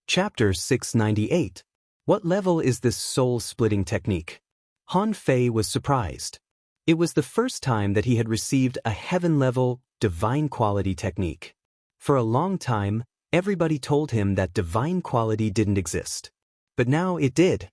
Chapter 698. What level is this soul-splitting technique? Han Fei was surprised. It was the first time that he had received a heaven-level, divine quality technique. For a long time, everybody told him that divine quality didn't exist. But now it did.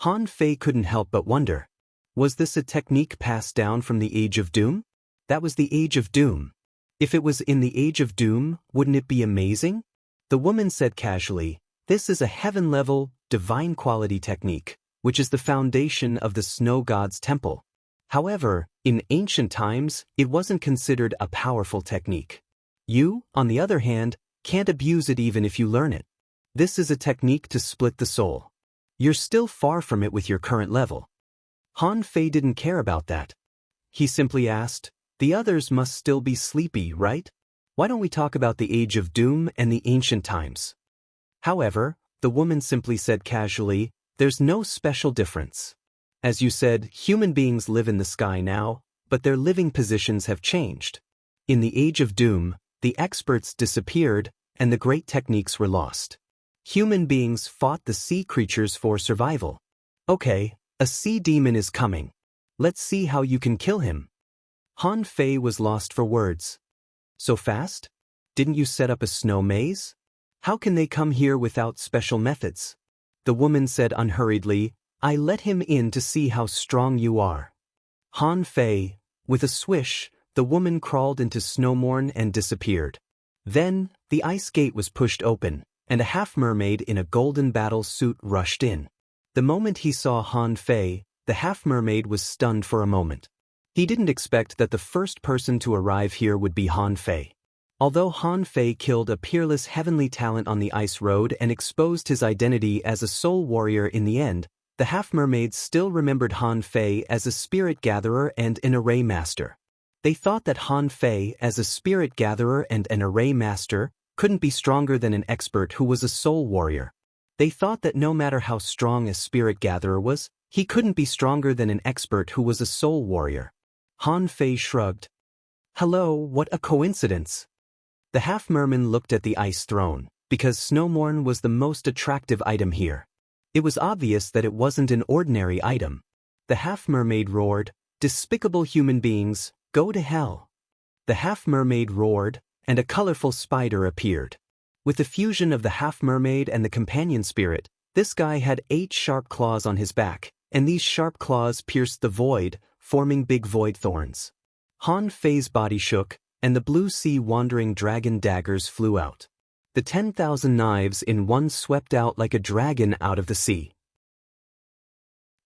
Han Fei couldn't help but wonder. Was this a technique passed down from the Age of Doom? That was the Age of Doom. If it was in the Age of Doom, wouldn't it be amazing? The woman said casually, "This is a heaven-level, divine quality technique, which is the foundation of the snow god's temple. However, in ancient times, it wasn't considered a powerful technique. You, on the other hand, can't abuse it even if you learn it. This is a technique to split the soul. You're still far from it with your current level." Han Fei didn't care about that. He simply asked, "The others must still be sleepy, right? Why don't we talk about the Age of Doom and the ancient times?" However, the woman simply said casually, "There's no special difference. As you said, human beings live in the sky now, but their living positions have changed. In the Age of Doom, the experts disappeared and the great techniques were lost. Human beings fought the sea creatures for survival. Okay, a sea demon is coming. Let's see how you can kill him." Han Fei was lost for words. "So fast? Didn't you set up a snow maze? How can they come here without special methods?" The woman said unhurriedly, "I let him in to see how strong you are." Han Fei, with a swish, the woman crawled into Snowmorn and disappeared. Then, the ice gate was pushed open, and a half-mermaid in a golden battle suit rushed in. The moment he saw Han Fei, the half-mermaid was stunned for a moment. He didn't expect that the first person to arrive here would be Han Fei. Although Han Fei killed a peerless heavenly talent on the ice road and exposed his identity as a soul warrior in the end, the half-mermaids still remembered Han Fei as a spirit gatherer and an array master. They thought that Han Fei, as a spirit gatherer and an array master, couldn't be stronger than an expert who was a soul warrior. They thought that no matter how strong a spirit gatherer was, he couldn't be stronger than an expert who was a soul warrior. Han Fei shrugged. "Hello, what a coincidence." The half-merman looked at the ice throne, because Snowmorn was the most attractive item here. It was obvious that it wasn't an ordinary item. The half-mermaid roared, "Despicable human beings, go to hell." The half-mermaid roared, and a colorful spider appeared. With the fusion of the half-mermaid and the companion spirit, this guy had 8 sharp claws on his back, and these sharp claws pierced the void, forming big void thorns. Han Fei's body shook, and the blue sea wandering dragon daggers flew out. The 10,000 knives in one swept out like a dragon out of the sea.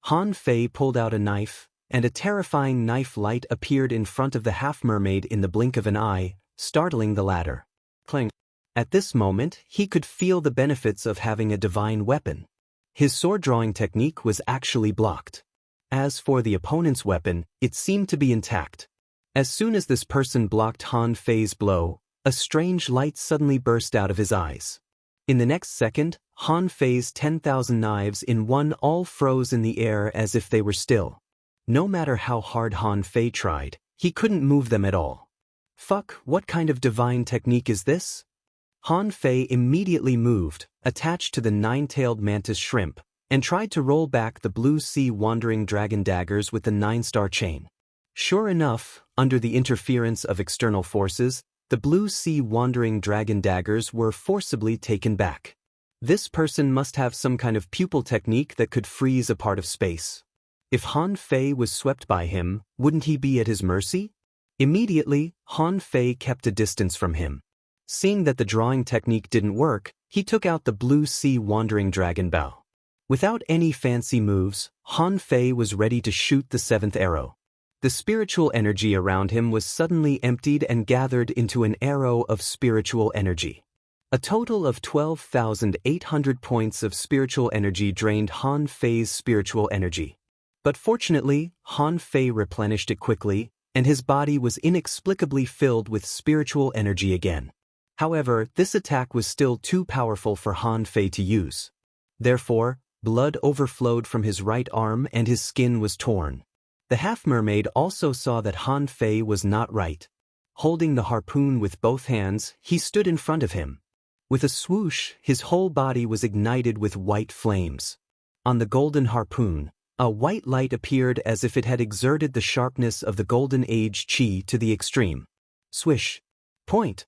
Han Fei pulled out a knife, and a terrifying knife light appeared in front of the half-mermaid in the blink of an eye, startling the latter. Clang. At this moment, he could feel the benefits of having a divine weapon. His sword-drawing technique was actually blocked. As for the opponent's weapon, it seemed to be intact. As soon as this person blocked Han Fei's blow, a strange light suddenly burst out of his eyes. In the next second, Han Fei's 10,000 knives in one all froze in the air as if they were still. No matter how hard Han Fei tried, he couldn't move them at all. "Fuck, what kind of divine technique is this?" Han Fei immediately moved, attached to the 9-tailed mantis shrimp, and tried to roll back the blue sea wandering dragon daggers with the 9-star chain. Sure enough, under the interference of external forces, the blue sea wandering dragon daggers were forcibly taken back. This person must have some kind of pupil technique that could freeze a part of space. If Han Fei was swept by him, wouldn't he be at his mercy? Immediately, Han Fei kept a distance from him. Seeing that the drawing technique didn't work, he took out the blue sea wandering dragon bow. Without any fancy moves, Han Fei was ready to shoot the 7th arrow. The spiritual energy around him was suddenly emptied and gathered into an arrow of spiritual energy. A total of 12,800 points of spiritual energy drained Han Fei's spiritual energy. But fortunately, Han Fei replenished it quickly, and his body was inexplicably filled with spiritual energy again. However, this attack was still too powerful for Han Fei to use. Therefore, blood overflowed from his right arm and his skin was torn. The half-mermaid also saw that Han Fei was not right. Holding the harpoon with both hands, he stood in front of him. With a swoosh, his whole body was ignited with white flames. On the golden harpoon, a white light appeared as if it had exerted the sharpness of the golden age chi to the extreme. Swish. Point.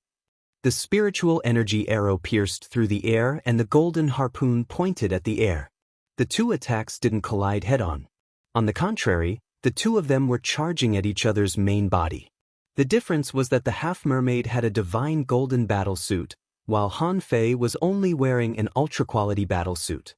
The spiritual energy arrow pierced through the air and the golden harpoon pointed at the air. The two attacks didn't collide head-on. On the contrary, the two of them were charging at each other's main body. The difference was that the half-mermaid had a divine golden battlesuit, while Han Fei was only wearing an ultra-quality battlesuit.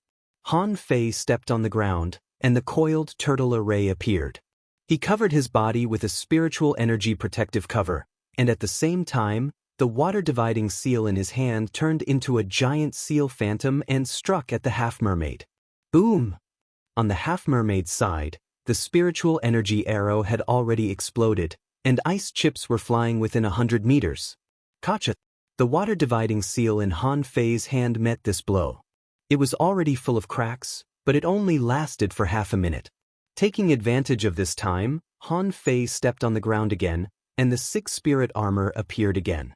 Han Fei stepped on the ground, and the coiled turtle array appeared. He covered his body with a spiritual energy protective cover, and at the same time, the water-dividing seal in his hand turned into a giant seal phantom and struck at the half-mermaid. Boom! On the half-mermaid's side, the spiritual energy arrow had already exploded, and ice chips were flying within 100 meters. Gotcha! The water-dividing seal in Han Fei's hand met this blow. It was already full of cracks, but it only lasted for half a minute. Taking advantage of this time, Han Fei stepped on the ground again, and the sixth spirit armor appeared again.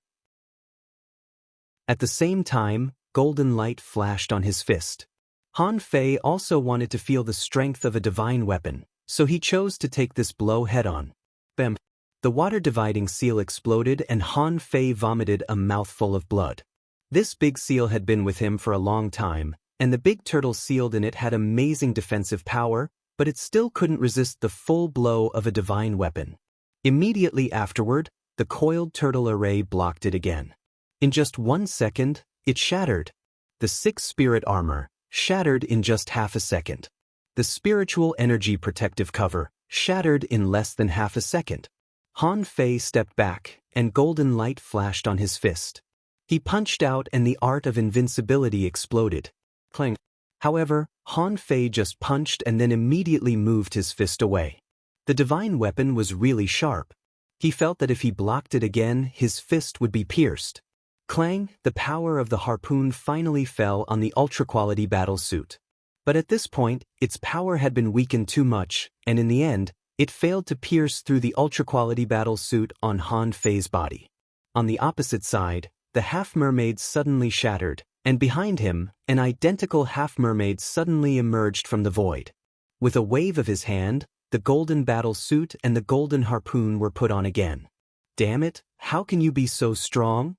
At the same time, golden light flashed on his fist. Han Fei also wanted to feel the strength of a divine weapon, so he chose to take this blow head-on. Bam! The water-dividing seal exploded and Han Fei vomited a mouthful of blood. This big seal had been with him for a long time, and the big turtle sealed in it had amazing defensive power, but it still couldn't resist the full blow of a divine weapon. Immediately afterward, the coiled turtle array blocked it again. In just 1 second, it shattered. The sixth spirit armor shattered in just half a second. The spiritual energy protective cover shattered in less than half a second. Han Fei stepped back, and golden light flashed on his fist. He punched out and the art of invincibility exploded. Clang. However, Han Fei just punched and then immediately moved his fist away. The divine weapon was really sharp. He felt that if he blocked it again, his fist would be pierced. Clang, the power of the harpoon finally fell on the ultra-quality battlesuit. But at this point, its power had been weakened too much, and in the end, it failed to pierce through the ultra-quality battlesuit on Han Fei's body. On the opposite side, the half-mermaid suddenly shattered, and behind him, an identical half-mermaid suddenly emerged from the void. With a wave of his hand, the golden battlesuit and the golden harpoon were put on again. Damn it, how can you be so strong?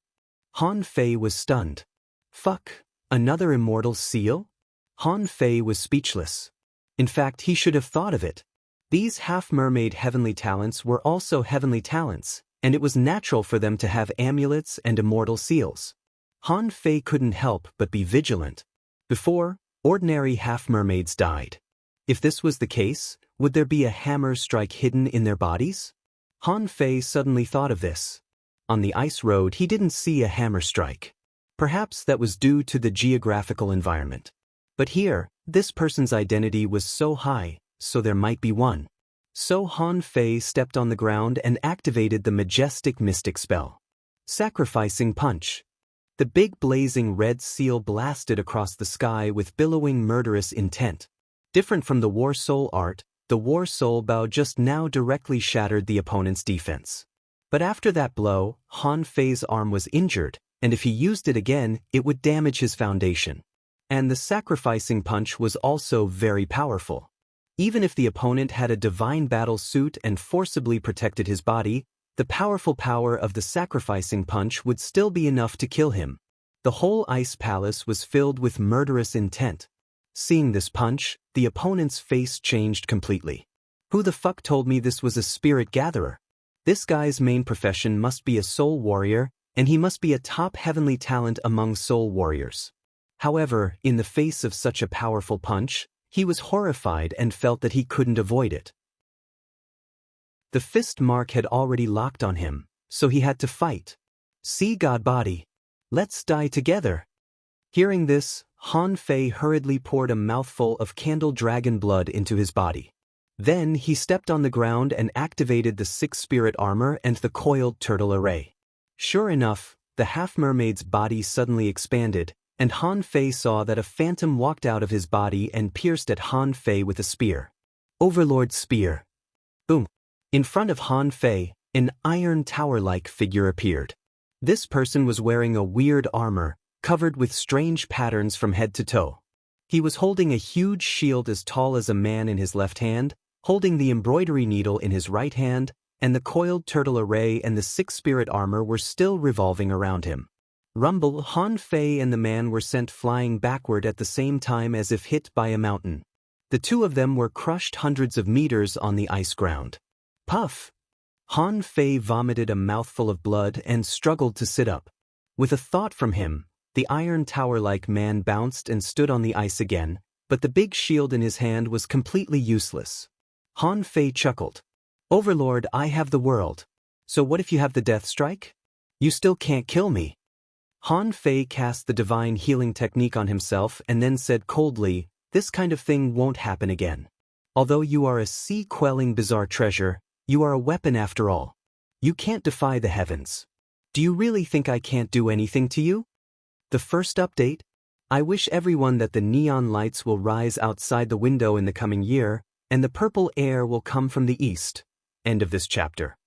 Han Fei was stunned. Fuck, another immortal seal? Han Fei was speechless. In fact, he should have thought of it. These half-mermaid heavenly talents were also heavenly talents, and it was natural for them to have amulets and immortal seals. Han Fei couldn't help but be vigilant. Before, ordinary half-mermaids died. If this was the case, would there be a hammer strike hidden in their bodies? Han Fei suddenly thought of this. On the ice road he didn't see a hammer strike. Perhaps that was due to the geographical environment. But here, this person's identity was so high, so there might be one. So Han Fei stepped on the ground and activated the majestic mystic spell. Sacrificing Punch. The big blazing red seal blasted across the sky with billowing murderous intent. Different from the War Soul art, the War Soul bow just now directly shattered the opponent's defense. But after that blow, Han Fei's arm was injured, and if he used it again, it would damage his foundation. And the sacrificing punch was also very powerful. Even if the opponent had a divine battle suit and forcibly protected his body, the powerful power of the sacrificing punch would still be enough to kill him. The whole ice palace was filled with murderous intent. Seeing this punch, the opponent's face changed completely. Who the fuck told me this was a spirit gatherer? This guy's main profession must be a soul warrior, and he must be a top heavenly talent among soul warriors. However, in the face of such a powerful punch, he was horrified and felt that he couldn't avoid it. The fist mark had already locked on him, so he had to fight. See God body. Let's die together. Hearing this, Han Fei hurriedly poured a mouthful of candle dragon blood into his body. Then he stepped on the ground and activated the sixth spirit armor and the coiled turtle array. Sure enough, the half-mermaid's body suddenly expanded, and Han Fei saw that a phantom walked out of his body and pierced at Han Fei with a spear. Overlord Spear. Boom. In front of Han Fei, an iron tower-like figure appeared. This person was wearing a weird armor, covered with strange patterns from head to toe. He was holding a huge shield as tall as a man in his left hand, holding the embroidery needle in his right hand, and the coiled turtle array and the six-spirit armor were still revolving around him. Rumble, Han Fei and the man were sent flying backward at the same time as if hit by a mountain. The two of them were crushed hundreds of meters on the ice ground. Puff! Han Fei vomited a mouthful of blood and struggled to sit up. With a thought from him, the iron tower-like man bounced and stood on the ice again, but the big shield in his hand was completely useless. Han Fei chuckled. Overlord, I have the world. So what if you have the death strike? You still can't kill me. Han Fei cast the divine healing technique on himself and then said coldly, this kind of thing won't happen again. Although you are a sea-quelling bizarre treasure, you are a weapon after all. You can't defy the heavens. Do you really think I can't do anything to you? The first update? I wish everyone that the neon lights will rise outside the window in the coming year, and the purple air will come from the east. End of this chapter.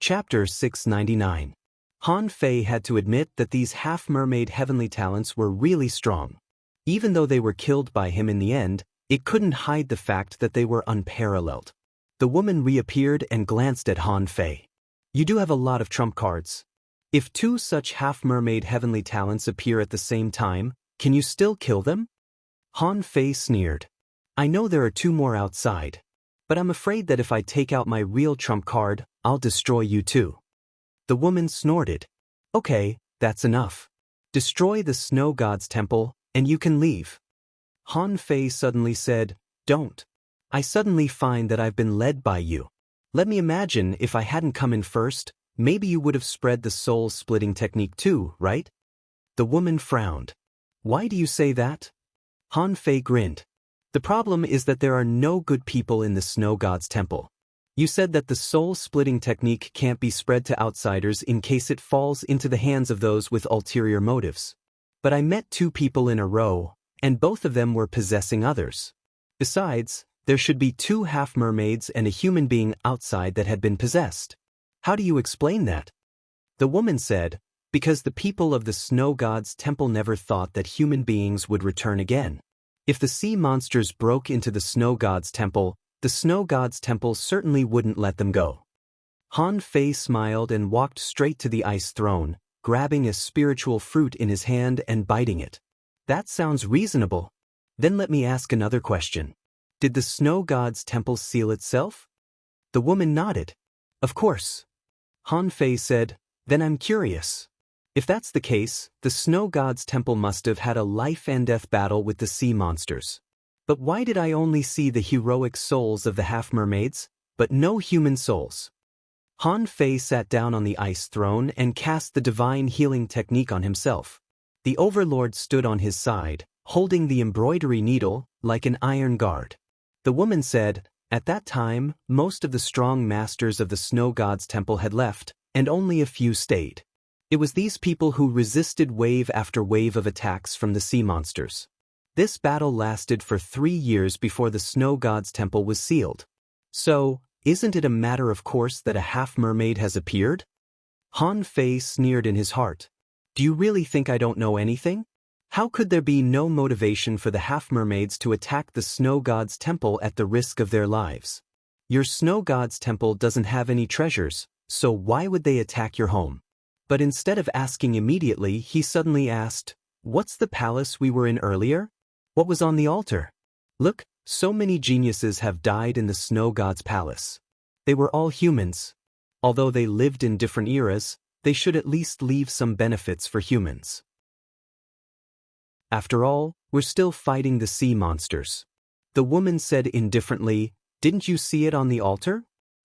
Chapter 699. Han Fei had to admit that these half-mermaid heavenly talents were really strong. Even though they were killed by him in the end, it couldn't hide the fact that they were unparalleled. The woman reappeared and glanced at Han Fei. You do have a lot of trump cards. If two such half-mermaid heavenly talents appear at the same time, can you still kill them? Han Fei sneered. I know there are two more outside, but I'm afraid that if I take out my real trump card, I'll destroy you too. The woman snorted. Okay, that's enough. Destroy the snow god's temple, and you can leave. Han Fei suddenly said, Don't. I suddenly find that I've been led by you. Let me imagine if I hadn't come in first, maybe you would have spread the soul-splitting technique too, right? The woman frowned. Why do you say that? Han Fei grinned. The problem is that there are no good people in the snow god's temple. You said that the soul-splitting technique can't be spread to outsiders in case it falls into the hands of those with ulterior motives. But I met two people in a row, and both of them were possessing others. Besides, there should be two half-mermaids and a human being outside that had been possessed. How do you explain that? The woman said, because the people of the snow god's temple never thought that human beings would return again. If the sea monsters broke into the snow god's temple, the snow god's temple certainly wouldn't let them go. Han Fei smiled and walked straight to the ice throne, grabbing a spiritual fruit in his hand and biting it. That sounds reasonable. Then let me ask another question. Did the snow god's temple seal itself? The woman nodded. Of course. Han Fei said, then I'm curious. If that's the case, the snow god's temple must have had a life and death battle with the sea monsters. But why did I only see the heroic souls of the half-mermaids, but no human souls? Han Fei sat down on the ice throne and cast the divine healing technique on himself. The overlord stood on his side, holding the embroidery needle like an iron guard. The woman said, at that time, most of the strong masters of the snow god's temple had left, and only a few stayed. It was these people who resisted wave after wave of attacks from the sea monsters. This battle lasted for 3 years before the snow god's temple was sealed. So, isn't it a matter of course that a half-mermaid has appeared? Han Fei sneered in his heart. Do you really think I don't know anything? How could there be no motivation for the half-mermaids to attack the snow god's temple at the risk of their lives? Your snow god's temple doesn't have any treasures, so why would they attack your home? But instead of asking immediately, he suddenly asked, what's the palace we were in earlier? What was on the altar? Look, so many geniuses have died in the snow god's palace. They were all humans. Although they lived in different eras, they should at least leave some benefits for humans. After all, we're still fighting the sea monsters. The woman said indifferently, didn't you see it on the altar?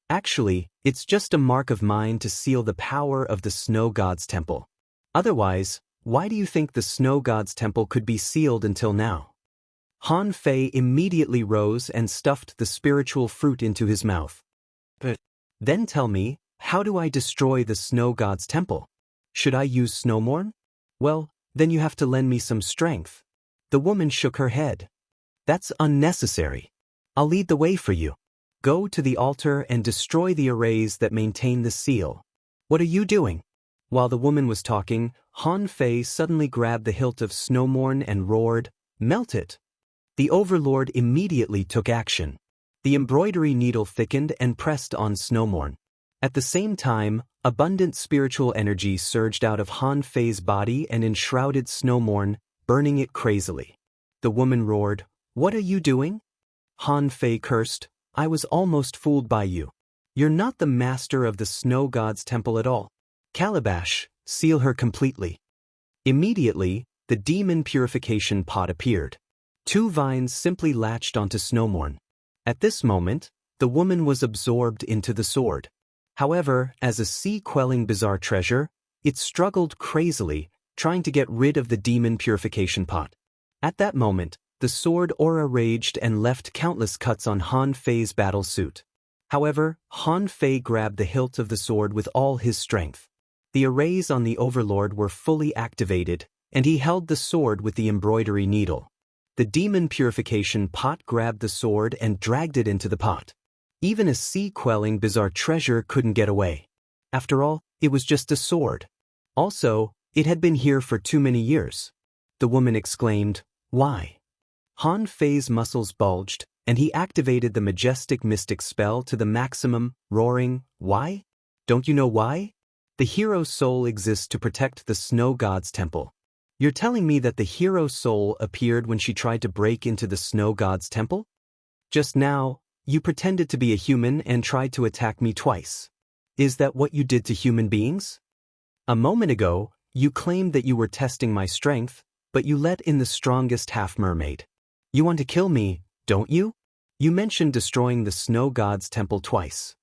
Actually, it's just a mark of mine to seal the power of the snow god's temple. Otherwise, why do you think the snow god's temple could be sealed until now? Han Fei immediately rose and stuffed the spiritual fruit into his mouth. But then tell me, how do I destroy the snow god's temple? Should I use snowmorn? Well, then you have to lend me some strength. The woman shook her head. That's unnecessary. I'll lead the way for you. Go to the altar and destroy the arrays that maintain the seal. What are you doing? While the woman was talking, Han Fei suddenly grabbed the hilt of Snowmorn and roared, "Melt it!" The overlord immediately took action. The embroidery needle thickened and pressed on Snowmorn. At the same time, abundant spiritual energy surged out of Han Fei's body and enshrouded Snowmorn, burning it crazily. The woman roared, "What are you doing?" Han Fei cursed, "I was almost fooled by you. You're not the master of the snow god's temple at all. Calabash, seal her completely." Immediately, the demon purification pot appeared. 2 vines simply latched onto Snowmorn. At this moment, the woman was absorbed into the sword. However, as a sea-quelling bizarre treasure, it struggled crazily, trying to get rid of the demon purification pot. At that moment, the sword aura raged and left countless cuts on Han Fei's battle suit. However, Han Fei grabbed the hilt of the sword with all his strength. The arrays on the overlord were fully activated, and he held the sword with the embroidery needle. The demon purification pot grabbed the sword and dragged it into the pot. Even a sea-quelling bizarre treasure couldn't get away. After all, it was just a sword. Also, it had been here for too many years. The woman exclaimed, "Why?" Han Fei's muscles bulged, and he activated the majestic mystic spell to the maximum, roaring, "Why? Don't you know why? The hero's soul exists to protect the snow god's temple. You're telling me that the hero's soul appeared when she tried to break into the snow god's temple? Just now, you pretended to be a human and tried to attack me twice. Is that what you did to human beings? A moment ago, you claimed that you were testing my strength, but you let in the strongest half-mermaid. You want to kill me, don't you? You mentioned destroying the snow god's temple twice.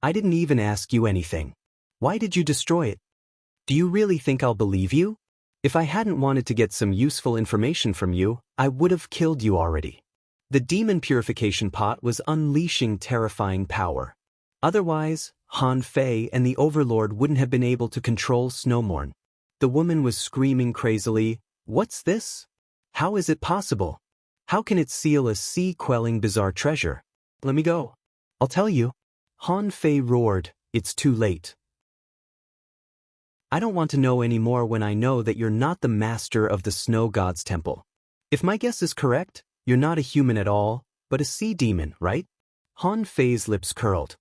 I didn't even ask you anything. Why did you destroy it? Do you really think I'll believe you? If I hadn't wanted to get some useful information from you, I would have killed you already." The demon purification pot was unleashing terrifying power. Otherwise, Han Fei and the overlord wouldn't have been able to control Snowmorn. The woman was screaming crazily, "What's this? How is it possible? How can it seal a sea-quelling bizarre treasure? Let me go. I'll tell you." Han Fei roared, "It's too late. I don't want to know anymore when I know that you're not the master of the snow god's temple. If my guess is correct, you're not a human at all, but a sea demon, right?" Han Fei's lips curled.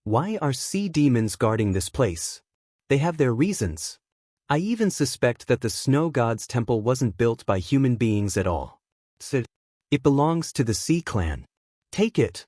"Why are sea demons guarding this place? They have their reasons. I even suspect that the snow god's temple wasn't built by human beings at all. It belongs to the Sea Clan. Take it."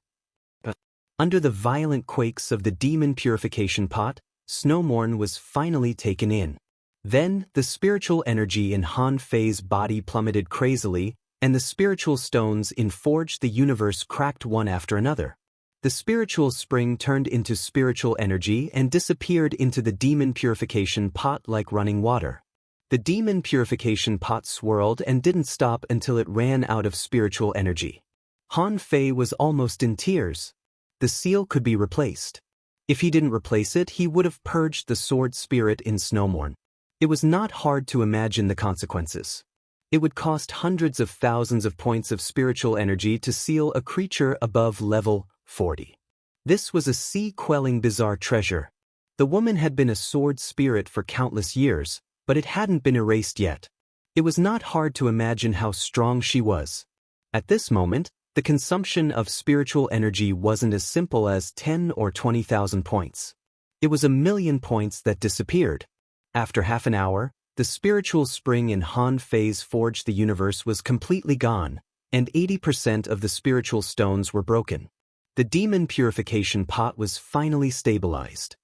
Under the violent quakes of the demon purification pot, Snowmorn was finally taken in. Then, the spiritual energy in Han Fei's body plummeted crazily, and the spiritual stones in Forged the Universe cracked one after another. The spiritual spring turned into spiritual energy and disappeared into the demon purification pot like running water. The demon purification pot swirled and didn't stop until it ran out of spiritual energy. Han Fei was almost in tears. The seal could be replaced. If he didn't replace it, he would have purged the sword spirit in Snowmorn. It was not hard to imagine the consequences. It would cost hundreds of thousands of points of spiritual energy to seal a creature above level 40. This was a sea-quelling bizarre treasure. The woman had been a sword spirit for countless years, but it hadn't been erased yet. It was not hard to imagine how strong she was. At this moment, the consumption of spiritual energy wasn't as simple as 10 or 20,000 points. It was 1,000,000 points that disappeared. After half an hour, the spiritual spring in Han Fei's Forge the Universe was completely gone, and 80% of the spiritual stones were broken. The demon purification pot was finally stabilized.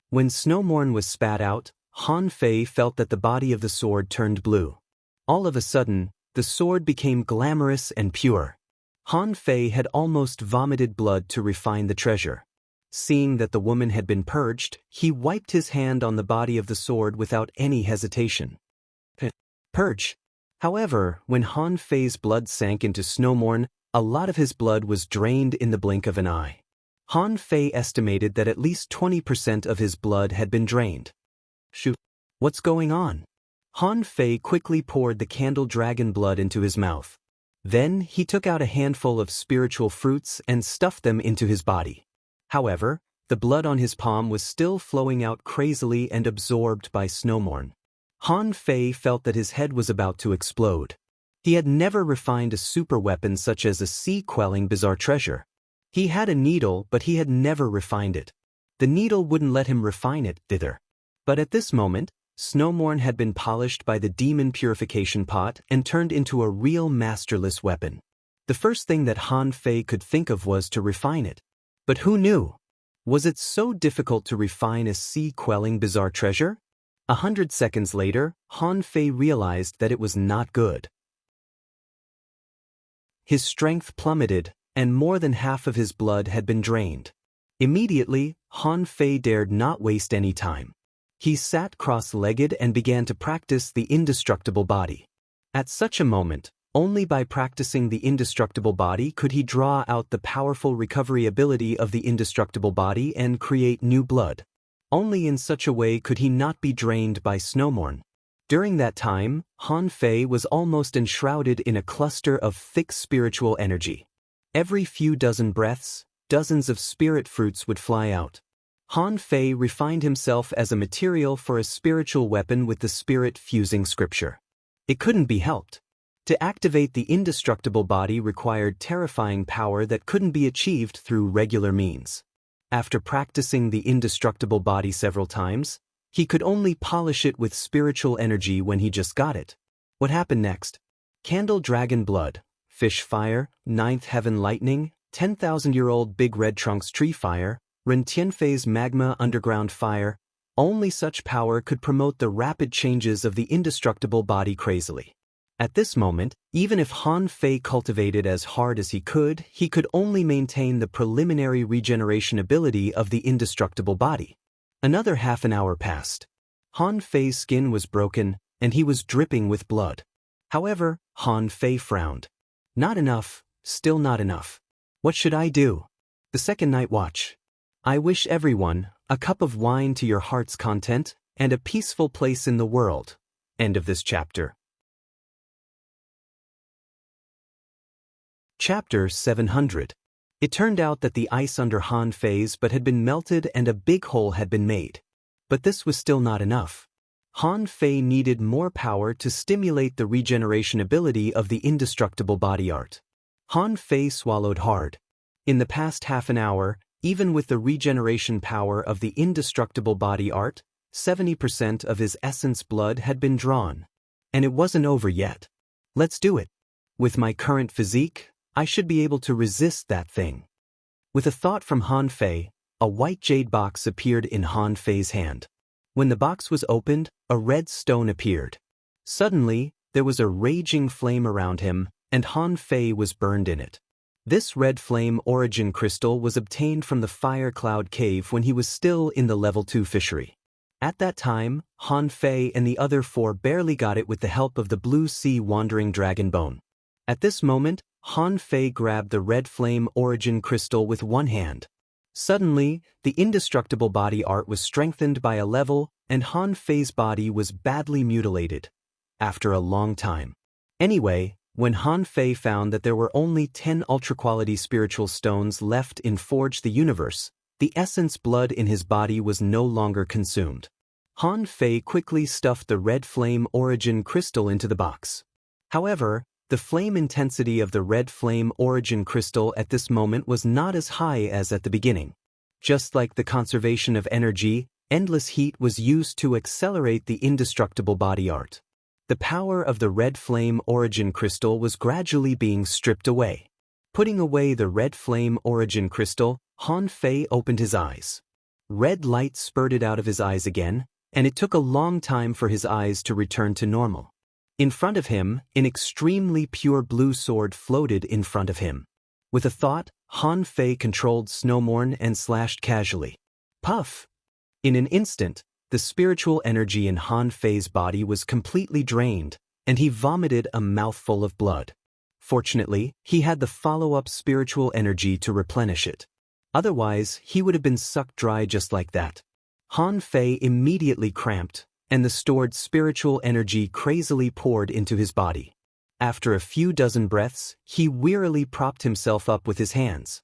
When Snowmorn was spat out, Han Fei felt that the body of the sword turned blue. All of a sudden, the sword became glamorous and pure. Han Fei had almost vomited blood to refine the treasure. Seeing that the woman had been purged, he wiped his hand on the body of the sword without any hesitation. Purge. However, when Han Fei's blood sank into Snowmorn, a lot of his blood was drained in the blink of an eye. Han Fei estimated that at least 20% of his blood had been drained. Shoot. What's going on? Han Fei quickly poured the candle dragon blood into his mouth. Then he took out a handful of spiritual fruits and stuffed them into his body. However, The blood on his palm was still flowing out crazily and absorbed by Snowmorn. Han Fei felt that his head was about to explode. He had never refined a super weapon such as a sea-quelling bizarre treasure. He had a needle, but he had never refined it. The needle wouldn't let him refine it, thither. But at this moment, Snowmorn had been polished by the demon purification pot and turned into a real masterless weapon. The first thing that Han Fei could think of was to refine it. But who knew? Was it so difficult to refine a sea-quelling bizarre treasure? 100 seconds later, Han Fei realized that it was not good. His strength plummeted, and more than half of his blood had been drained. Immediately, Han Fei dared not waste any time. He sat cross-legged and began to practice the indestructible body. At such a moment, only by practicing the indestructible body could he draw out the powerful recovery ability of the indestructible body and create new blood. Only in such a way could he not be drained by Snowmorn. During that time, Han Fei was almost enshrouded in a cluster of thick spiritual energy. Every few dozen breaths, dozens of spirit fruits would fly out. Han Fei refined himself as a material for a spiritual weapon with the spirit-fusing scripture. It couldn't be helped. To activate the indestructible body required terrifying power that couldn't be achieved through regular means. After practicing the indestructible body several times, he could only polish it with spiritual energy when he just got it. What happened next? Candle Dragon Blood, Fish Fire, Ninth Heaven Lightning, 10,000-year-old Big Red Trunks Tree Fire, Ren Tianfei's Magma Underground Fire. Only such power could promote the rapid changes of the indestructible body crazily. At this moment, even if Han Fei cultivated as hard as he could only maintain the preliminary regeneration ability of the indestructible body. Another half an hour passed. Han Fei's skin was broken, and he was dripping with blood. However, Han Fei frowned. Not enough, still not enough. What should I do? The second night watch. I wish everyone a cup of wine to your heart's content and a peaceful place in the world. End of this chapter. Chapter 700. It turned out that the ice under Han Fei's butt had been melted and a big hole had been made. But this was still not enough. Han Fei needed more power to stimulate the regeneration ability of the indestructible body art. Han Fei swallowed hard. In the past half an hour, even with the regeneration power of the indestructible body art, 70% of his essence blood had been drawn. And it wasn't over yet. Let's do it. With my current physique, I should be able to resist that thing. With a thought from Han Fei, a white jade box appeared in Han Fei's hand. When the box was opened, a red stone appeared. Suddenly, there was a raging flame around him, and Han Fei was burned in it. This red flame origin crystal was obtained from the Fire Cloud Cave when he was still in the level 2 fishery. At that time, Han Fei and the other 4 barely got it with the help of the Blue Sea Wandering Dragon Bone. At this moment, Han Fei grabbed the red flame origin crystal with one hand. Suddenly, the indestructible body art was strengthened by a level, and Han Fei's body was badly mutilated. After a long time. Anyway, when Han Fei found that there were only 10 ultra-quality spiritual stones left in Forge the Universe, the essence blood in his body was no longer consumed. Han Fei quickly stuffed the red flame origin crystal into the box. However, the flame intensity of the red flame origin crystal at this moment was not as high as at the beginning. Just like the conservation of energy, endless heat was used to accelerate the indestructible body art. The power of the red flame origin crystal was gradually being stripped away. Putting away the red flame origin crystal, Han Fei opened his eyes. Red light spurted out of his eyes again, and it took a long time for his eyes to return to normal. In front of him, an extremely pure blue sword floated in front of him. With a thought, Han Fei controlled Snowmorn and slashed casually. Puff! In an instant, the spiritual energy in Han Fei's body was completely drained, and he vomited a mouthful of blood. Fortunately, he had the follow-up spiritual energy to replenish it. Otherwise, he would have been sucked dry just like that. Han Fei immediately cramped, and the stored spiritual energy crazily poured into his body. After a few dozen breaths, he wearily propped himself up with his hands.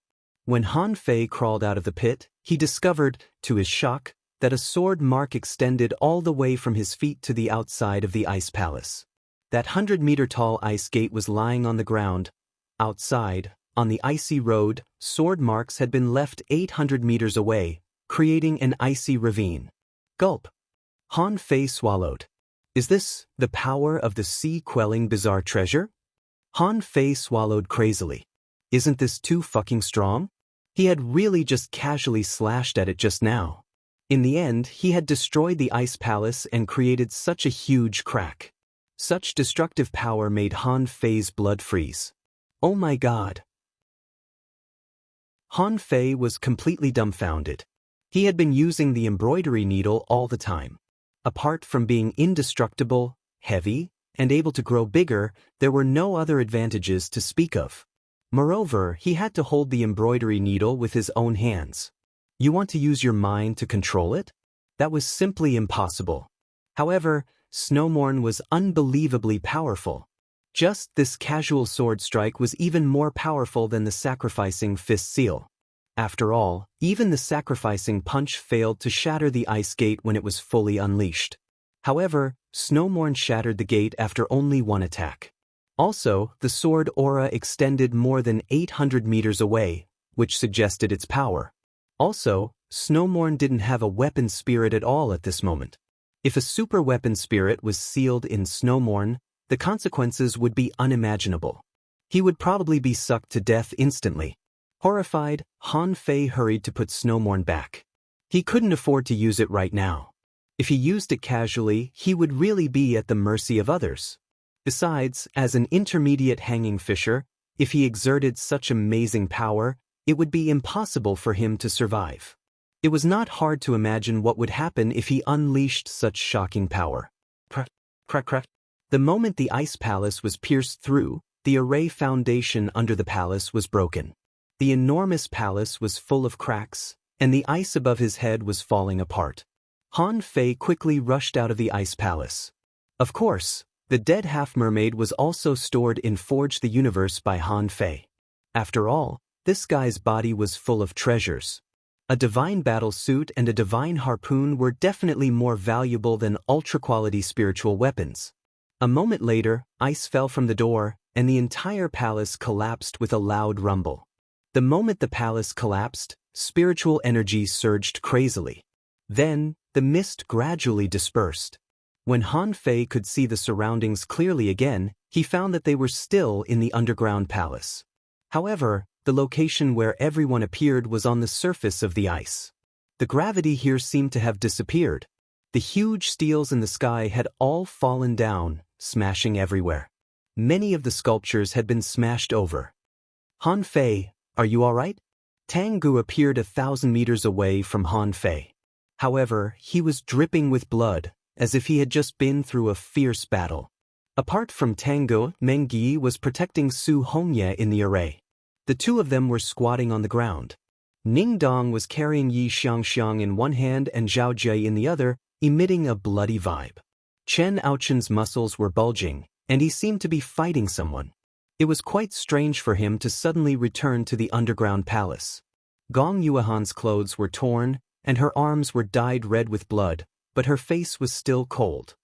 When Han Fei crawled out of the pit, he discovered, to his shock, that a sword mark extended all the way from his feet to the outside of the ice palace. That 100-meter-tall ice gate was lying on the ground. Outside, on the icy road, sword marks had been left 800 meters away, creating an icy ravine. Gulp. Han Fei swallowed. Is this the power of the sea-quelling bizarre treasure? Han Fei swallowed crazily. Isn't this too fucking strong? He had really just casually slashed at it just now. In the end, he had destroyed the ice palace and created such a huge crack. Such destructive power made Han Fei's blood freeze. Oh my god. Han Fei was completely dumbfounded. He had been using the embroidery needle all the time. Apart from being indestructible, heavy, and able to grow bigger, there were no other advantages to speak of. Moreover, he had to hold the embroidery needle with his own hands. You want to use your mind to control it? That was simply impossible. However, Snowmorn was unbelievably powerful. Just this casual sword strike was even more powerful than the sacrificing fist seal. After all, even the sacrificing punch failed to shatter the ice gate when it was fully unleashed. However, Snowmorn shattered the gate after only one attack. Also, the sword aura extended more than 800 meters away, which suggested its power. Also, Snowmorn didn't have a weapon spirit at all at this moment. If a super weapon spirit was sealed in Snowmorn, the consequences would be unimaginable. He would probably be sucked to death instantly. Horrified, Han Fei hurried to put Snowmorn back. He couldn't afford to use it right now. If he used it casually, he would really be at the mercy of others. Besides, as an intermediate hanging fisher, if he exerted such amazing power, it would be impossible for him to survive. It was not hard to imagine what would happen if he unleashed such shocking power. Crack, crack, crack. The moment the ice palace was pierced through, the array foundation under the palace was broken. The enormous palace was full of cracks, and the ice above his head was falling apart. Han Fei quickly rushed out of the ice palace. Of course, the dead half-mermaid was also stored in Forge the Universe by Han Fei. After all, this guy's body was full of treasures. A divine battle suit and a divine harpoon were definitely more valuable than ultra-quality spiritual weapons. A moment later, ice fell from the door, and the entire palace collapsed with a loud rumble. The moment the palace collapsed, spiritual energy surged crazily. Then, the mist gradually dispersed. When Han Fei could see the surroundings clearly again, he found that they were still in the underground palace. However, the location where everyone appeared was on the surface of the ice. The gravity here seemed to have disappeared. The huge steels in the sky had all fallen down, smashing everywhere. Many of the sculptures had been smashed over. Han Fei, are you all right? Tang Gu appeared 1,000 meters away from Han Fei. However, he was dripping with blood, as if he had just been through a fierce battle. Apart from Tang Gu, Meng Yi was protecting Su Hongye in the array. The two of them were squatting on the ground. Ning Dong was carrying Yi Xiangxiang in one hand and Zhao Jie in the other, emitting a bloody vibe. Chen Aochen's muscles were bulging, and he seemed to be fighting someone. It was quite strange for him to suddenly return to the underground palace. Gong Yuehan's clothes were torn, and her arms were dyed red with blood, but her face was still cold.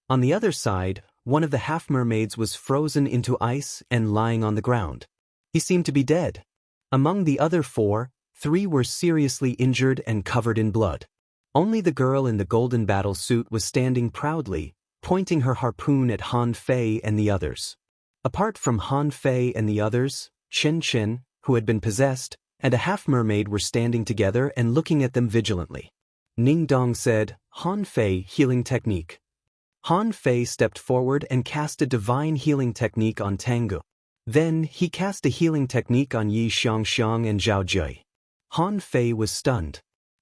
On the other side, one of the half-mermaids was frozen into ice and lying on the ground. He seemed to be dead. Among the other four, 3 were seriously injured and covered in blood. Only the girl in the golden battle suit was standing proudly, pointing her harpoon at Han Fei and the others. Apart from Han Fei and the others, Chen Chen, who had been possessed, and a half-mermaid were standing together and looking at them vigilantly. Ning Dong said, Han Fei, healing technique. Han Fei stepped forward and cast a divine healing technique on Tang Gu. Then, he cast a healing technique on Yi Xiangxiang and Zhao Jie. Han Fei was stunned.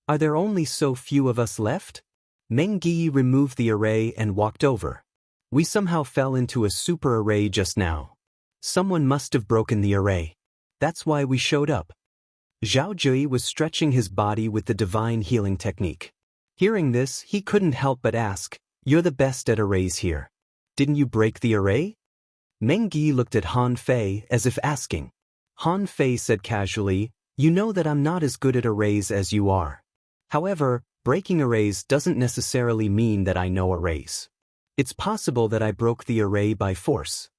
Are there only so few of us left? Meng Yi removed the array and walked over. We somehow fell into a super array just now. Someone must have broken the array. That's why we showed up. Zhao Jie was stretching his body with the divine healing technique. Hearing this, he couldn't help but ask, "You're the best at arrays here. Didn't you break the array?" Meng Yi looked at Han Fei as if asking. Han Fei said casually, "You know that I'm not as good at arrays as you are. However, breaking arrays doesn't necessarily mean that I know arrays. It's possible that I broke the array by force."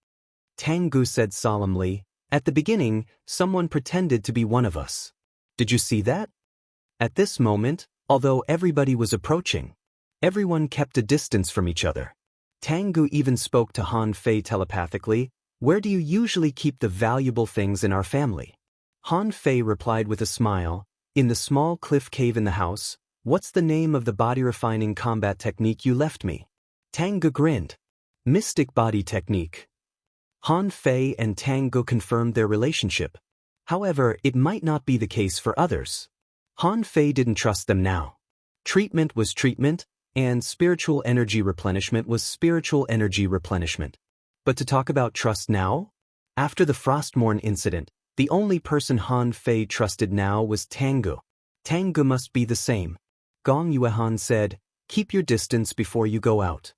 Tang Gu said solemnly, "At the beginning, someone pretended to be one of us. Did you see that?" At this moment, although everybody was approaching, everyone kept a distance from each other. Tang Gu even spoke to Han Fei telepathically, "Where do you usually keep the valuable things in our family?" Han Fei replied with a smile, "In the small cliff cave in the house. What's the name of the body-refining combat technique you left me?" Tang Gu grinned. "Mystic body technique." Han Fei and Tang Gu confirmed their relationship. However, it might not be the case for others. Han Fei didn't trust them now. Treatment was treatment, and spiritual energy replenishment was spiritual energy replenishment. But to talk about trust now? After the Frostmourne incident, the only person Han Fei trusted now was Tang Gu. Tang Gu must be the same. Gong Yuehan said, "Keep your distance before you go out."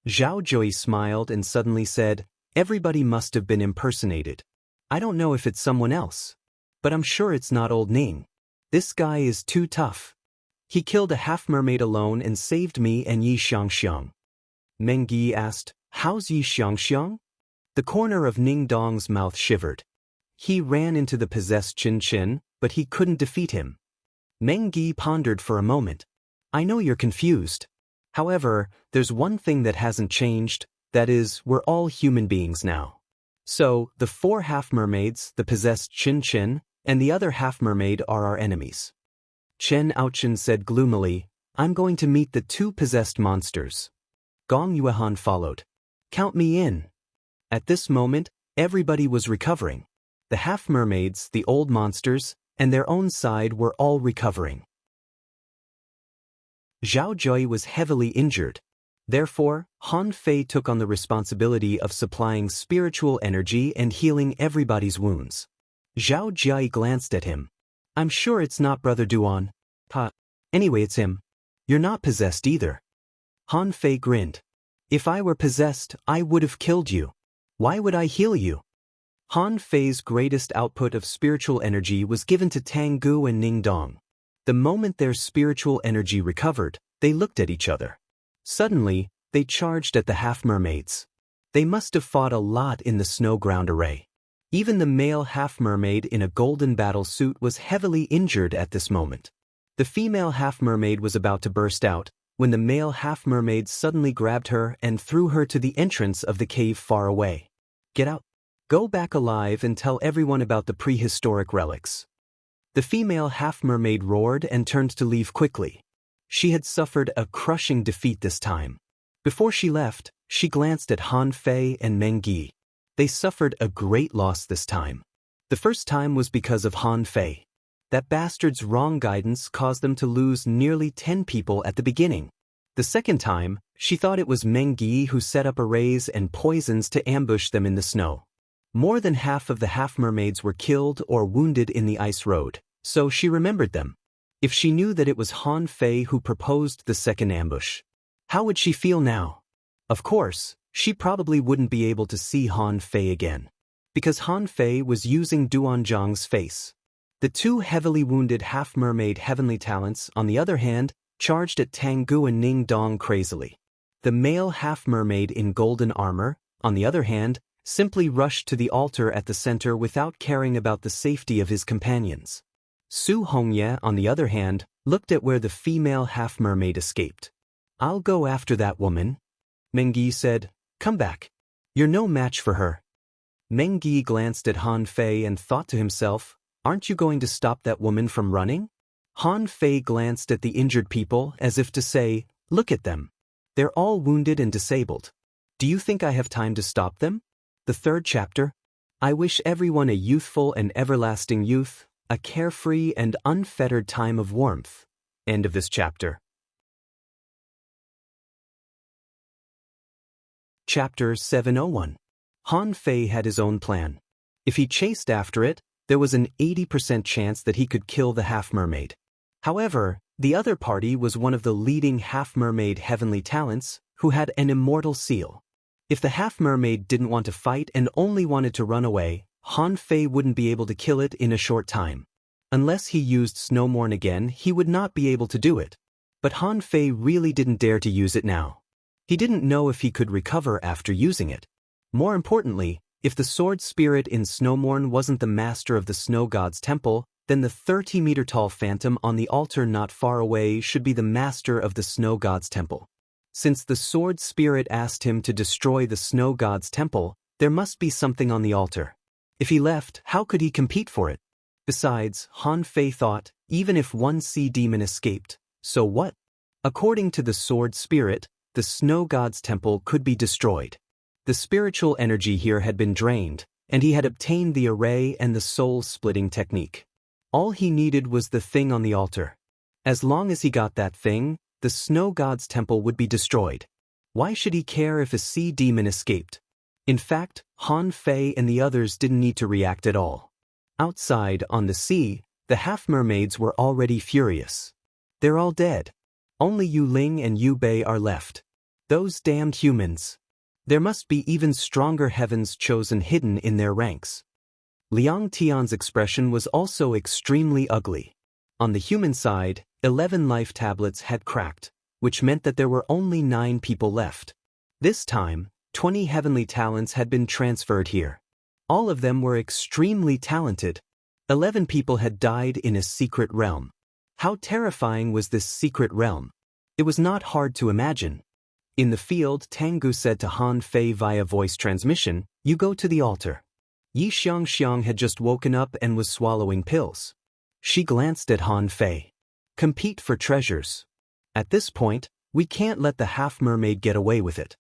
Zhao Jui smiled and suddenly said, "Everybody must have been impersonated. I don't know if it's someone else. But I'm sure it's not old Ning. This guy is too tough. He killed a half-mermaid alone and saved me and Yi Xiangxiang." Meng Yi asked, "How's Yi Xiangxiang?" The corner of Ning Dong's mouth shivered. He ran into the possessed Qin Qin, but he couldn't defeat him. Meng Yi pondered for a moment. "I know you're confused. However, there's one thing that hasn't changed, that is, we're all human beings now. So, the 4 half-mermaids, the possessed Qin Qin, and the other half-mermaid are our enemies." Chen Aochen said gloomily, "I'm going to meet the 2 possessed monsters." Gong Yuehan followed. "Count me in." At this moment, everybody was recovering. The half-mermaids, the old monsters, and their own side were all recovering. Zhao Jui was heavily injured. Therefore, Han Fei took on the responsibility of supplying spiritual energy and healing everybody's wounds. Zhao Jui glanced at him. "I'm sure it's not Brother Duan." Anyway, it's him. You're not possessed either." Han Fei grinned. "If I were possessed, I would have killed you. Why would I heal you?" Han Fei's greatest output of spiritual energy was given to Tang Gu and Ning Dong. The moment their spiritual energy recovered, they looked at each other. Suddenly, they charged at the half-mermaids. They must have fought a lot in the snow-ground array. Even the male half-mermaid in a golden battle suit was heavily injured at this moment. The female half-mermaid was about to burst out, when the male half-mermaid suddenly grabbed her and threw her to the entrance of the cave far away. "Get out. Go back alive and tell everyone about the prehistoric relics." The female half-mermaid roared and turned to leave quickly. She had suffered a crushing defeat this time. Before she left, she glanced at Han Fei and Meng Yi. They suffered a great loss this time. The first time was because of Han Fei. That bastard's wrong guidance caused them to lose nearly 10 people at the beginning. The second time, she thought it was Meng Yi who set up arrays and poisons to ambush them in the snow. More than half of the half-mermaids were killed or wounded in the ice road, so she remembered them. If she knew that it was Han Fei who proposed the second ambush, how would she feel now? Of course, she probably wouldn't be able to see Han Fei again, because Han Fei was using Duanzhang's face. The 2 heavily wounded half-mermaid heavenly talents, on the other hand, charged at Tang Gu and Ning Dong crazily. The male half-mermaid in golden armor, on the other hand, simply rushed to the altar at the center without caring about the safety of his companions. Su Hongye, on the other hand, looked at where the female half-mermaid escaped. "I'll go after that woman." Meng Yi said, "Come back. You're no match for her." Meng Yi glanced at Han Fei and thought to himself, "Aren't you going to stop that woman from running?" Han Fei glanced at the injured people as if to say, "Look at them. They're all wounded and disabled. Do you think I have time to stop them?" The 3rd chapter. I wish everyone a youthful and everlasting youth, a carefree and unfettered time of warmth. End of this chapter. Chapter 701. Han Fei had his own plan. If he chased after it, there was an 80% chance that he could kill the half-mermaid. However, the other party was one of the leading half-mermaid heavenly talents, who had an immortal seal. If the half-mermaid didn't want to fight and only wanted to run away, Han Fei wouldn't be able to kill it in a short time. Unless he used Snowmorn again, he would not be able to do it. But Han Fei really didn't dare to use it now. He didn't know if he could recover after using it. More importantly, if the sword spirit in Snowmorn wasn't the master of the Snow God's temple, then the 30-meter-tall phantom on the altar not far away should be the master of the Snow God's temple. Since the sword spirit asked him to destroy the Snow God's temple, there must be something on the altar. If he left, how could he compete for it? Besides, Han Fei thought, even if one sea demon escaped, so what? According to the sword spirit, the Snow God's temple could be destroyed. The spiritual energy here had been drained, and he had obtained the array and the soul-splitting technique. All he needed was the thing on the altar. As long as he got that thing, the Snow God's temple would be destroyed. Why should he care if a sea demon escaped? In fact, Han Fei and the others didn't need to react at all. Outside, on the sea, the half-mermaids were already furious. They're all dead. Only Yu Ling and Yu Bei are left. Those damned humans. There must be even stronger heavens chosen hidden in their ranks. Liang Tian's expression was also extremely ugly. On the human side, 11 life tablets had cracked, which meant that there were only 9 people left. This time, 20 heavenly talents had been transferred here. All of them were extremely talented. 11 people had died in a secret realm. How terrifying was this secret realm? It was not hard to imagine. In the field, Tanggu said to Han Fei via voice transmission, "You go to the altar." Yi Xiangxiang had just woken up and was swallowing pills. She glanced at Han Fei. "Compete for treasures. At this point, we can't let the half-mermaid get away with it."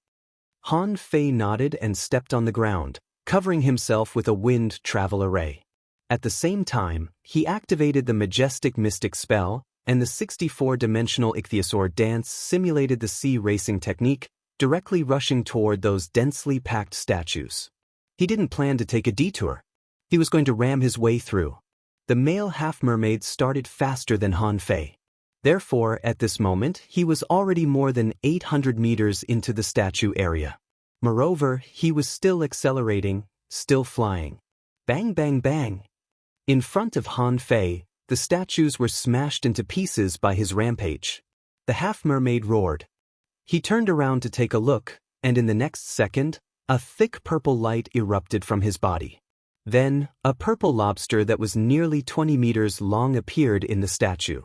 Han Fei nodded and stepped on the ground, covering himself with a wind travel array. At the same time, he activated the majestic mystic spell, and the 64-dimensional ichthyosaur dance simulated the sea racing technique, directly rushing toward those densely packed statues. He didn't plan to take a detour. He was going to ram his way through. The male half-mermaid started faster than Han Fei. Therefore, at this moment, he was already more than 800 meters into the statue area. Moreover, he was still accelerating, still flying. Bang, bang, bang. In front of Han Fei, the statues were smashed into pieces by his rampage. The half-mermaid roared. He turned around to take a look, and in the next second, a thick purple light erupted from his body. Then, a purple lobster that was nearly 20 meters long appeared in the statue.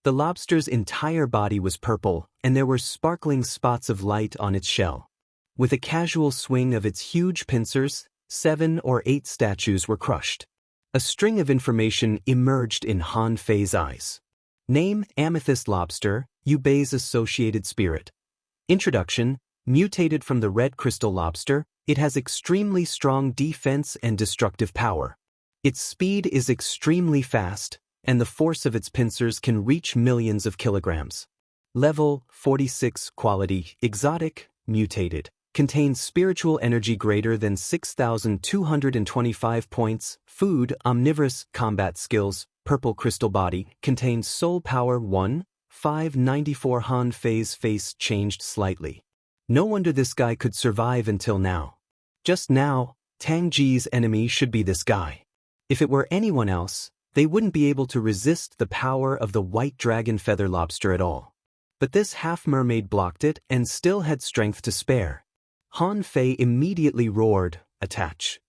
The lobster's entire body was purple, and there were sparkling spots of light on its shell. With a casual swing of its huge pincers, 7 or 8 statues were crushed. A string of information emerged in Han Fei's eyes. Name: Amethyst Lobster, Yu Bei's associated spirit. Introduction: mutated from the red crystal lobster, it has extremely strong defense and destructive power. Its speed is extremely fast, and the force of its pincers can reach millions of kilograms. Level 46 quality, exotic, mutated. Contains spiritual energy greater than 6,225 points. Food, omnivorous, combat skills, purple crystal body. Contains soul power 1, 594. Han Fei's face changed slightly. No wonder this guy could survive until now. Just now, Tang Ji's enemy should be this guy. If it were anyone else, they wouldn't be able to resist the power of the white dragon feather lobster at all. But this half-mermaid blocked it and still had strength to spare. Han Fei immediately roared, "Attach."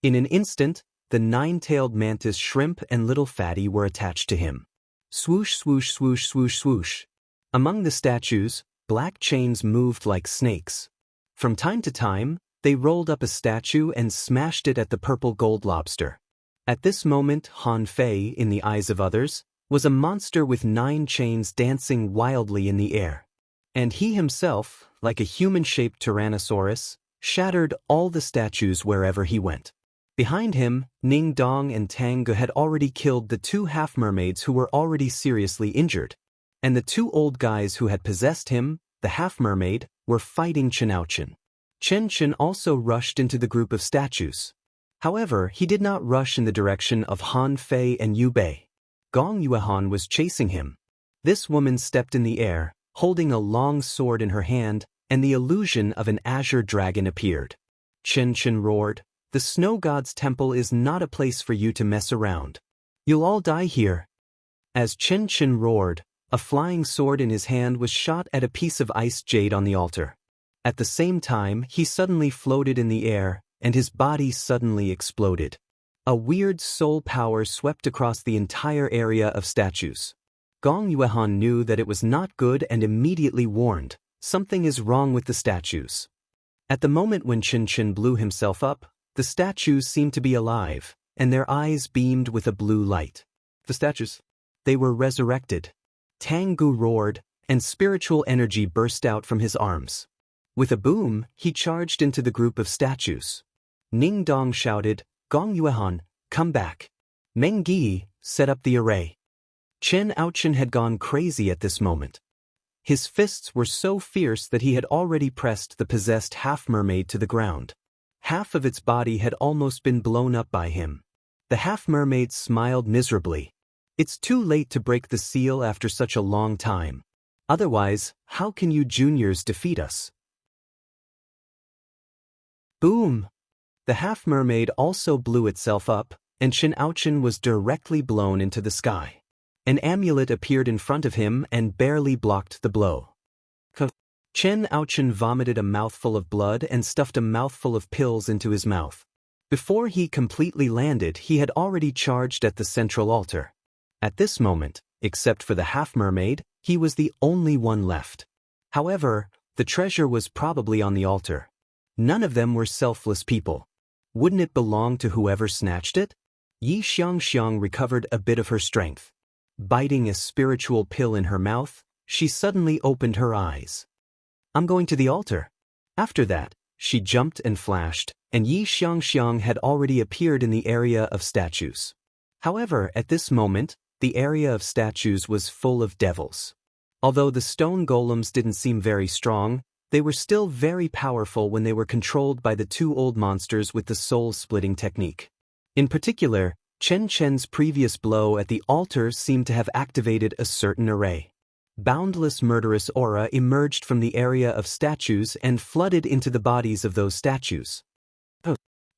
In an instant, the 9-tailed mantis shrimp and little fatty were attached to him. Swoosh, swoosh, swoosh, swoosh, swoosh. Among the statues, black chains moved like snakes. From time to time, they rolled up a statue and smashed it at the purple gold lobster. At this moment, Han Fei, in the eyes of others, was a monster with 9 chains dancing wildly in the air. And he himself, like a human-shaped Tyrannosaurus, shattered all the statues wherever he went. Behind him, Ning Dong and Tang Ge had already killed the 2 half-mermaids who were already seriously injured. And the 2 old guys who had possessed him, the half-mermaid, were fighting Chen. Chen Chen also rushed into the group of statues. However, he did not rush in the direction of Han Fei and Yu Bei. Gong Yuehan was chasing him. This woman stepped in the air, holding a long sword in her hand, and the illusion of an azure dragon appeared. Chen Chen roared. The snow god's temple is not a place for you to mess around. You'll all die here. As Chen Chen roared, a flying sword in his hand was shot at a piece of ice jade on the altar. At the same time, he suddenly floated in the air, and his body suddenly exploded. A weird soul power swept across the entire area of statues. Gong Yuehan knew that it was not good and immediately warned, something is wrong with the statues. At the moment when Chen Chen blew himself up, the statues seemed to be alive, and their eyes beamed with a blue light. The statues? They were resurrected. Tang Gu roared, and spiritual energy burst out from his arms. With a boom, he charged into the group of statues. Ning Dong shouted, Gong Yuehan, come back. Meng Gi, set up the array. Chen Ouchen had gone crazy at this moment. His fists were so fierce that he had already pressed the possessed half-mermaid to the ground. Half of its body had almost been blown up by him. The half-mermaid smiled miserably. It's too late to break the seal after such a long time. Otherwise, how can you juniors defeat us? Boom! The half-mermaid also blew itself up, and Chen Ouchen was directly blown into the sky. An amulet appeared in front of him and barely blocked the blow. Chen Ouchen vomited a mouthful of blood and stuffed a mouthful of pills into his mouth. Before he completely landed, he had already charged at the central altar. At this moment, except for the half-mermaid, he was the only one left. However, the treasure was probably on the altar. None of them were selfless people. Wouldn't it belong to whoever snatched it? Yi Xiangxiang recovered a bit of her strength. Biting a spiritual pill in her mouth, she suddenly opened her eyes. I'm going to the altar. After that, she jumped and flashed, and Yi Xiangxiang had already appeared in the area of statues. However, at this moment, the area of statues was full of devils. Although the stone golems didn't seem very strong, they were still very powerful when they were controlled by the two old monsters with the soul-splitting technique. In particular, Chen Chen's previous blow at the altar seemed to have activated a certain array. Boundless murderous aura emerged from the area of statues and flooded into the bodies of those statues.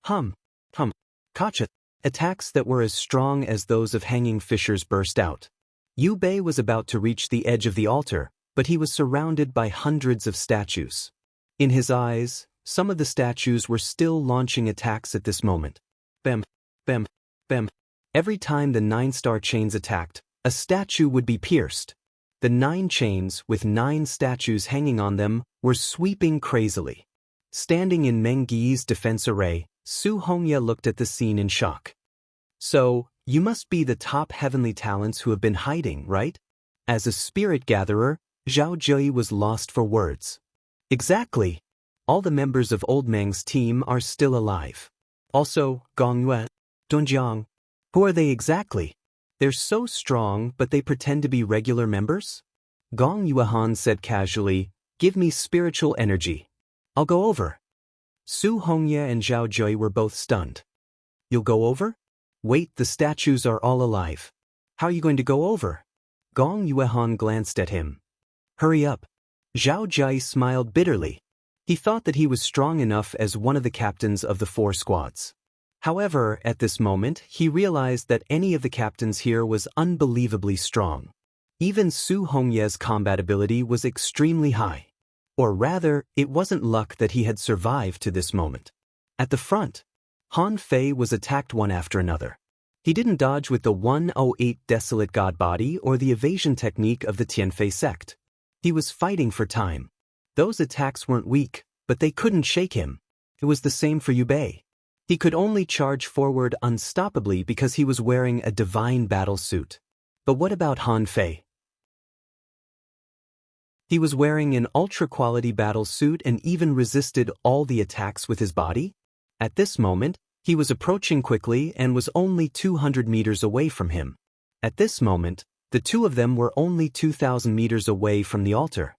Kacha. Attacks that were as strong as those of hanging fishers burst out. Yu Bei was about to reach the edge of the altar, but he was surrounded by hundreds of statues. In his eyes, some of the statues were still launching attacks at this moment. Bam, bam, bam. Every time the 9-star chains attacked, a statue would be pierced. The 9 chains, with 9 statues hanging on them, were sweeping crazily. Standing in Meng Gi's defense array, Su Hongya looked at the scene in shock. So, you must be the top heavenly talents who have been hiding, right? As a spirit gatherer, Zhao Jui was lost for words. Exactly. All the members of Old Meng's team are still alive. Also, Gong Yue, Dunjiang. Who are they exactly? They're so strong, but they pretend to be regular members? Gong Yuehan said casually, give me spiritual energy. I'll go over. Su Hongya and Zhao Jui were both stunned. You'll go over? Wait, the statues are all alive. How are you going to go over? Gong Yuehan glanced at him. Hurry up. Zhao Jui smiled bitterly. He thought that he was strong enough as one of the captains of the 4 squads. However, at this moment, he realized that any of the captains here was unbelievably strong. Even Su Hongya's combat ability was extremely high. Or rather, it wasn't luck that he had survived to this moment. At the front, Han Fei was attacked one after another. He didn't dodge with the 108 Desolate God Body or the evasion technique of the Tianfei sect. He was fighting for time. Those attacks weren't weak, but they couldn't shake him. It was the same for Yu Bei. He could only charge forward unstoppably because he was wearing a divine battle suit. But what about Han Fei? He was wearing an ultra-quality battle suit and even resisted all the attacks with his body? At this moment, he was approaching quickly and was only 200 meters away from him. At this moment, the two of them were only 2,000 meters away from the altar.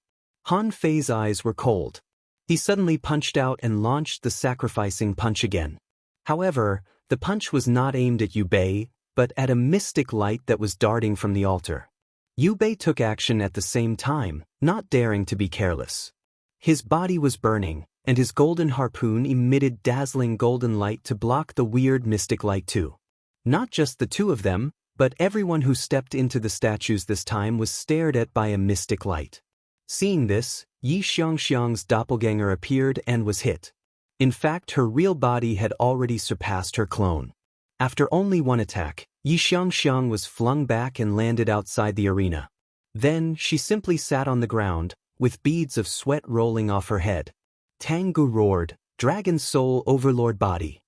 Han Fei's eyes were cold. He suddenly punched out and launched the sacrificing punch again. However, the punch was not aimed at Yu Bei, but at a mystic light that was darting from the altar. Yu Bei took action at the same time, not daring to be careless. His body was burning, and his golden harpoon emitted dazzling golden light to block the weird mystic light too. Not just the two of them, but everyone who stepped into the statues this time was stared at by a mystic light. Seeing this, Yi Xiangxiang's doppelganger appeared and was hit. In fact, her real body had already surpassed her clone. After only one attack, Yi Xiangxiang was flung back and landed outside the arena. Then, she simply sat on the ground, with beads of sweat rolling off her head. Tengu roared, "Dragon Soul Overlord Body."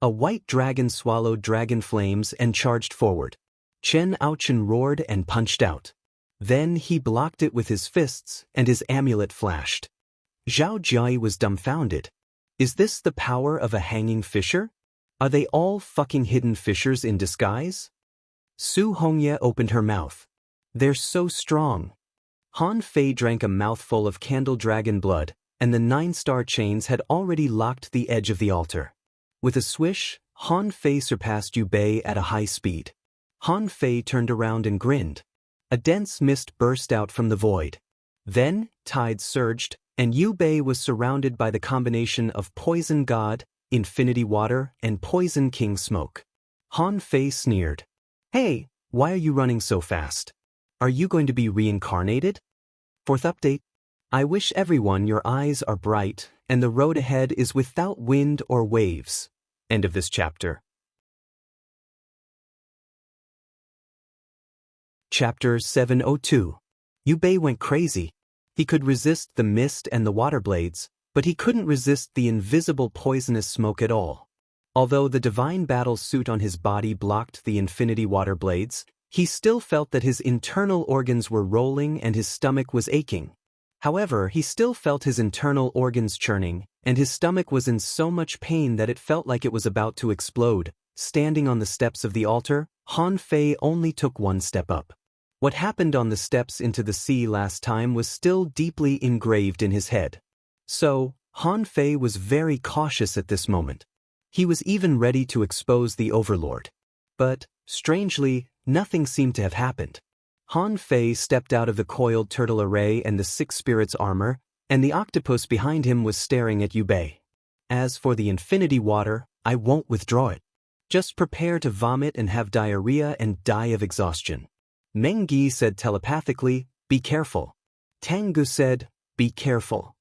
A white dragon swallowed dragon flames and charged forward. Chen Aochen roared and punched out. Then he blocked it with his fists, and his amulet flashed. Zhao Jiai was dumbfounded. Is this the power of a hanging fisher? Are they all fucking hidden fishers in disguise? Su Hongye opened her mouth. They're so strong. Han Fei drank a mouthful of candle dragon blood, and the 9-star chains had already locked the edge of the altar. With a swish, Han Fei surpassed Yu Bei at a high speed. Han Fei turned around and grinned. A dense mist burst out from the void. Then, tides surged, and Yu Bei was surrounded by the combination of Poison God, Infinity Water, and Poison King Smoke. Han Fei sneered. "Hey, why are you running so fast? Are you going to be reincarnated?" Fourth update. I wish everyone your eyes are bright, and the road ahead is without wind or waves. End of this chapter. Chapter 702. Yu Bei went crazy. He could resist the mist and the water blades, but he couldn't resist the invisible poisonous smoke at all. Although the divine battle suit on his body blocked the infinity water blades, he still felt that his internal organs were rolling and his stomach was aching. However, he still felt his internal organs churning, and his stomach was in so much pain that it felt like it was about to explode. Standing on the steps of the altar, Han Fei only took one step up. What happened on the steps into the sea last time was still deeply engraved in his head. So, Han Fei was very cautious at this moment. He was even ready to expose the Overlord. But, strangely, nothing seemed to have happened. Han Fei stepped out of the coiled turtle array and the 6 spirits armor, and the octopus behind him was staring at Yu Bei. As for the infinity water, I won't withdraw it. Just prepare to vomit and have diarrhea and die of exhaustion. Meng Gi said telepathically, "Be careful." Tengu said, "Be careful."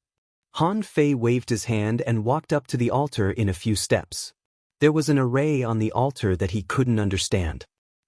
Han Fei waved his hand and walked up to the altar in a few steps. There was an array on the altar that he couldn't understand.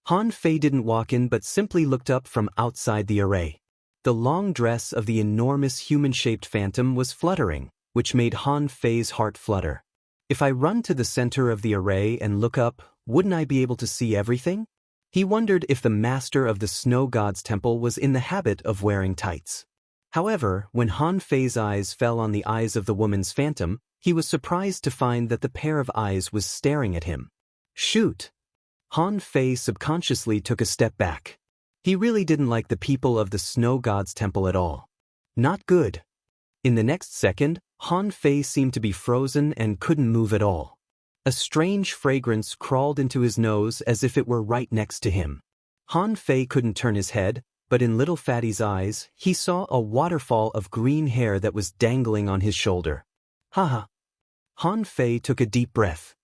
Han Fei didn't walk in but simply looked up from outside the array. The long dress of the enormous human-shaped phantom was fluttering, which made Han Fei's heart flutter. If I run to the center of the array and look up, wouldn't I be able to see everything? He wondered if the master of the snow god's temple was in the habit of wearing tights. However, when Han Fei's eyes fell on the eyes of the woman's phantom, he was surprised to find that the pair of eyes was staring at him. Shoot! Han Fei subconsciously took a step back. He really didn't like the people of the snow god's temple at all. Not good. In the next second, Han Fei seemed to be frozen and couldn't move at all. A strange fragrance crawled into his nose as if it were right next to him. Han Fei couldn't turn his head, but in little Fatty's eyes, he saw a waterfall of green hair that was dangling on his shoulder. Haha. Han Fei took a deep breath.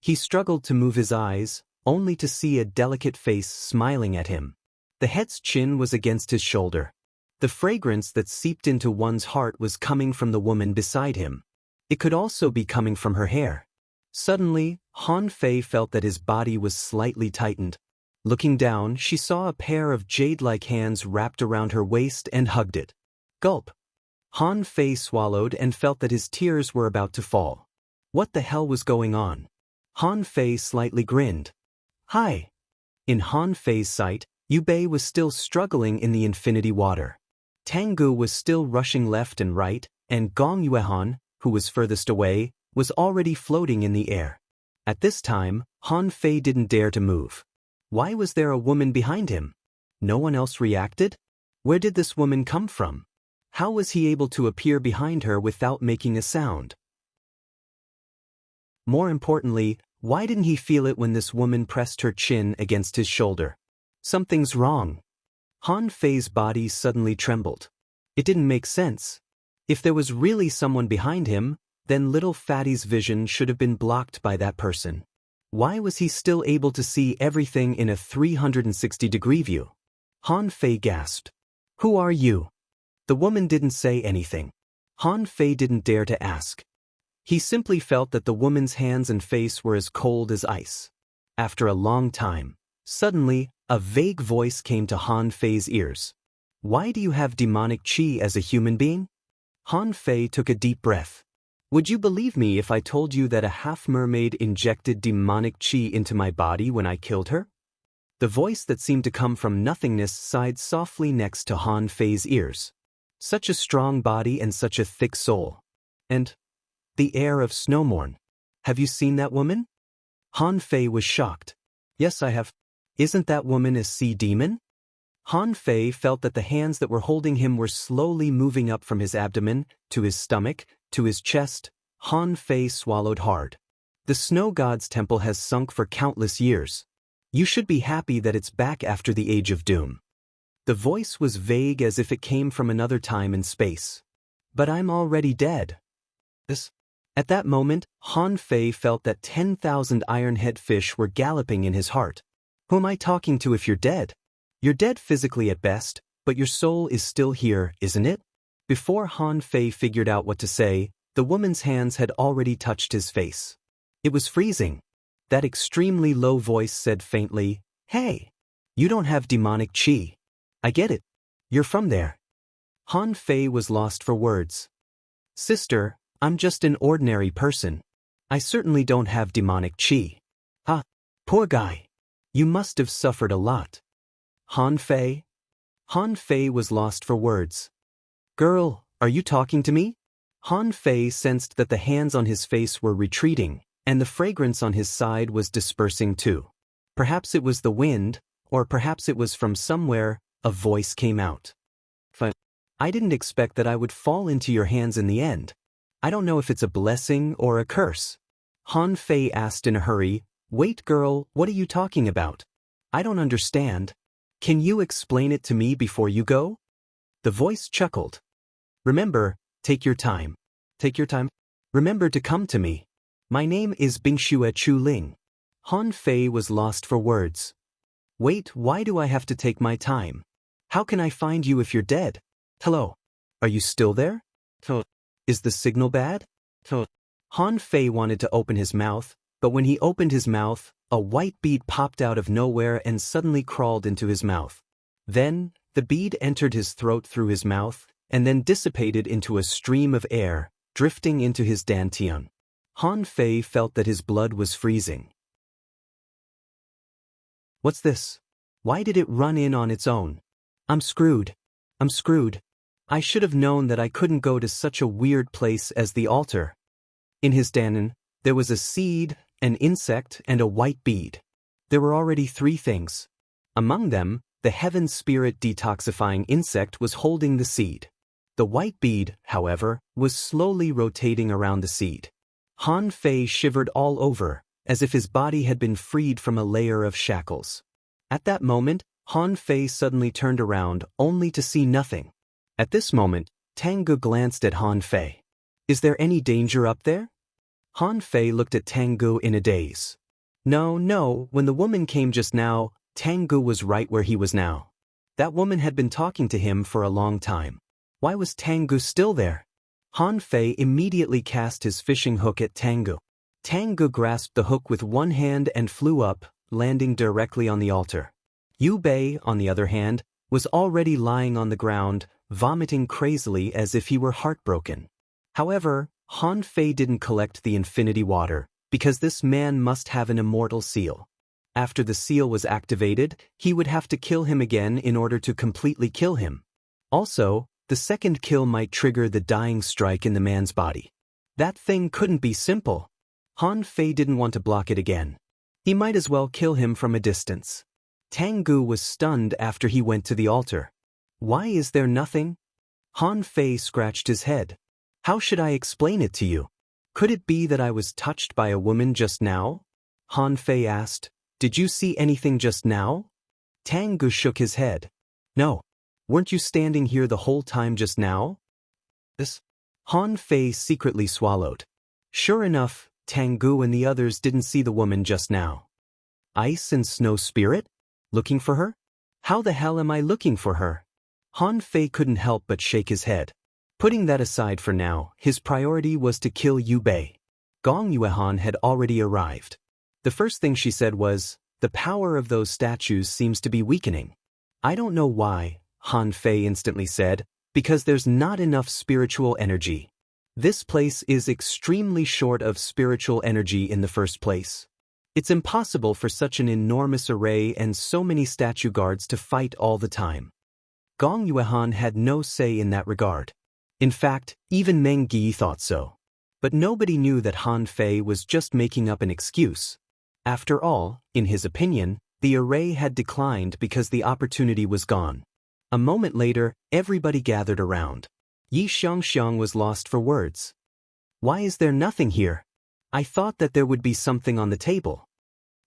He struggled to move his eyes, only to see a delicate face smiling at him. The head's chin was against his shoulder. The fragrance that seeped into one's heart was coming from the woman beside him. It could also be coming from her hair. Suddenly, Han Fei felt that his body was slightly tightened. Looking down, she saw a pair of jade-like hands wrapped around her waist and hugged it. Gulp! Han Fei swallowed and felt that his tears were about to fall. What the hell was going on? Han Fei slightly grinned. Hi! In Han Fei's sight, Yu Bei was still struggling in the infinity water. Tengu was still rushing left and right, and Gong Yuehan, who was furthest away, was already floating in the air. At this time, Han Fei didn't dare to move. Why was there a woman behind him? No one else reacted? Where did this woman come from? How was he able to appear behind her without making a sound? More importantly, why didn't he feel it when this woman pressed her chin against his shoulder? Something's wrong. Han Fei's body suddenly trembled. It didn't make sense. If there was really someone behind him, then little Fatty's vision should have been blocked by that person. Why was he still able to see everything in a 360-degree view? Han Fei gasped. Who are you? The woman didn't say anything. Han Fei didn't dare to ask. He simply felt that the woman's hands and face were as cold as ice. After a long time, suddenly, a vague voice came to Han Fei's ears. Why do you have demonic qi as a human being? Han Fei took a deep breath. Would you believe me if I told you that a half-mermaid injected demonic qi into my body when I killed her? The voice that seemed to come from nothingness sighed softly next to Han Fei's ears. Such a strong body and such a thick soul. And the air of Snowmorn. Have you seen that woman? Han Fei was shocked. Yes, I have. Isn't that woman a sea demon? Han Fei felt that the hands that were holding him were slowly moving up from his abdomen, to his stomach, to his chest. Han Fei swallowed hard. The snow god's temple has sunk for countless years. You should be happy that it's back after the Age of Doom. The voice was vague as if it came from another time and space. But I'm already dead. At that moment, Han Fei felt that 10,000 iron-head fish were galloping in his heart. Who am I talking to if you're dead? You're dead physically at best, but your soul is still here, isn't it? Before Han Fei figured out what to say, the woman's hands had already touched his face. It was freezing. That extremely low voice said faintly, Hey, you don't have demonic qi. I get it. You're from there. Han Fei was lost for words. Sister, I'm just an ordinary person. I certainly don't have demonic qi. Ah, poor guy. You must have suffered a lot. Han Fei? Han Fei was lost for words. Girl, are you talking to me? Han Fei sensed that the hands on his face were retreating, and the fragrance on his side was dispersing too. Perhaps it was the wind, or perhaps it was from somewhere. A voice came out. I didn't expect that I would fall into your hands in the end. I don't know if it's a blessing or a curse. Han Fei asked in a hurry, Wait girl, what are you talking about? I don't understand. Can you explain it to me before you go? The voice chuckled. Remember, take your time. Take your time. Remember to come to me. My name is Bingxue Chu Ling. Han Fei was lost for words. Wait, why do I have to take my time? How can I find you if you're dead? Hello. Are you still there? Is the signal bad? Han Fei wanted to open his mouth, but when he opened his mouth, a white bead popped out of nowhere and suddenly crawled into his mouth. Then, the bead entered his throat through his mouth, and then dissipated into a stream of air, drifting into his dantian. Han Fei felt that his blood was freezing. What's this? Why did it run in on its own? I'm screwed. I'm screwed. I should have known that I couldn't go to such a weird place as the altar. In his danon, there was a seed, an insect, and a white bead. There were already 3 things. Among them, the heaven spirit detoxifying insect was holding the seed. The white bead, however, was slowly rotating around the seed. Han Fei shivered all over, as if his body had been freed from a layer of shackles. At that moment, Han Fei suddenly turned around, only to see nothing. At this moment, Tangu glanced at Han Fei. Is there any danger up there? Han Fei looked at Tangu in a daze. No, when the woman came just now, Tangu was right where he was now. That woman had been talking to him for a long time. Why was Tangu still there? Han Fei immediately cast his fishing hook at Tangu. Tangu grasped the hook with one hand and flew up, landing directly on the altar. Yu Bei, on the other hand, was already lying on the ground, vomiting crazily as if he were heartbroken. However, Han Fei didn't collect the infinity water, because this man must have an immortal seal. After the seal was activated, he would have to kill him again in order to completely kill him. Also, the second kill might trigger the dying strike in the man's body. That thing couldn't be simple. Han Fei didn't want to block it again. He might as well kill him from a distance. Tangu was stunned after he went to the altar. Why is there nothing? Han Fei scratched his head. How should I explain it to you? Could it be that I was touched by a woman just now? Han Fei asked. Did you see anything just now? Tangu shook his head. No. Weren't you standing here the whole time just now? Han Fei secretly swallowed. Sure enough, Tengu and the others didn't see the woman just now. Ice and Snow Spirit? Looking for her? How the hell am I looking for her? Han Fei couldn't help but shake his head. Putting that aside for now, his priority was to kill Yu Bei. Gong Yuehan had already arrived. The first thing she said was, "The power of those statues seems to be weakening." "I don't know why," Han Fei instantly said, "because there's not enough spiritual energy. This place is extremely short of spiritual energy in the first place. It's impossible for such an enormous array and so many statue guards to fight all the time." Gong Yuehan had no say in that regard. In fact, even Meng Gi thought so. But nobody knew that Han Fei was just making up an excuse. After all, in his opinion, the array had declined because the opportunity was gone. A moment later, everybody gathered around. Yi Xiangxiang was lost for words. "Why is there nothing here? I thought that there would be something on the table."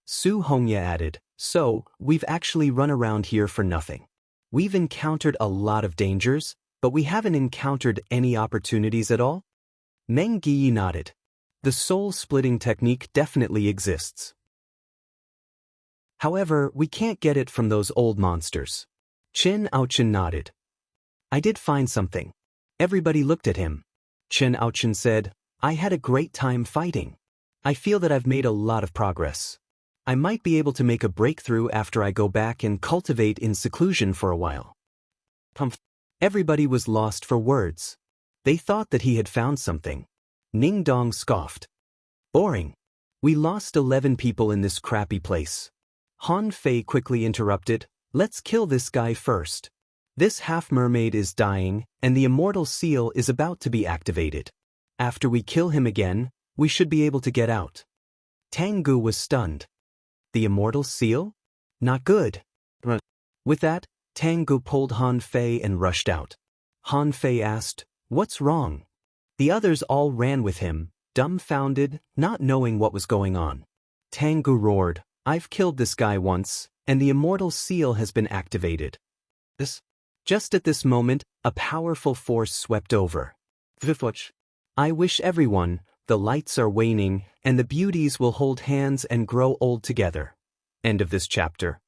Su Hongye added, "So, we've actually run around here for nothing. We've encountered a lot of dangers, but we haven't encountered any opportunities at all?" Meng Gi nodded. "The soul-splitting technique definitely exists. However, we can't get it from those old monsters." Chen Aochen nodded. "I did find something." Everybody looked at him. Chen Aochen said, "I had a great time fighting. I feel that I've made a lot of progress. I might be able to make a breakthrough after I go back and cultivate in seclusion for a while." Everybody was lost for words. They thought that he had found something. Ning Dong scoffed. "Boring. We lost 11 people in this crappy place." Han Fei quickly interrupted, "Let's kill this guy first. This half-mermaid is dying, and the immortal seal is about to be activated. After we kill him again, we should be able to get out." Tengu was stunned. "The immortal seal? Not good." With that, Tengu pulled Han Fei and rushed out. Han Fei asked, "What's wrong?" The others all ran with him, dumbfounded, not knowing what was going on. Tengu roared, "I've killed this guy once, and the immortal seal has been activated." Just at this moment, a powerful force swept over. "I wish everyone, the lights are waning, and the beauties will hold hands and grow old together." End of this chapter.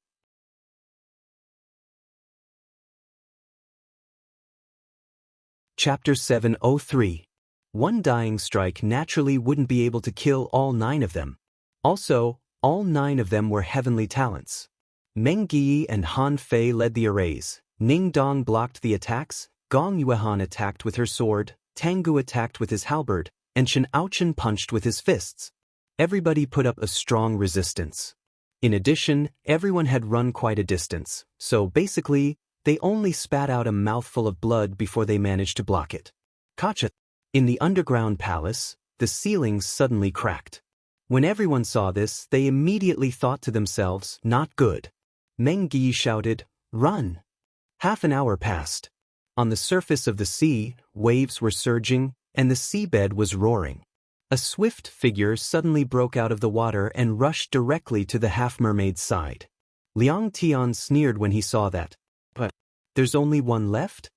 Chapter 703. One dying strike naturally wouldn't be able to kill all 9 of them. Also, all 9 of them were heavenly talents. Meng Gi and Han Fei led the arrays. Ning Dong blocked the attacks, Gong Yuehan attacked with her sword, Tengu attacked with his halberd, and Chen Aochen punched with his fists. Everybody put up a strong resistance. In addition, everyone had run quite a distance, so basically, they only spat out a mouthful of blood before they managed to block it. Kacha! In the underground palace, the ceilings suddenly cracked. When everyone saw this, they immediately thought to themselves, "Not good." Meng Gi shouted, "Run!" Half an hour passed. On the surface of the sea, waves were surging, and the seabed was roaring. A swift figure suddenly broke out of the water and rushed directly to the half-mermaid's side. Liang Tian sneered when he saw that. "But there's only one left?"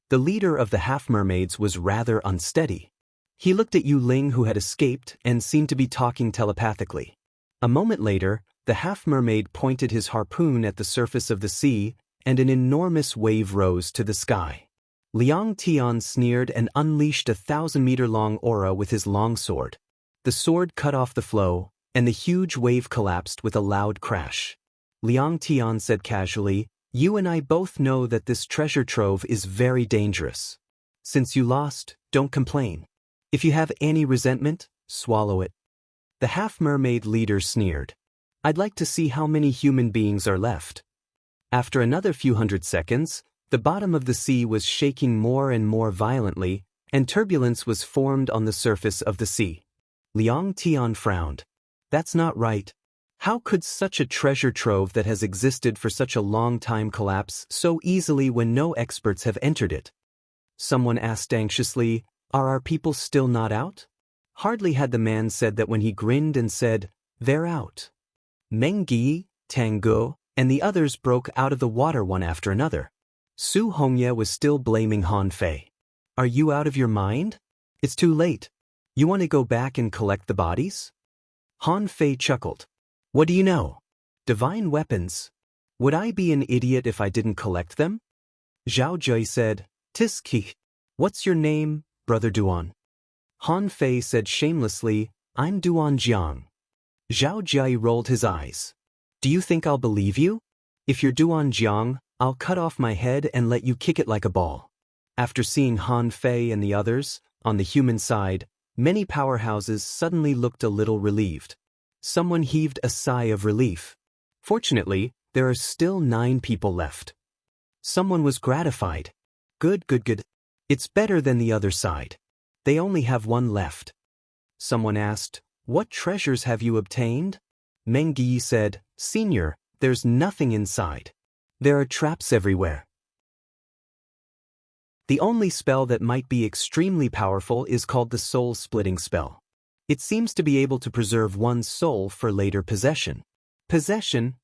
The leader of the half-mermaids was rather unsteady. He looked at Yu Ling, who had escaped and seemed to be talking telepathically. A moment later, the half-mermaid pointed his harpoon at the surface of the sea, and an enormous wave rose to the sky. Liang Tian sneered and unleashed a 1,000-meter-long aura with his longsword. The sword cut off the flow, and the huge wave collapsed with a loud crash. Liang Tian said casually, "You and I both know that this treasure trove is very dangerous. Since you lost, don't complain. If you have any resentment, swallow it." The half-mermaid leader sneered. "I'd like to see how many human beings are left." After another few hundred seconds, the bottom of the sea was shaking more and more violently, and turbulence was formed on the surface of the sea. Liang Tian frowned. "That's not right. How could such a treasure trove that has existed for such a long time collapse so easily when no experts have entered it?" Someone asked anxiously, "Are our people still not out?" Hardly had the man said that when he grinned and said, "They're out." Meng Gi, Tengu, and the others broke out of the water one after another. Su Hongye was still blaming Han Fei. "Are you out of your mind? It's too late. You want to go back and collect the bodies? Han Fei chuckled. What do you know? Divine weapons. Would I be an idiot if I didn't collect them? Zhao Jie said, Tis Qi. What's your name, Brother Duan? Han Fei said shamelessly, I'm Duan Jiang. Zhao Jie rolled his eyes. Do you think I'll believe you? If you're Duan Jiang, I'll cut off my head and let you kick it like a ball. After seeing Han Fei and the others, on the human side, many powerhouses suddenly looked a little relieved. Someone heaved a sigh of relief. Fortunately, there are still 9 people left. Someone was gratified. Good. It's better than the other side. They only have 1 left. Someone asked, What treasures have you obtained? Meng Yi said, Senior, there's nothing inside. There are traps everywhere. The only spell that might be extremely powerful is called the soul-splitting spell. It seems to be able to preserve one's soul for later possession. Possession?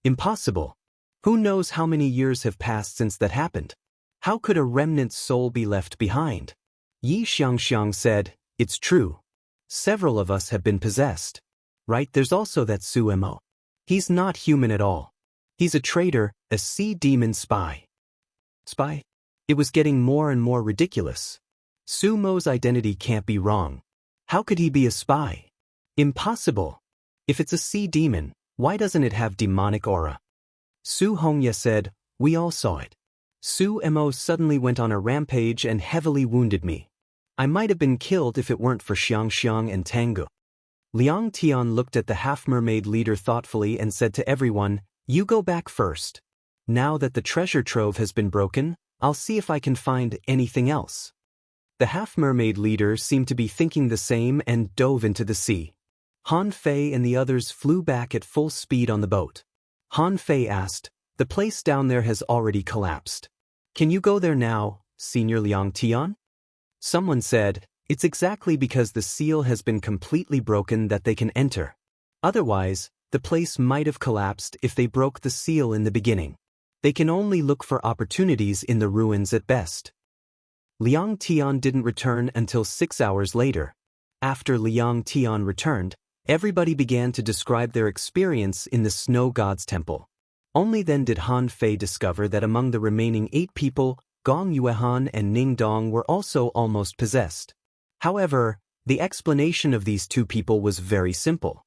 Impossible. Who knows how many years have passed since that happened? How could a remnant soul be left behind? Yi Xiangxiang said, It's true. Several of us have been possessed. Right, there's also that Su Mo. He's not human at all. He's a traitor, a sea demon spy. Spy? It was getting more and more ridiculous. Su Mo's identity can't be wrong. How could he be a spy? Impossible. If it's a sea demon, why doesn't it have demonic aura? Su Hongye said, We all saw it. Su Mo suddenly went on a rampage and heavily wounded me. I might have been killed if it weren't for Xiangxiang and Tangu. Liang Tian looked at the half-mermaid leader thoughtfully and said to everyone, You go back first. Now that the treasure trove has been broken, I'll see if I can find anything else. The half-mermaid leader seemed to be thinking the same and dove into the sea. Han Fei and the others flew back at full speed on the boat. Han Fei asked, The place down there has already collapsed. Can you go there now, Senior Liang Tian? Someone said, It's exactly because the seal has been completely broken that they can enter. Otherwise, the place might have collapsed if they broke the seal in the beginning. They can only look for opportunities in the ruins at best. Liang Tian didn't return until 6 hours later. After Liang Tian returned, everybody began to describe their experience in the Snow God's temple. Only then did Han Fei discover that among the remaining 8 people, Gong Yuehan and Ning Dong were also almost possessed. However, the explanation of these 2 people was very simple.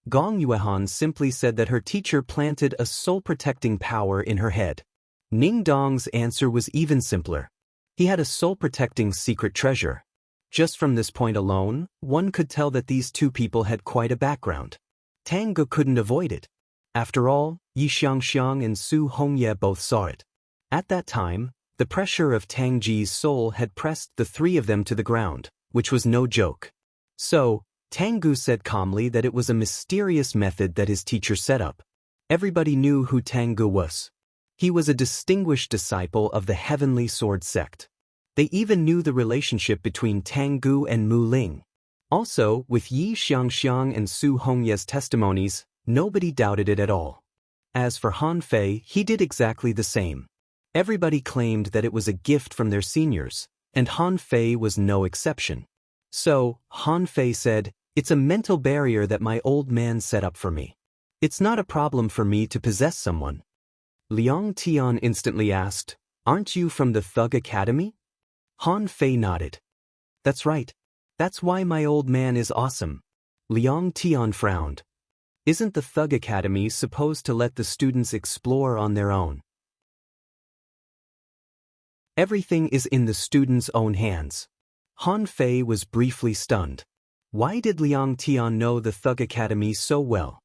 Gong Yuehan simply said that her teacher planted a soul-protecting power in her head. Ning Dong's answer was even simpler. He had a soul-protecting secret treasure. Just from this point alone, one could tell that these 2 people had quite a background. Tangu couldn't avoid it. After all, Yi Xiangxiang and Su Hongye both saw it. At that time, the pressure of Tang Ji's soul had pressed the 3 of them to the ground, which was no joke. So, Tangu said calmly that it was a mysterious method that his teacher set up. Everybody knew who Tangu was. He was a distinguished disciple of the Heavenly Sword sect. They even knew the relationship between Tangu and Mu Ling. Also, with Yi Xiangxiang and Su Hongye's testimonies, nobody doubted it at all. As for Han Fei, he did exactly the same. Everybody claimed that it was a gift from their seniors, and Han Fei was no exception. So, Han Fei said, It's a mental barrier that my old man set up for me. It's not a problem for me to possess someone. Liang Tian instantly asked, Aren't you from the Thug Academy? Han Fei nodded. That's right. That's why my old man is awesome. Liang Tian frowned. Isn't the Thug Academy supposed to let the students explore on their own? Everything is in the students' own hands. Han Fei was briefly stunned. Why did Liang Tian know the Thug Academy so well?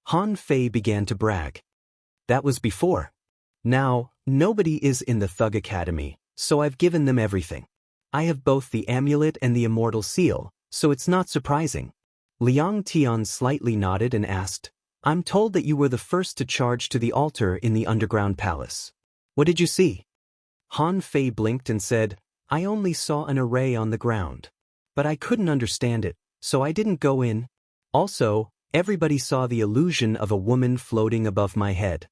Han Fei began to brag. That was before. Now, nobody is in the Thug Academy, so I've given them everything. I have both the amulet and the immortal seal, so it's not surprising. Liang Tian slightly nodded and asked, I'm told that you were the first to charge to the altar in the underground palace. What did you see? Han Fei blinked and said, I only saw an array on the ground. But I couldn't understand it, so I didn't go in. Also, everybody saw the illusion of a woman floating above my head.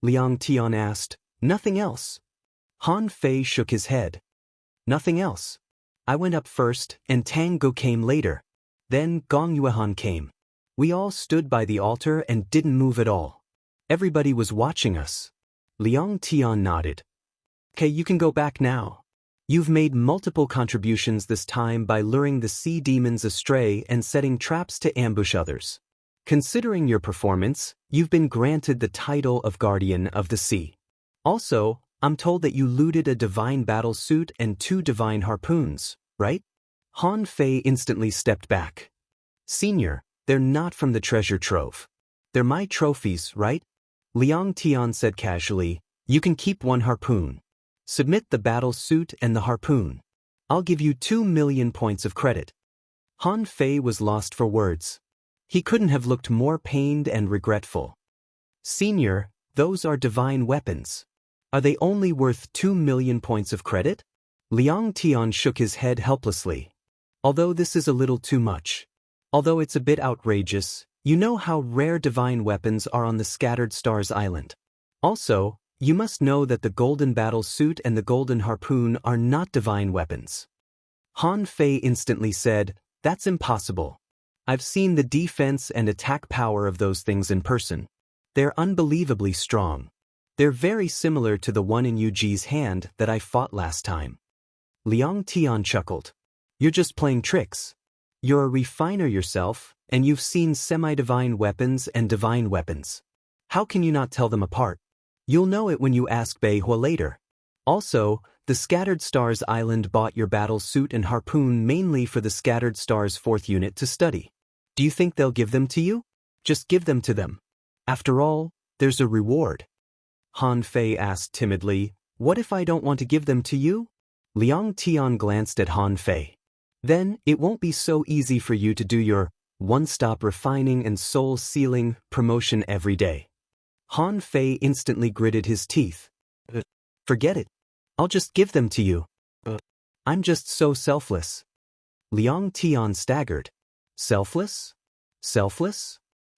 Liang Tian asked, Nothing else? Han Fei shook his head. Nothing else. I went up first, and Tango came later. Then Gong Yuehan came. We all stood by the altar and didn't move at all. Everybody was watching us. Liang Tian nodded. Okay, you can go back now. You've made multiple contributions this time by luring the sea demons astray and setting traps to ambush others. Considering your performance, you've been granted the title of Guardian of the Sea. Also, I'm told that you looted a divine battle suit and 2 divine harpoons, right? Han Fei instantly stepped back. Senior, they're not from the treasure trove. They're my trophies, right? Liang Tian said casually, you can keep 1 harpoon. Submit the battle suit and the harpoon. I'll give you 2 million points of credit. Han Fei was lost for words. He couldn't have looked more pained and regretful. Senior, those are divine weapons. Are they only worth 2 million points of credit? Liang Tian shook his head helplessly. Although this is a little too much. Although it's a bit outrageous, you know how rare divine weapons are on the Scattered Stars Island. Also, you must know that the golden battle suit and the golden harpoon are not divine weapons. Han Fei instantly said, that's impossible. I've seen the defense and attack power of those things in person. They're unbelievably strong. They're very similar to the one in Yuji's hand that I fought last time. Liang Tian chuckled. You're just playing tricks. You're a refiner yourself, and you've seen semi-divine weapons and divine weapons. How can you not tell them apart? You'll know it when you ask Bei Hua later. Also, the Scattered Stars Island bought your battle suit and harpoon mainly for the Scattered Stars 4th unit to study. Do you think they'll give them to you? Just give them to them. After all, there's a reward. Han Fei asked timidly, what if I don't want to give them to you? Liang Tian glanced at Han Fei. Then, it won't be so easy for you to do your one-stop refining and soul-sealing promotion every day. Han Fei instantly gritted his teeth. Forget it. I'll just give them to you. I'm just so selfless. Liang Tian staggered. Selfless? Selfless?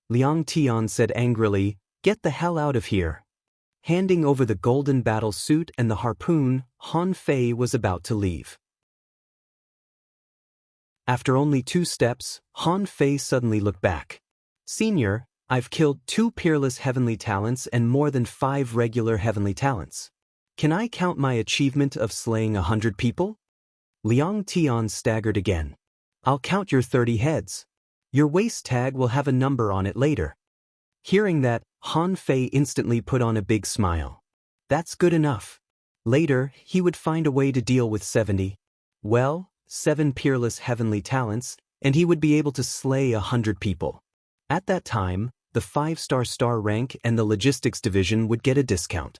Liang Tian said angrily, get the hell out of here. Handing over the golden battle suit and the harpoon, Han Fei was about to leave. After only 2 steps, Han Fei suddenly looked back. Senior, I've killed 2 peerless heavenly talents and more than 5 regular heavenly talents. Can I count my achievement of slaying 100 people? Liang Tian staggered again. I'll count your 30 heads. Your waist tag will have a number on it later. Hearing that, Han Fei instantly put on a big smile. That's good enough. Later, he would find a way to deal with 70. 7 peerless heavenly talents, and he would be able to slay 100 people. At that time, the 5-star star rank and the logistics division would get a discount.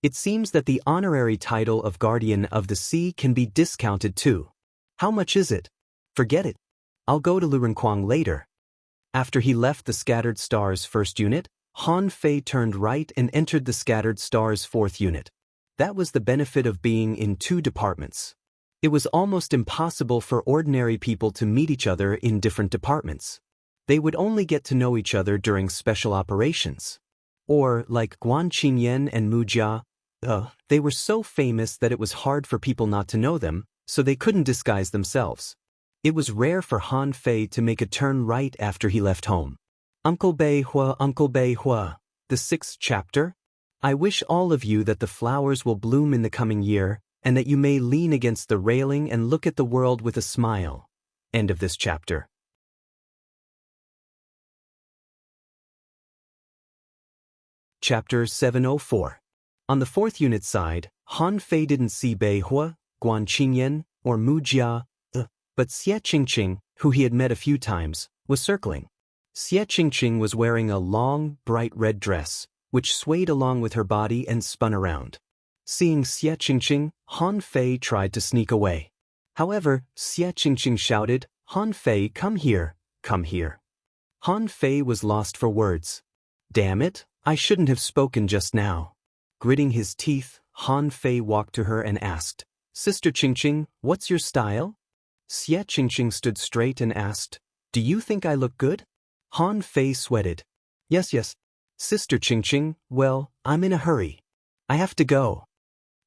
It seems that the honorary title of Guardian of the Sea can be discounted too. How much is it? Forget it. I'll go to Lurenquang later. After he left the Scattered Stars 1st unit, Han Fei turned right and entered the Scattered Stars 4th unit. That was the benefit of being in 2 departments. It was almost impossible for ordinary people to meet each other in different departments. They would only get to know each other during special operations. Or, like Guan Qingyan and Mu Jia, they were so famous that it was hard for people not to know them, so they couldn't disguise themselves. It was rare for Han Fei to make a turn right after he left home. Uncle Bei Hua, the 6th chapter. I wish all of you that the flowers will bloom in the coming year, and that you may lean against the railing and look at the world with a smile. End of this chapter. Chapter 704. On the 4th unit side, Han Fei didn't see Bei Hua, Guan Qingyan, or Mu Jia, but Xie Qingqing, who he had met a few times, was circling. Xie Qingqing was wearing a long, bright red dress, which swayed along with her body and spun around. Seeing Xie Qingqing, Han Fei tried to sneak away. However, Xie Qingqing shouted, Han Fei, come here, come here. Han Fei was lost for words. Damn it, I shouldn't have spoken just now. Gritting his teeth, Han Fei walked to her and asked, Sister Qingqing, what's your style? Xie Qingqing stood straight and asked, do you think I look good? Han Fei sweated. Yes. Sister Qingqing, well, I'm in a hurry. I have to go.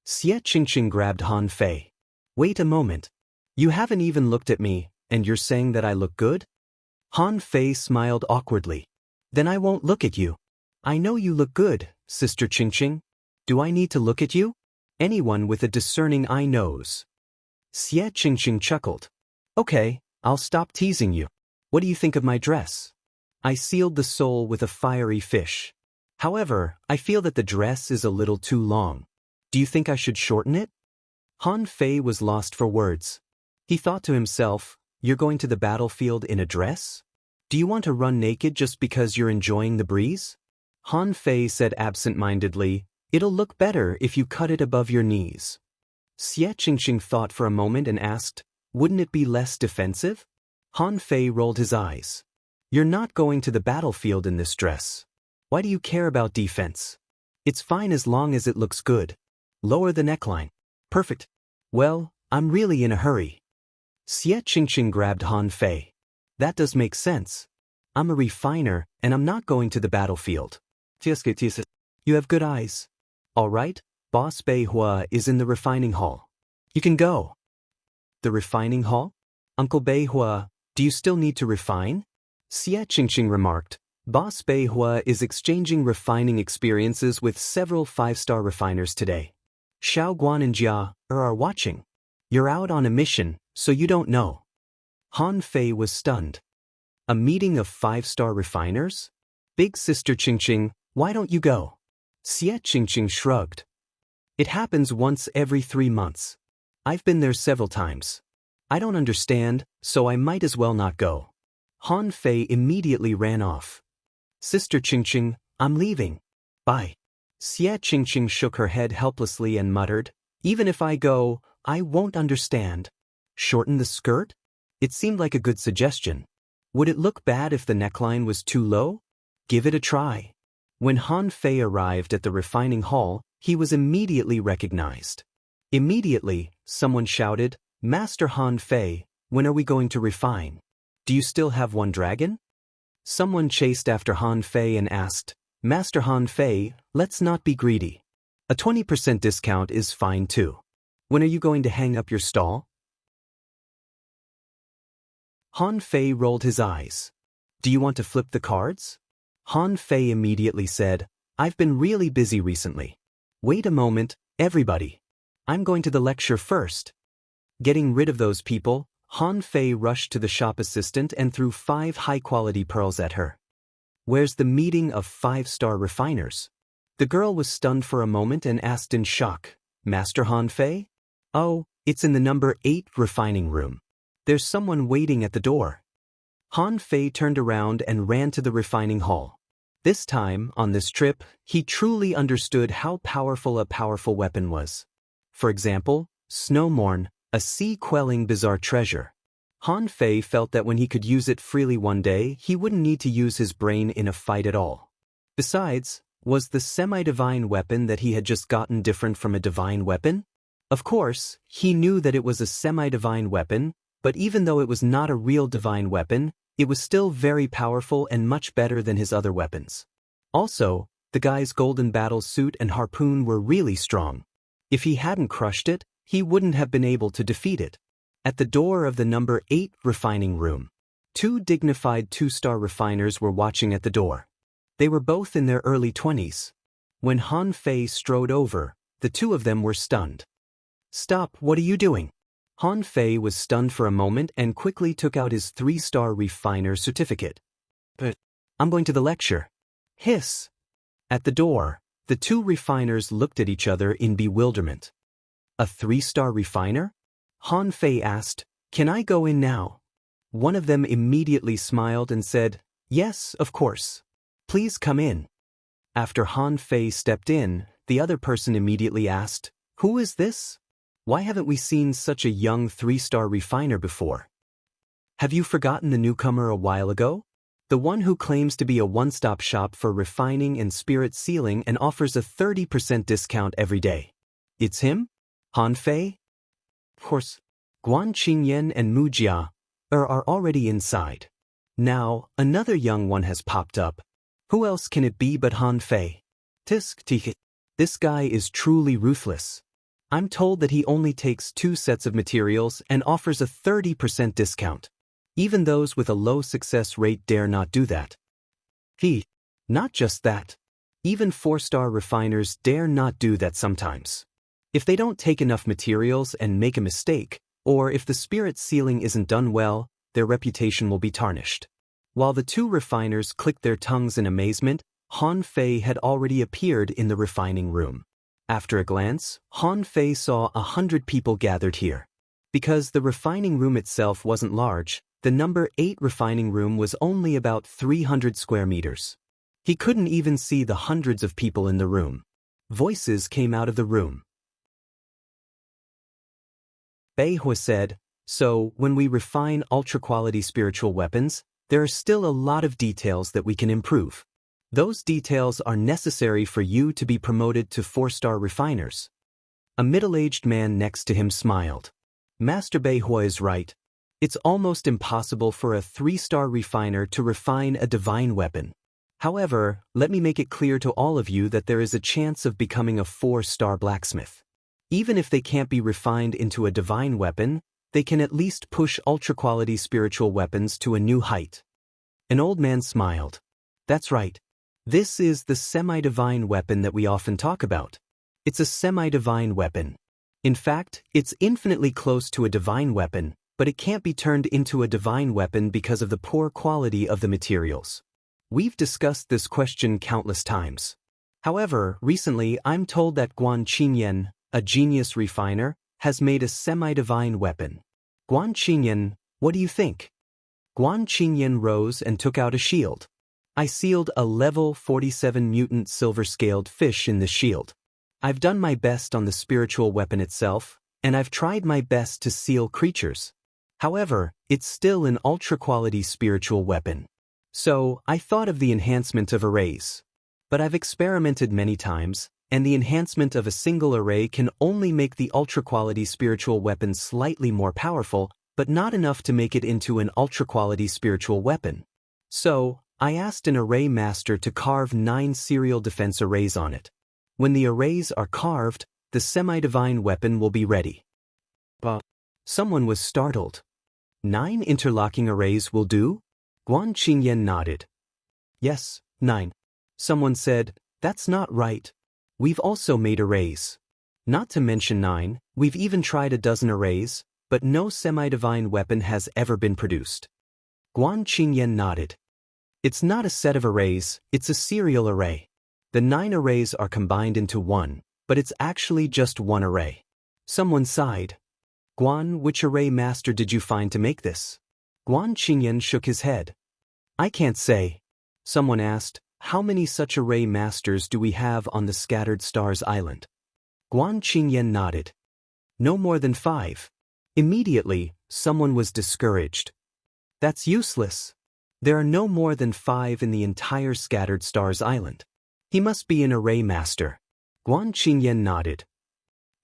Xie Qingqing grabbed Han Fei. Wait a moment. You haven't even looked at me, and you're saying that I look good? Han Fei smiled awkwardly. Then I won't look at you. I know you look good, Sister Qingqing. Do I need to look at you? Anyone with a discerning eye knows. Xie Qingqing chuckled. Okay, I'll stop teasing you. What do you think of my dress? I sealed the soul with a fiery fish. However, I feel that the dress is a little too long. Do you think I should shorten it? Han Fei was lost for words. He thought to himself, you're going to the battlefield in a dress? Do you want to run naked just because you're enjoying the breeze? Han Fei said absent-mindedly, it'll look better if you cut it above your knees. Xie Qingqing thought for a moment and asked, wouldn't it be less defensive? Han Fei rolled his eyes. You're not going to the battlefield in this dress. Why do you care about defense? It's fine as long as it looks good. Lower the neckline. Perfect. Well, I'm really in a hurry. Xie Qingqing grabbed Han Fei. That does make sense. I'm a refiner, and I'm not going to the battlefield. You have good eyes. All right, Boss Bei Hua is in the refining hall. You can go. The refining hall? Uncle Bei Hua, do you still need to refine? Xie Qingqing remarked. Boss Bei Hua is exchanging refining experiences with several five-star refiners today. Xiao Guan and Jia are watching. You're out on a mission, so you don't know. Han Fei was stunned. A meeting of five-star refiners? Big Sister Qingqing, why don't you go? Xie Qingqing shrugged. It happens once every 3 months. I've been there several times. I don't understand, so I might as well not go. Han Fei immediately ran off. Sister Qingqing, I'm leaving. Bye. Xie Qingqing shook her head helplessly and muttered, even if I go, I won't understand. Shorten the skirt? It seemed like a good suggestion. Would it look bad if the neckline was too low? Give it a try. When Han Fei arrived at the refining hall, he was immediately recognized. Immediately, someone shouted, Master Han Fei, when are we going to refine? Do you still have one dragon? Someone chased after Han Fei and asked, Master Han Fei, let's not be greedy. A 20% discount is fine too. When are you going to hang up your stall? Han Fei rolled his eyes. Do you want to flip the cards? Han Fei immediately said, I've been really busy recently. Wait a moment, everybody. I'm going to the lecture first. Getting rid of those people, Han Fei rushed to the shop assistant and threw 5 high-quality pearls at her. Where's the meeting of 5-star refiners? The girl was stunned for a moment and asked in shock, Master Han Fei? Oh, it's in the number 8 refining room. There's someone waiting at the door. Han Fei turned around and ran to the refining hall. This time, on this trip, he truly understood how powerful a powerful weapon was. For example, Snowmorn, a sea-quelling bizarre treasure. Han Fei felt that when he could use it freely one day, he wouldn't need to use his brain in a fight at all. Besides, was the semi-divine weapon that he had just gotten different from a divine weapon? Of course, he knew that it was a semi-divine weapon, but even though it was not a real divine weapon, it was still very powerful and much better than his other weapons. Also, the guy's golden battle suit and harpoon were really strong. If he hadn't crushed it, he wouldn't have been able to defeat it. At the door of the number 8 refining room, 2 dignified 2-star refiners were watching at the door. They were both in their early 20s. When Han Fei strode over, the 2 of them were stunned. Stop, what are you doing? Han Fei was stunned for a moment and quickly took out his 3-star refiner certificate. But I'm going to the lecture. Hiss. At the door, the 2 refiners looked at each other in bewilderment. A 3-star refiner? Han Fei asked, Can I go in now? One of them immediately smiled and said, Yes, of course. Please come in. After Han Fei stepped in, the other person immediately asked, Who is this? Why haven't we seen such a young 3-star refiner before? Have you forgotten the newcomer a while ago? The one who claims to be a one-stop shop for refining and spirit sealing and offers a 30% discount every day. It's him? Han Fei? Of course, Guan Qingyan and Mu Jia are already inside. Now, another young one has popped up. Who else can it be but Han Fei? Tisk. This guy is truly ruthless. I'm told that he only takes 2 sets of materials and offers a 30% discount. Even those with a low success rate dare not do that. Not just that. Even 4-star refiners dare not do that sometimes. If they don't take enough materials and make a mistake, or if the spirit sealing isn't done well, their reputation will be tarnished. While the 2 refiners clicked their tongues in amazement, Han Fei had already appeared in the refining room. After a glance, Han Fei saw 100 people gathered here. Because the refining room itself wasn't large, the number 8 refining room was only about 300 square meters. He couldn't even see the hundreds of people in the room. Voices came out of the room. Bei Hua said, "So, when we refine ultra-quality spiritual weapons, there are still a lot of details that we can improve. Those details are necessary for you to be promoted to 4-star refiners." A middle-aged man next to him smiled. Master Bei Hua is right. It's almost impossible for a 3-star refiner to refine a divine weapon. However, let me make it clear to all of you that there is a chance of becoming a 4-star blacksmith. Even if they can't be refined into a divine weapon, they can at least push ultra-quality spiritual weapons to a new height. An old man smiled. That's right. This is the semi-divine weapon that we often talk about. It's a semi-divine weapon. In fact, it's infinitely close to a divine weapon, but it can't be turned into a divine weapon because of the poor quality of the materials. We've discussed this question countless times. However, recently I'm told that Guan Qingyan, a genius refiner, has made a semi-divine weapon. Guan Qingyan, what do you think? Guan Qingyan rose and took out a shield. I sealed a level 47 mutant silver-scaled fish in the shield. I've done my best on the spiritual weapon itself, and I've tried my best to seal creatures. However, it's still an ultra-quality spiritual weapon. So, I thought of the enhancement of arrays. But I've experimented many times, and the enhancement of a single array can only make the ultra-quality spiritual weapon slightly more powerful, but not enough to make it into an ultra-quality spiritual weapon. So, I asked an array master to carve 9 serial defense arrays on it. When the arrays are carved, the semi-divine weapon will be ready. But someone was startled. 9 interlocking arrays will do? Guan Qingyan nodded. Yes, 9. Someone said, that's not right. We've also made arrays. Not to mention 9, we've even tried a dozen arrays, but no semi-divine weapon has ever been produced. Guan Qingyan nodded. It's not a set of arrays, it's a serial array. The 9 arrays are combined into one, but it's actually just one array. Someone sighed. Guan, which array master did you find to make this? Guan Qingyan shook his head. I can't say. Someone asked, how many such array masters do we have on the Scattered Stars Island? Guan Qingyan nodded. No more than 5. Immediately, someone was discouraged. That's useless. There are no more than 5 in the entire Scattered Stars Island. He must be an array master. Guan Qingyan nodded.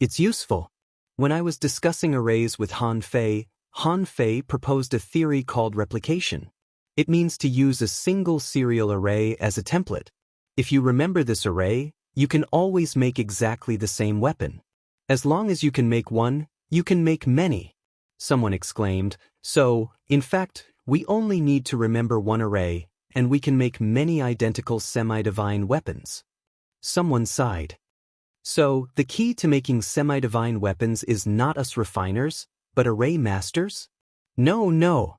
It's useful. When I was discussing arrays with Han Fei proposed a theory called replication. It means to use a single serial array as a template. If you remember this array, you can always make exactly the same weapon. As long as you can make one, you can make many. Someone exclaimed, so, in fact, we only need to remember one array, and we can make many identical semi-divine weapons. Someone sighed. So, the key to making semi-divine weapons is not us refiners, but array masters? No.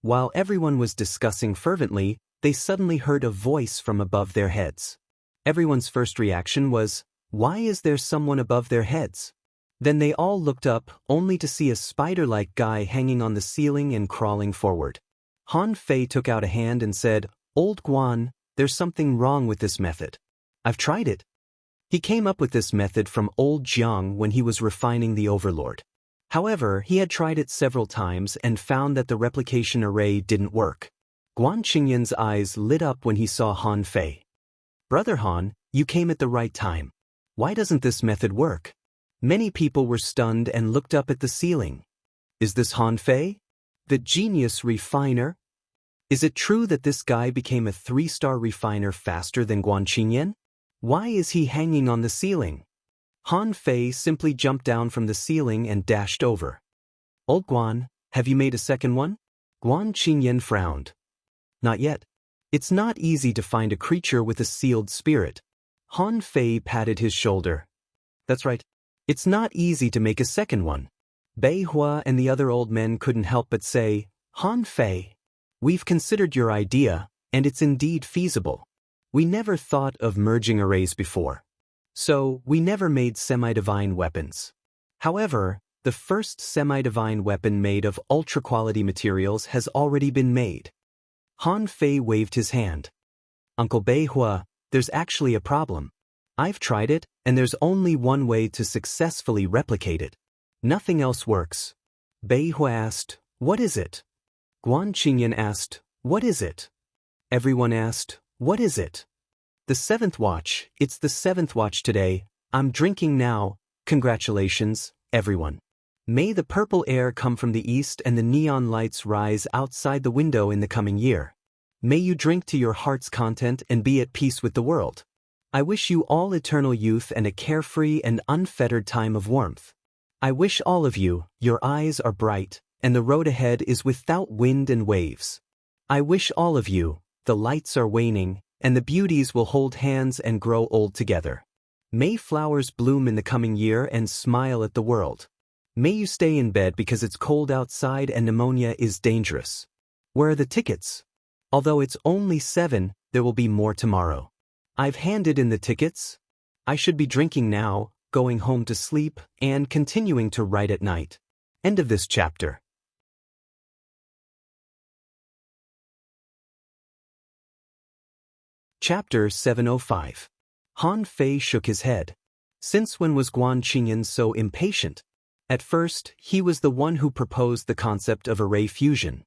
While everyone was discussing fervently, they suddenly heard a voice from above their heads. Everyone's first reaction was, why is there someone above their heads? Then they all looked up, only to see a spider-like guy hanging on the ceiling and crawling forward. Han Fei took out a hand and said, Old Guan, there's something wrong with this method. I've tried it. He came up with this method from old Jiang when he was refining the Overlord. However, he had tried it several times and found that the replication array didn't work. Guan Qingyan's eyes lit up when he saw Han Fei. Brother Han, you came at the right time. Why doesn't this method work? Many people were stunned and looked up at the ceiling. Is this Han Fei? The genius refiner? Is it true that this guy became a 3-star refiner faster than Guan Qingyan? Why is he hanging on the ceiling? Han Fei simply jumped down from the ceiling and dashed over. Old Guan, have you made a second one? Guan Qingyan frowned. Not yet. It's not easy to find a creature with a sealed spirit. Han Fei patted his shoulder. That's right. It's not easy to make a second one. Bei Hua and the other old men couldn't help but say, Han Fei, we've considered your idea, and it's indeed feasible. We never thought of merging arrays before. So, we never made semi-divine weapons. However, the first semi-divine weapon made of ultra-quality materials has already been made. Han Fei waved his hand. Uncle Bei Hua, there's actually a problem. I've tried it, and there's only one way to successfully replicate it. Nothing else works. Bei Hua asked, what is it? Guan Qingyan asked, what is it? Everyone asked, what is it? The seventh watch, it's the seventh watch today. I'm drinking now. Congratulations, everyone. May the purple air come from the east and the neon lights rise outside the window in the coming year. May you drink to your heart's content and be at peace with the world. I wish you all eternal youth and a carefree and unfettered time of warmth. I wish all of you, your eyes are bright, and the road ahead is without wind and waves. I wish all of you, the lights are waning, and the beauties will hold hands and grow old together. May flowers bloom in the coming year and smile at the world. May you stay in bed because it's cold outside and pneumonia is dangerous. Where are the tickets? Although it's only 7, there will be more tomorrow. I've handed in the tickets. I should be drinking now, going home to sleep, and continuing to write at night. End of this chapter. Chapter 705. Han Fei shook his head. Since when was Guan Qingyan so impatient? At first, he was the one who proposed the concept of array fusion.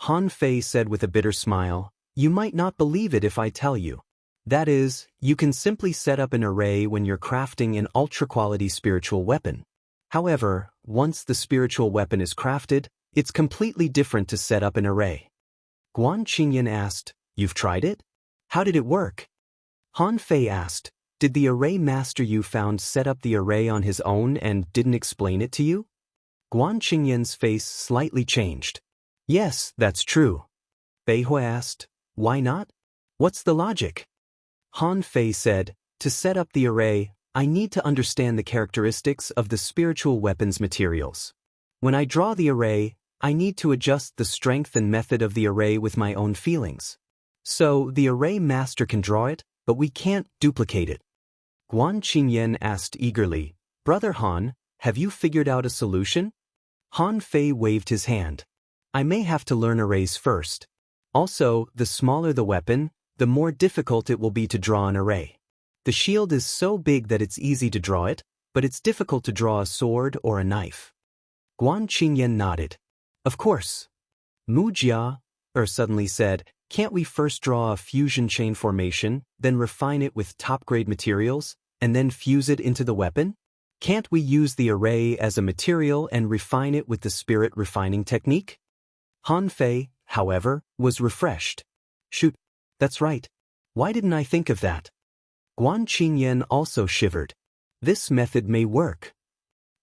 Han Fei said with a bitter smile, you might not believe it if I tell you. That is, you can simply set up an array when you're crafting an ultra-quality spiritual weapon. However, once the spiritual weapon is crafted, it's completely different to set up an array. Guan Qingyan asked, you've tried it? How did it work? Han Fei asked, did the array master you found set up the array on his own and didn't explain it to you? Guan Qingyan's face slightly changed. Yes, that's true. Bei Hua asked, why not? What's the logic? Han Fei said, to set up the array, I need to understand the characteristics of the spiritual weapon's materials. When I draw the array, I need to adjust the strength and method of the array with my own feelings. So, the array master can draw it, but we can't duplicate it. Guan Qingyan asked eagerly, Brother Han, have you figured out a solution? Han Fei waved his hand. I may have to learn arrays first. Also, the smaller the weapon, the more difficult it will be to draw an array. The shield is so big that it's easy to draw it, but it's difficult to draw a sword or a knife. Guan Qingyan nodded. Of course. Mu Jia suddenly said, can't we first draw a fusion chain formation, then refine it with top-grade materials, and then fuse it into the weapon? Can't we use the array as a material and refine it with the spirit refining technique? Han Fei, however, was refreshed. Shoot, that's right. Why didn't I think of that? Guan Qingyan also shivered. This method may work.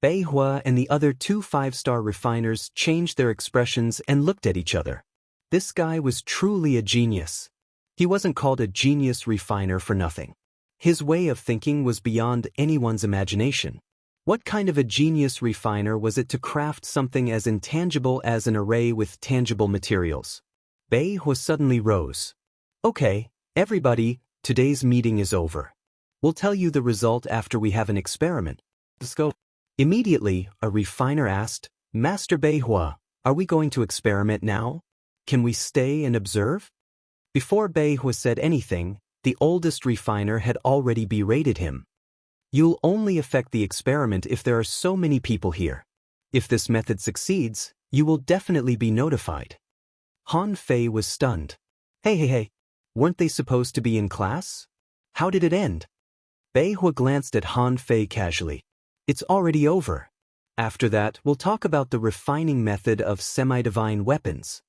Bei Hua and the other 2 5-star refiners changed their expressions and looked at each other. This guy was truly a genius. He wasn't called a genius refiner for nothing. His way of thinking was beyond anyone's imagination. What kind of a genius refiner was it to craft something as intangible as an array with tangible materials? Bei Hua suddenly rose. Okay, everybody, today's meeting is over. We'll tell you the result after we have an experiment. Let's go. Immediately, a refiner asked, Master Bei Hua, are we going to experiment now? Can we stay and observe? Before Bei Hua said anything, the oldest refiner had already berated him. You'll only affect the experiment if there are so many people here. If this method succeeds, you will definitely be notified. Han Fei was stunned. Hey, weren't they supposed to be in class? How did it end? Bei Hua glanced at Han Fei casually. It's already over. After that, we'll talk about the refining method of semi-divine weapons.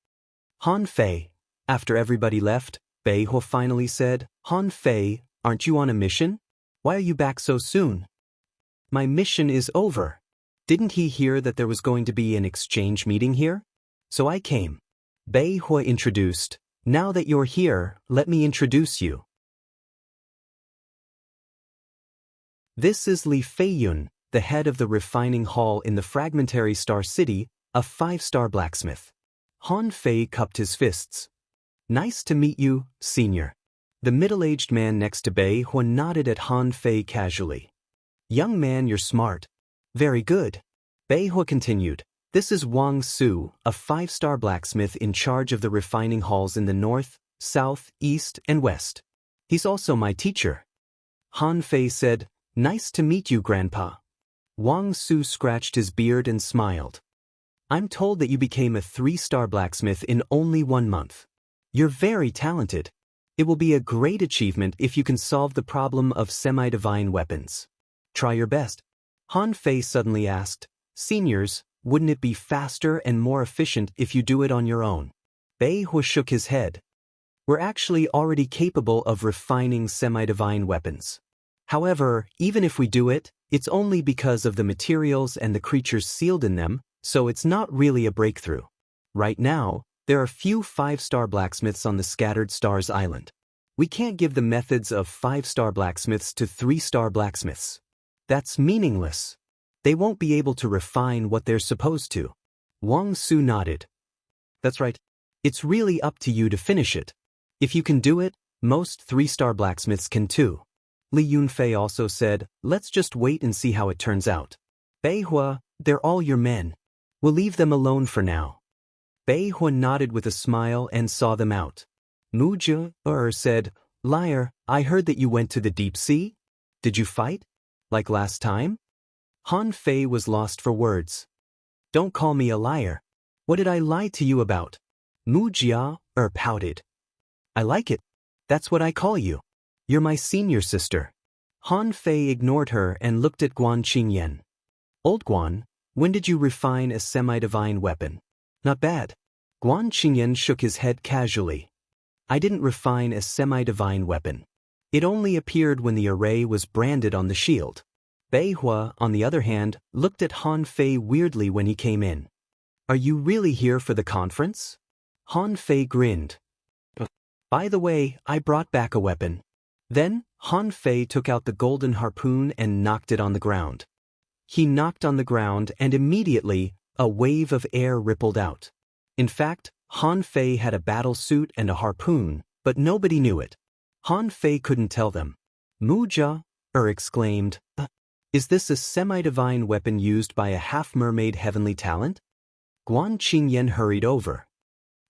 Han Fei. After everybody left, Bei Hua finally said, Han Fei, aren't you on a mission? Why are you back so soon? My mission is over. Didn't he hear that there was going to be an exchange meeting here? So I came. Bei Hua introduced. Now that you're here, let me introduce you. This is Li Feiyun, the head of the refining hall in the fragmentary Star City, a 5-star blacksmith. Han Fei cupped his fists. Nice to meet you, senior. The middle-aged man next to Bei Hua nodded at Han Fei casually. Young man, you're smart. Very good. Bei Hua continued. This is Wang Su, a 5-star blacksmith in charge of the refining halls in the north, south, east, and west. He's also my teacher. Han Fei said, Nice to meet you, Grandpa. Wang Su scratched his beard and smiled. I'm told that you became a 3-star blacksmith in only 1 month. You're very talented. It will be a great achievement if you can solve the problem of semi-divine weapons. Try your best. Han Fei suddenly asked, Seniors, wouldn't it be faster and more efficient if you do it on your own? Bei Hua shook his head. We're actually already capable of refining semi-divine weapons. However, even if we do it, it's only because of the materials and the creatures sealed in them, so it's not really a breakthrough. Right now, there are few 5-star blacksmiths on the Scattered Stars Island. We can't give the methods of 5-star blacksmiths to 3-star blacksmiths. That's meaningless. They won't be able to refine what they're supposed to. Wang Su nodded. That's right. It's really up to you to finish it. If you can do it, most 3-star blacksmiths can too. Li Yunfei also said, let's just wait and see how it turns out. Bei Hua, they're all your men. We'll leave them alone for now. Bei Hua nodded with a smile and saw them out. Mu Jie said, Liar, I heard that you went to the deep sea? Did you fight? Like last time? Han Fei was lost for words. Don't call me a liar. What did I lie to you about? Mu Jie pouted. I like it. That's what I call you. You're my senior sister. Han Fei ignored her and looked at Guan Qingyan. Old Guan, when did you refine a semi-divine weapon? Not bad. Guan Qingyan shook his head casually. I didn't refine a semi-divine weapon. It only appeared when the array was branded on the shield. Bei Hua, on the other hand, looked at Han Fei weirdly when he came in. Are you really here for the conference? Han Fei grinned. By the way, I brought back a weapon. Then, Han Fei took out the golden harpoon and knocked it on the ground. He knocked on the ground and immediately, a wave of air rippled out. In fact, Han Fei had a battle suit and a harpoon, but nobody knew it. Han Fei couldn't tell them. Mu Jie exclaimed, Is this a semi-divine weapon used by a half-mermaid heavenly talent? Guan Qingyan hurried over.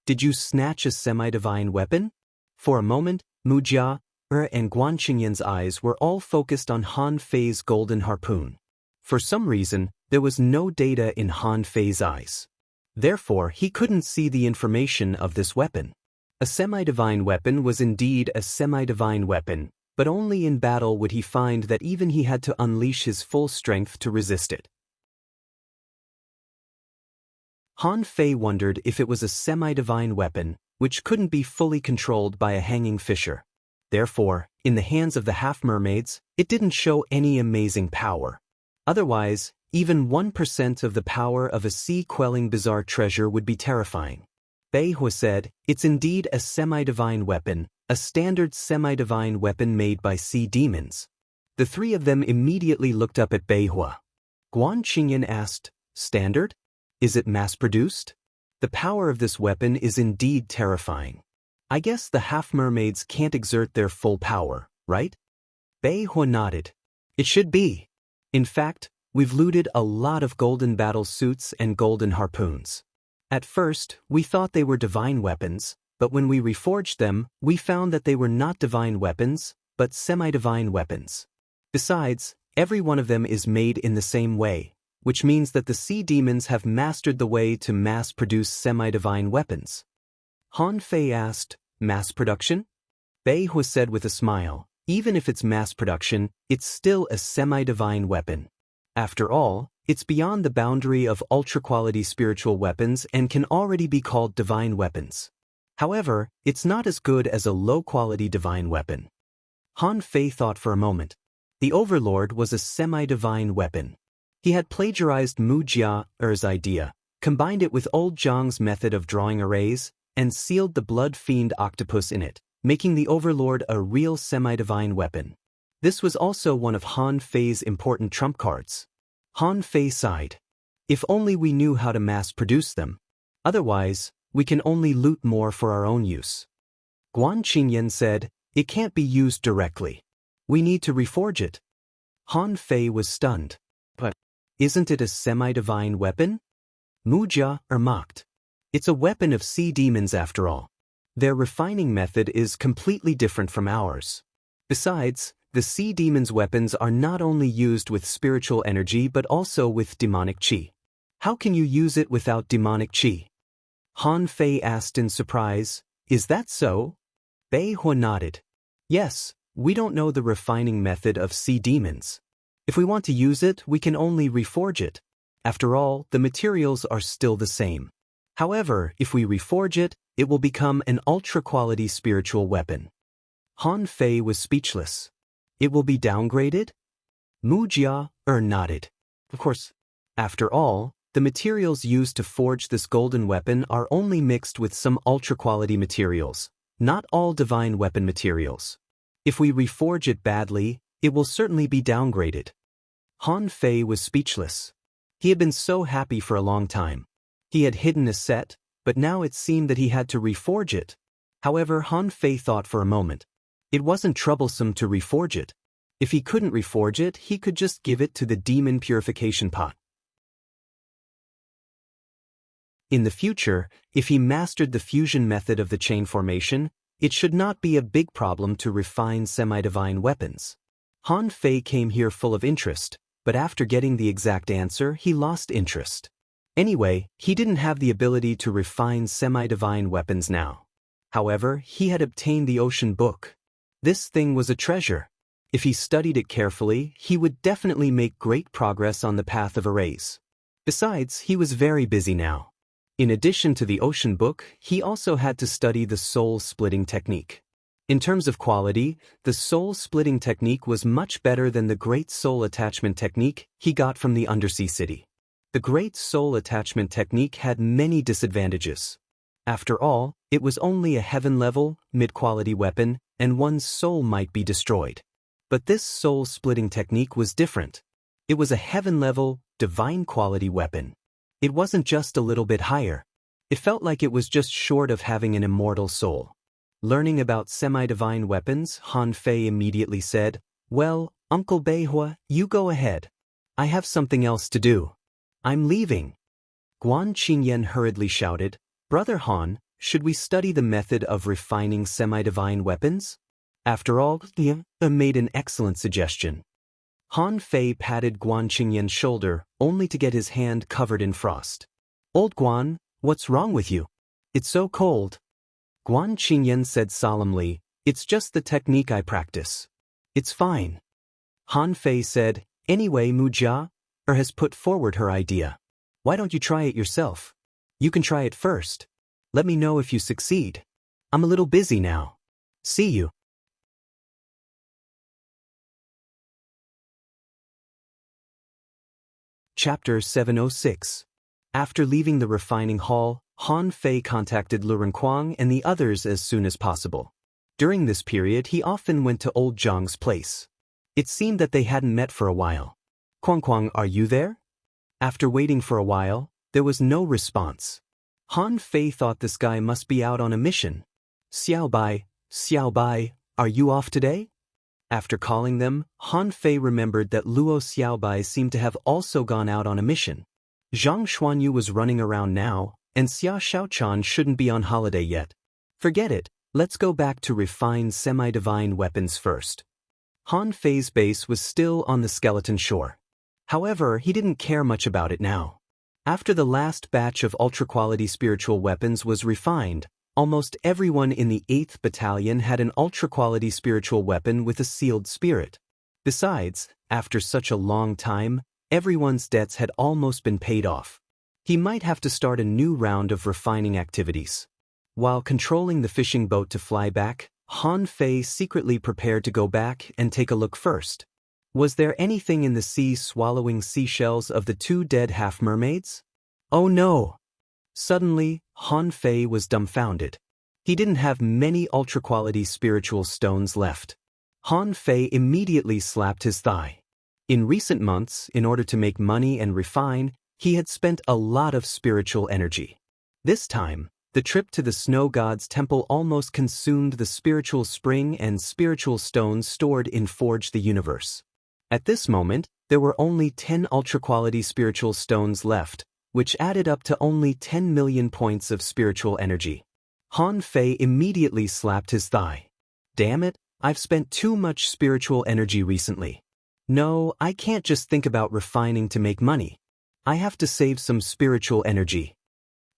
Did you snatch a semi-divine weapon? For a moment, Mu Jie and Guan Qingyan's eyes were all focused on Han Fei's golden harpoon. For some reason, there was no data in Han Fei's eyes. Therefore, he couldn't see the information of this weapon. A semi-divine weapon was indeed a semi-divine weapon, but only in battle would he find that even he had to unleash his full strength to resist it. Han Fei wondered if it was a semi-divine weapon, which couldn't be fully controlled by a hanging fisher. Therefore, in the hands of the half-mermaids, it didn't show any amazing power. Otherwise, even 1% of the power of a sea-quelling bizarre treasure would be terrifying. Bei Hua said, It's indeed a semi-divine weapon, a standard semi-divine weapon made by sea demons. The three of them immediately looked up at Bei Hua. Guan Qingyan asked, Standard? Is it mass-produced? The power of this weapon is indeed terrifying. I guess the half-mermaids can't exert their full power, right? Bei Hua nodded. It should be. In fact, we've looted a lot of golden battle suits and golden harpoons. At first, we thought they were divine weapons, but when we reforged them, we found that they were not divine weapons, but semi-divine weapons. Besides, every one of them is made in the same way, which means that the sea demons have mastered the way to mass-produce semi-divine weapons. Han Fei asked, Mass production? Bei Hua said with a smile, Even if it's mass production, it's still a semi-divine weapon. After all, it's beyond the boundary of ultra-quality spiritual weapons and can already be called divine weapons. However, it's not as good as a low-quality divine weapon. Han Fei thought for a moment. The Overlord was a semi-divine weapon. He had plagiarized Mu Jia-er's idea, combined it with old Zhang's method of drawing arrays, and sealed the blood fiend octopus in it, making the Overlord a real semi-divine weapon. This was also one of Han Fei's important trump cards. Han Fei sighed. If only we knew how to mass-produce them. Otherwise, we can only loot more for our own use. Guan Qingyan said, it can't be used directly. We need to reforge it. Han Fei was stunned. But isn't it a semi-divine weapon? Mu Jia-er mocked. It's a weapon of sea demons after all. Their refining method is completely different from ours. Besides, the sea demons' weapons are not only used with spiritual energy but also with demonic qi. How can you use it without demonic qi? Han Fei asked in surprise, is that so? Bei Hua nodded. Yes, we don't know the refining method of sea demons. If we want to use it, we can only reforge it. After all, the materials are still the same. However, if we reforge it, it will become an ultra-quality spiritual weapon. Han Fei was speechless. It will be downgraded? Mu Jia-er nodded. Of course. After all, the materials used to forge this golden weapon are only mixed with some ultra-quality materials, not all divine weapon materials. If we reforge it badly, it will certainly be downgraded. Han Fei was speechless. He had been so happy for a long time. He had hidden a set, but now it seemed that he had to reforge it. However, Han Fei thought for a moment. It wasn't troublesome to reforge it. If he couldn't reforge it, he could just give it to the demon purification pot. In the future, if he mastered the fusion method of the chain formation, it should not be a big problem to refine semi-divine weapons. Han Fei came here full of interest, but after getting the exact answer, he lost interest. Anyway, he didn't have the ability to refine semi-divine weapons now. However, he had obtained the Ocean Book. This thing was a treasure. If he studied it carefully, he would definitely make great progress on the path of arrays. Besides, he was very busy now. In addition to the Ocean Book, he also had to study the soul-splitting technique. In terms of quality, the soul-splitting technique was much better than the Great Soul Attachment technique he got from the Undersea City. The Great Soul Attachment technique had many disadvantages. After all, it was only a heaven-level, mid-quality weapon, and one's soul might be destroyed. But this soul-splitting technique was different. It was a heaven-level, divine-quality weapon. It wasn't just a little bit higher. It felt like it was just short of having an immortal soul. Learning about semi-divine weapons, Han Fei immediately said, well, Uncle Beihua, you go ahead. I have something else to do. I'm leaving. Guan Qingyan hurriedly shouted, Brother Han, should we study the method of refining semi-divine weapons? After all, He made an excellent suggestion. Han Fei patted Guan Qingyan's shoulder, only to get his hand covered in frost. Old Guan, what's wrong with you? It's so cold. Guan Qingyan said solemnly, it's just the technique I practice. It's fine. Han Fei said, anyway Mu Jia-er has put forward her idea. Why don't you try it yourself? You can try it first. Let me know if you succeed. I'm a little busy now. See you. Chapter 706. After leaving the refining hall, Han Fei contacted Lu Renquang and the others as soon as possible. During this period, he often went to old Zhang's place. It seemed that they hadn't met for a while. Quang, are you there? After waiting for a while, there was no response. Han Fei thought this guy must be out on a mission. Xiao Bai, are you off today? After calling them, Han Fei remembered that Luo Xiaobai seemed to have also gone out on a mission. Zhang Xuanyu was running around now, and Xia Shaochan shouldn't be on holiday yet. Forget it, let's go back to refine semi-divine weapons first. Han Fei's base was still on the skeleton shore. However, he didn't care much about it now. After the last batch of ultra-quality spiritual weapons was refined, almost everyone in the 8th Battalion had an ultra-quality spiritual weapon with a sealed spirit. Besides, after such a long time, everyone's debts had almost been paid off. He might have to start a new round of refining activities. While controlling the fishing boat to fly back, Han Fei secretly prepared to go back and take a look first. Was there anything in the sea swallowing seashells of the two dead half-mermaids? Oh no! Suddenly, Han Fei was dumbfounded. He didn't have many ultra-quality spiritual stones left. Han Fei immediately slapped his thigh. In recent months, in order to make money and refine, he had spent a lot of spiritual energy. This time, the trip to the snow god's temple almost consumed the spiritual spring and spiritual stones stored in Forge the Universe. At this moment, there were only 10 ultra-quality spiritual stones left, which added up to only 10 million points of spiritual energy. Han Fei immediately slapped his thigh. Damn it, I've spent too much spiritual energy recently. No, I can't just think about refining to make money. I have to save some spiritual energy.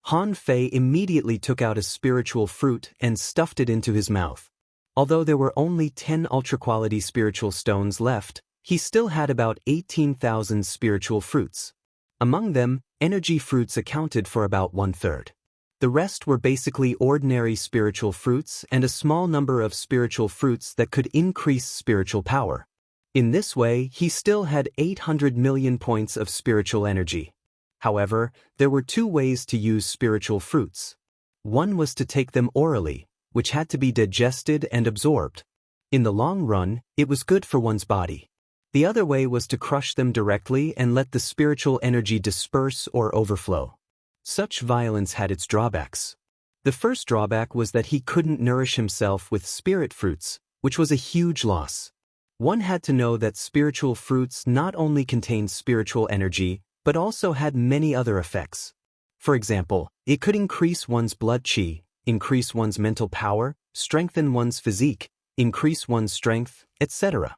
Han Fei immediately took out a spiritual fruit and stuffed it into his mouth. Although there were only 10 ultra-quality spiritual stones left, he still had about 18,000 spiritual fruits. Among them, energy fruits accounted for about 1/3. The rest were basically ordinary spiritual fruits and a small number of spiritual fruits that could increase spiritual power. In this way, he still had 800 million points of spiritual energy. However, there were two ways to use spiritual fruits. One was to take them orally, which had to be digested and absorbed. In the long run, it was good for one's body. The other way was to crush them directly and let the spiritual energy disperse or overflow. Such violence had its drawbacks. The first drawback was that he couldn't nourish himself with spirit fruits, which was a huge loss. One had to know that spiritual fruits not only contained spiritual energy, but also had many other effects. For example, it could increase one's blood qi, increase one's mental power, strengthen one's physique, increase one's strength, etc.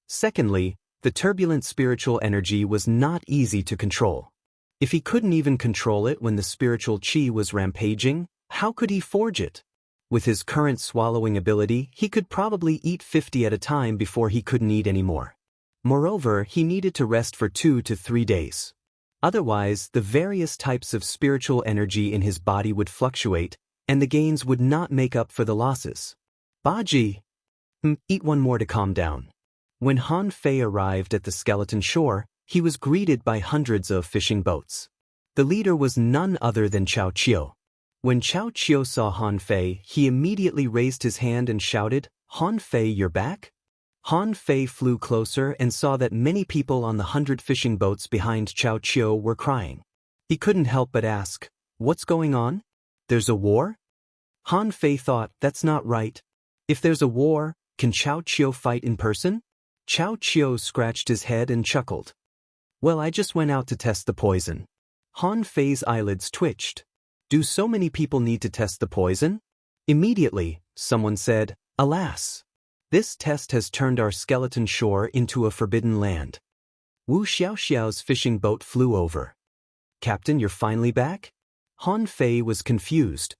Secondly, the turbulent spiritual energy was not easy to control. If he couldn't even control it when the spiritual qi was rampaging, how could he forge it? With his current swallowing ability, he could probably eat 50 at a time before he couldn't eat anymore. Moreover, he needed to rest for 2 to 3 days. Otherwise, the various types of spiritual energy in his body would fluctuate, and the gains would not make up for the losses. Baji! Eat one more to calm down. When Han Fei arrived at the skeleton shore, he was greeted by hundreds of fishing boats. The leader was none other than Chao Qiu. When Chao Qiu saw Han Fei, he immediately raised his hand and shouted, "Han Fei, you're back?" Han Fei flew closer and saw that many people on the 100 fishing boats behind Chao Qiu were crying. He couldn't help but ask, "What's going on? There's a war?" Han Fei thought, that's not right. If there's a war, can Chao Qiu fight in person? Chao Qiu scratched his head and chuckled. Well, I just went out to test the poison. Han Fei's eyelids twitched. Do so many people need to test the poison? Immediately, someone said, alas. This test has turned our skeleton shore into a forbidden land. Wu Xiaoxiao's fishing boat flew over. Captain, you're finally back? Han Fei was confused.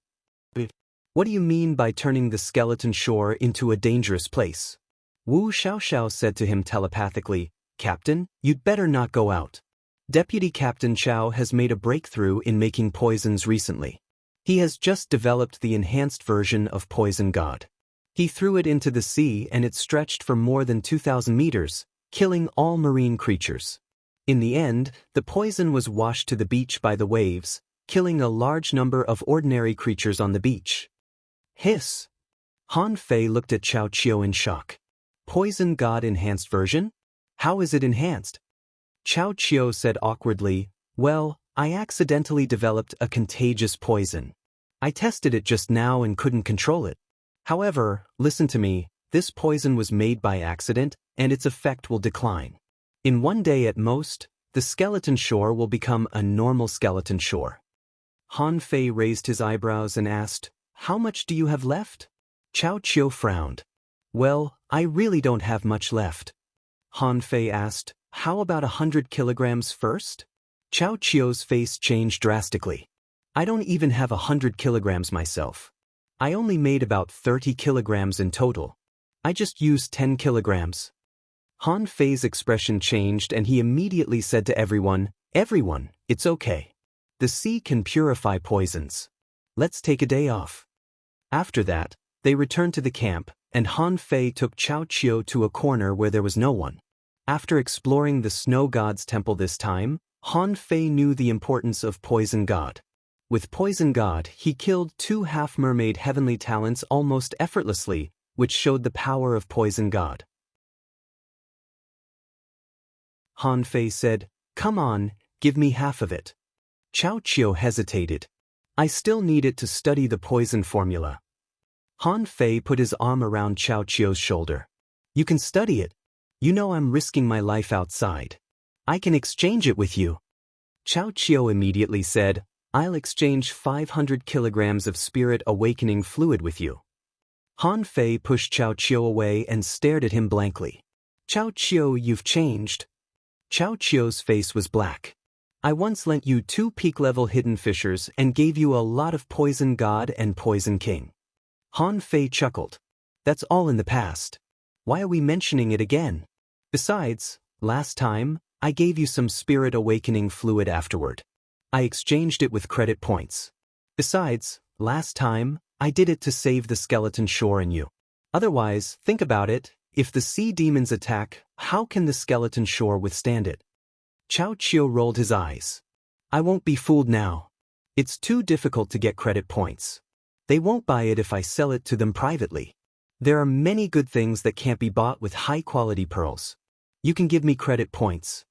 What do you mean by turning the skeleton shore into a dangerous place? Wu Xiaoxiao said to him telepathically, Captain, you'd better not go out. Deputy Captain Chao has made a breakthrough in making poisons recently. He has just developed the enhanced version of Poison God. He threw it into the sea and it stretched for more than 2,000 meters, killing all marine creatures. In the end, the poison was washed to the beach by the waves, killing a large number of ordinary creatures on the beach. Hiss! Han Fei looked at Chao Qiu in shock. Poison God enhanced version? How is it enhanced? Chao Qiu said awkwardly, well, I accidentally developed a contagious poison. I tested it just now and couldn't control it. However, listen to me, this poison was made by accident and its effect will decline. In 1 day at most, the skeleton shore will become a normal skeleton shore. Han Fei raised his eyebrows and asked, how much do you have left? Chao Qiu frowned. Well, I really don't have much left. Han Fei asked, how about 100 kilograms first? Chao Qiu's face changed drastically. I don't even have 100 kilograms myself. I only made about 30 kilograms in total. I just used 10 kilograms. Han Fei's expression changed and he immediately said to everyone, it's okay. The sea can purify poisons. Let's take a day off. After that, they returned to the camp, and Han Fei took Chao Qiu to a corner where there was no one. After exploring the Snow God's temple this time, Han Fei knew the importance of Poison God. With Poison God, he killed 2 half-mermaid heavenly talents almost effortlessly, which showed the power of Poison God. Han Fei said, "Come on, give me half of it." Chao Qiu hesitated. "I still need it to study the poison formula." Han Fei put his arm around Chao Qiu's shoulder. "You can study it. You know I'm risking my life outside. I can exchange it with you." Chao Qiu immediately said, "I'll exchange 500 kilograms of spirit awakening fluid with you." Han Fei pushed Chao Qiu away and stared at him blankly. "Chao Qiu, you've changed." Chao Qiu's face was black. "I once lent you 2 peak-level hidden fishers and gave you a lot of Poison God and Poison King." Han Fei chuckled. "That's all in the past. Why are we mentioning it again? Besides, last time, I gave you some spirit awakening fluid afterward. I exchanged it with credit points. Besides, last time, I did it to save the skeleton shore and you. Otherwise, think about it, if the sea demons attack, how can the skeleton shore withstand it?" Chao Qiu rolled his eyes. "I won't be fooled now. It's too difficult to get credit points. They won't buy it if I sell it to them privately. There are many good things that can't be bought with high-quality pearls. You can give me credit points."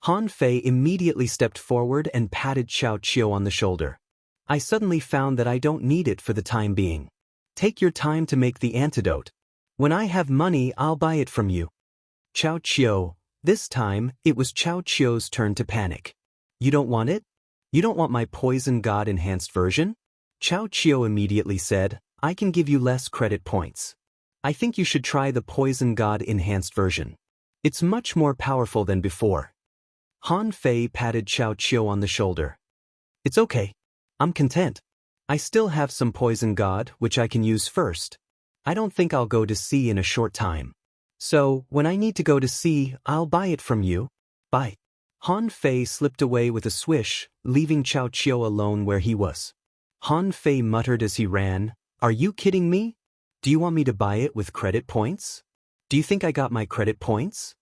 Han Fei immediately stepped forward and patted Chao Qiu on the shoulder. "I suddenly found that I don't need it for the time being. Take your time to make the antidote. When I have money, I'll buy it from you." Chao Qiu. This time, it was Chao Qiu's turn to panic. "You don't want it? You don't want my Poison God enhanced version?" Chao Qiu immediately said, "I can give you less credit points. I think you should try the Poison God enhanced version. It's much more powerful than before." Han Fei patted Chao Qiu on the shoulder. "It's okay. I'm content. I still have some Poison God which I can use first. I don't think I'll go to sea in a short time. So, when I need to go to sea, I'll buy it from you. Bye." Han Fei slipped away with a swish, leaving Chao Qiu alone where he was. Han Fei muttered as he ran, "Are you kidding me? Do you want me to buy it with credit points? Do you think I got my credit points?"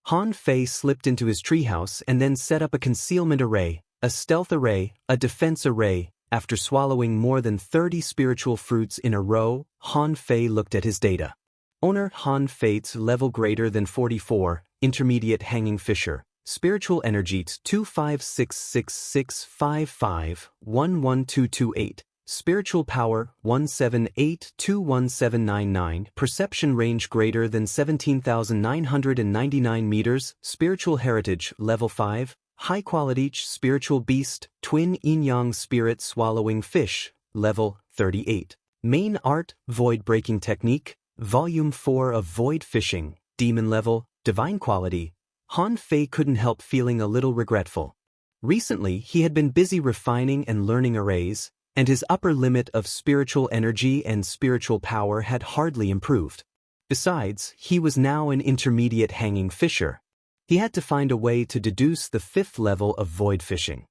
Han Fei slipped into his treehouse and then set up a concealment array, a stealth array, a defense array. After swallowing more than 30 spiritual fruits in a row, Han Fei looked at his data. Owner Han Fei's level greater than 44, intermediate hanging fisher, spiritual energy 256665511228, spiritual power 178211799, perception range greater than 17,999 meters, spiritual heritage level 5, high quality spiritual beast, twin yin-yang spirit swallowing fish, level 38. Main art, void breaking technique, volume 4 of void fishing, demon level, divine quality. Han Fei couldn't help feeling a little regretful. Recently, he had been busy refining and learning arrays, and his upper limit of spiritual energy and spiritual power had hardly improved. Besides, he was now an intermediate hanging fisher. He had to find a way to deduce the 5th level of void fishing.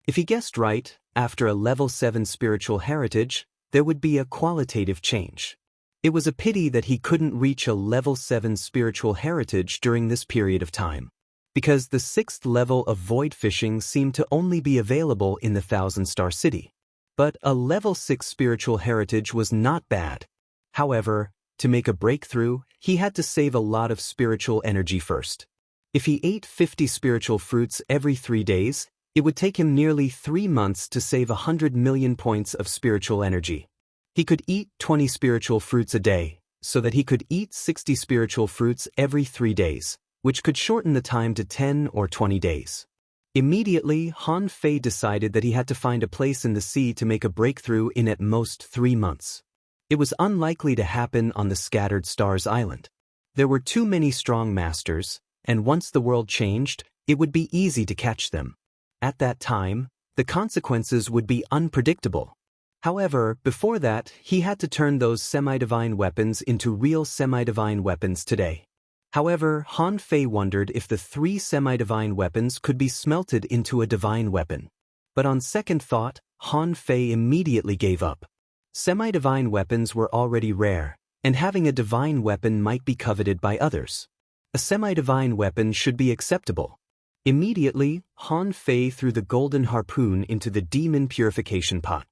If he guessed right, after a level 7 spiritual heritage, there would be a qualitative change. It was a pity that he couldn't reach a level 7 spiritual heritage during this period of time, because the 6th level of void fishing seemed to only be available in the Thousand-Star City. But a level 6 spiritual heritage was not bad. However, to make a breakthrough, he had to save a lot of spiritual energy first. If he ate 50 spiritual fruits every 3 days, it would take him nearly 3 months to save 100 million points of spiritual energy. He could eat 20 spiritual fruits a day, so that he could eat 60 spiritual fruits every 3 days, which could shorten the time to 10 or 20 days. Immediately, Han Fei decided that he had to find a place in the sea to make a breakthrough in at most 3 months. It was unlikely to happen on the Scattered Stars Island. There were too many strong masters, and once the world changed, it would be easy to catch them. At that time, the consequences would be unpredictable. However, before that, he had to turn those semi-divine weapons into real semi-divine weapons today. However, Han Fei wondered if the 3 semi-divine weapons could be smelted into a divine weapon. But on second thought, Han Fei immediately gave up. Semi-divine weapons were already rare, and having a divine weapon might be coveted by others. A semi-divine weapon should be acceptable. Immediately, Han Fei threw the golden harpoon into the demon purification pot.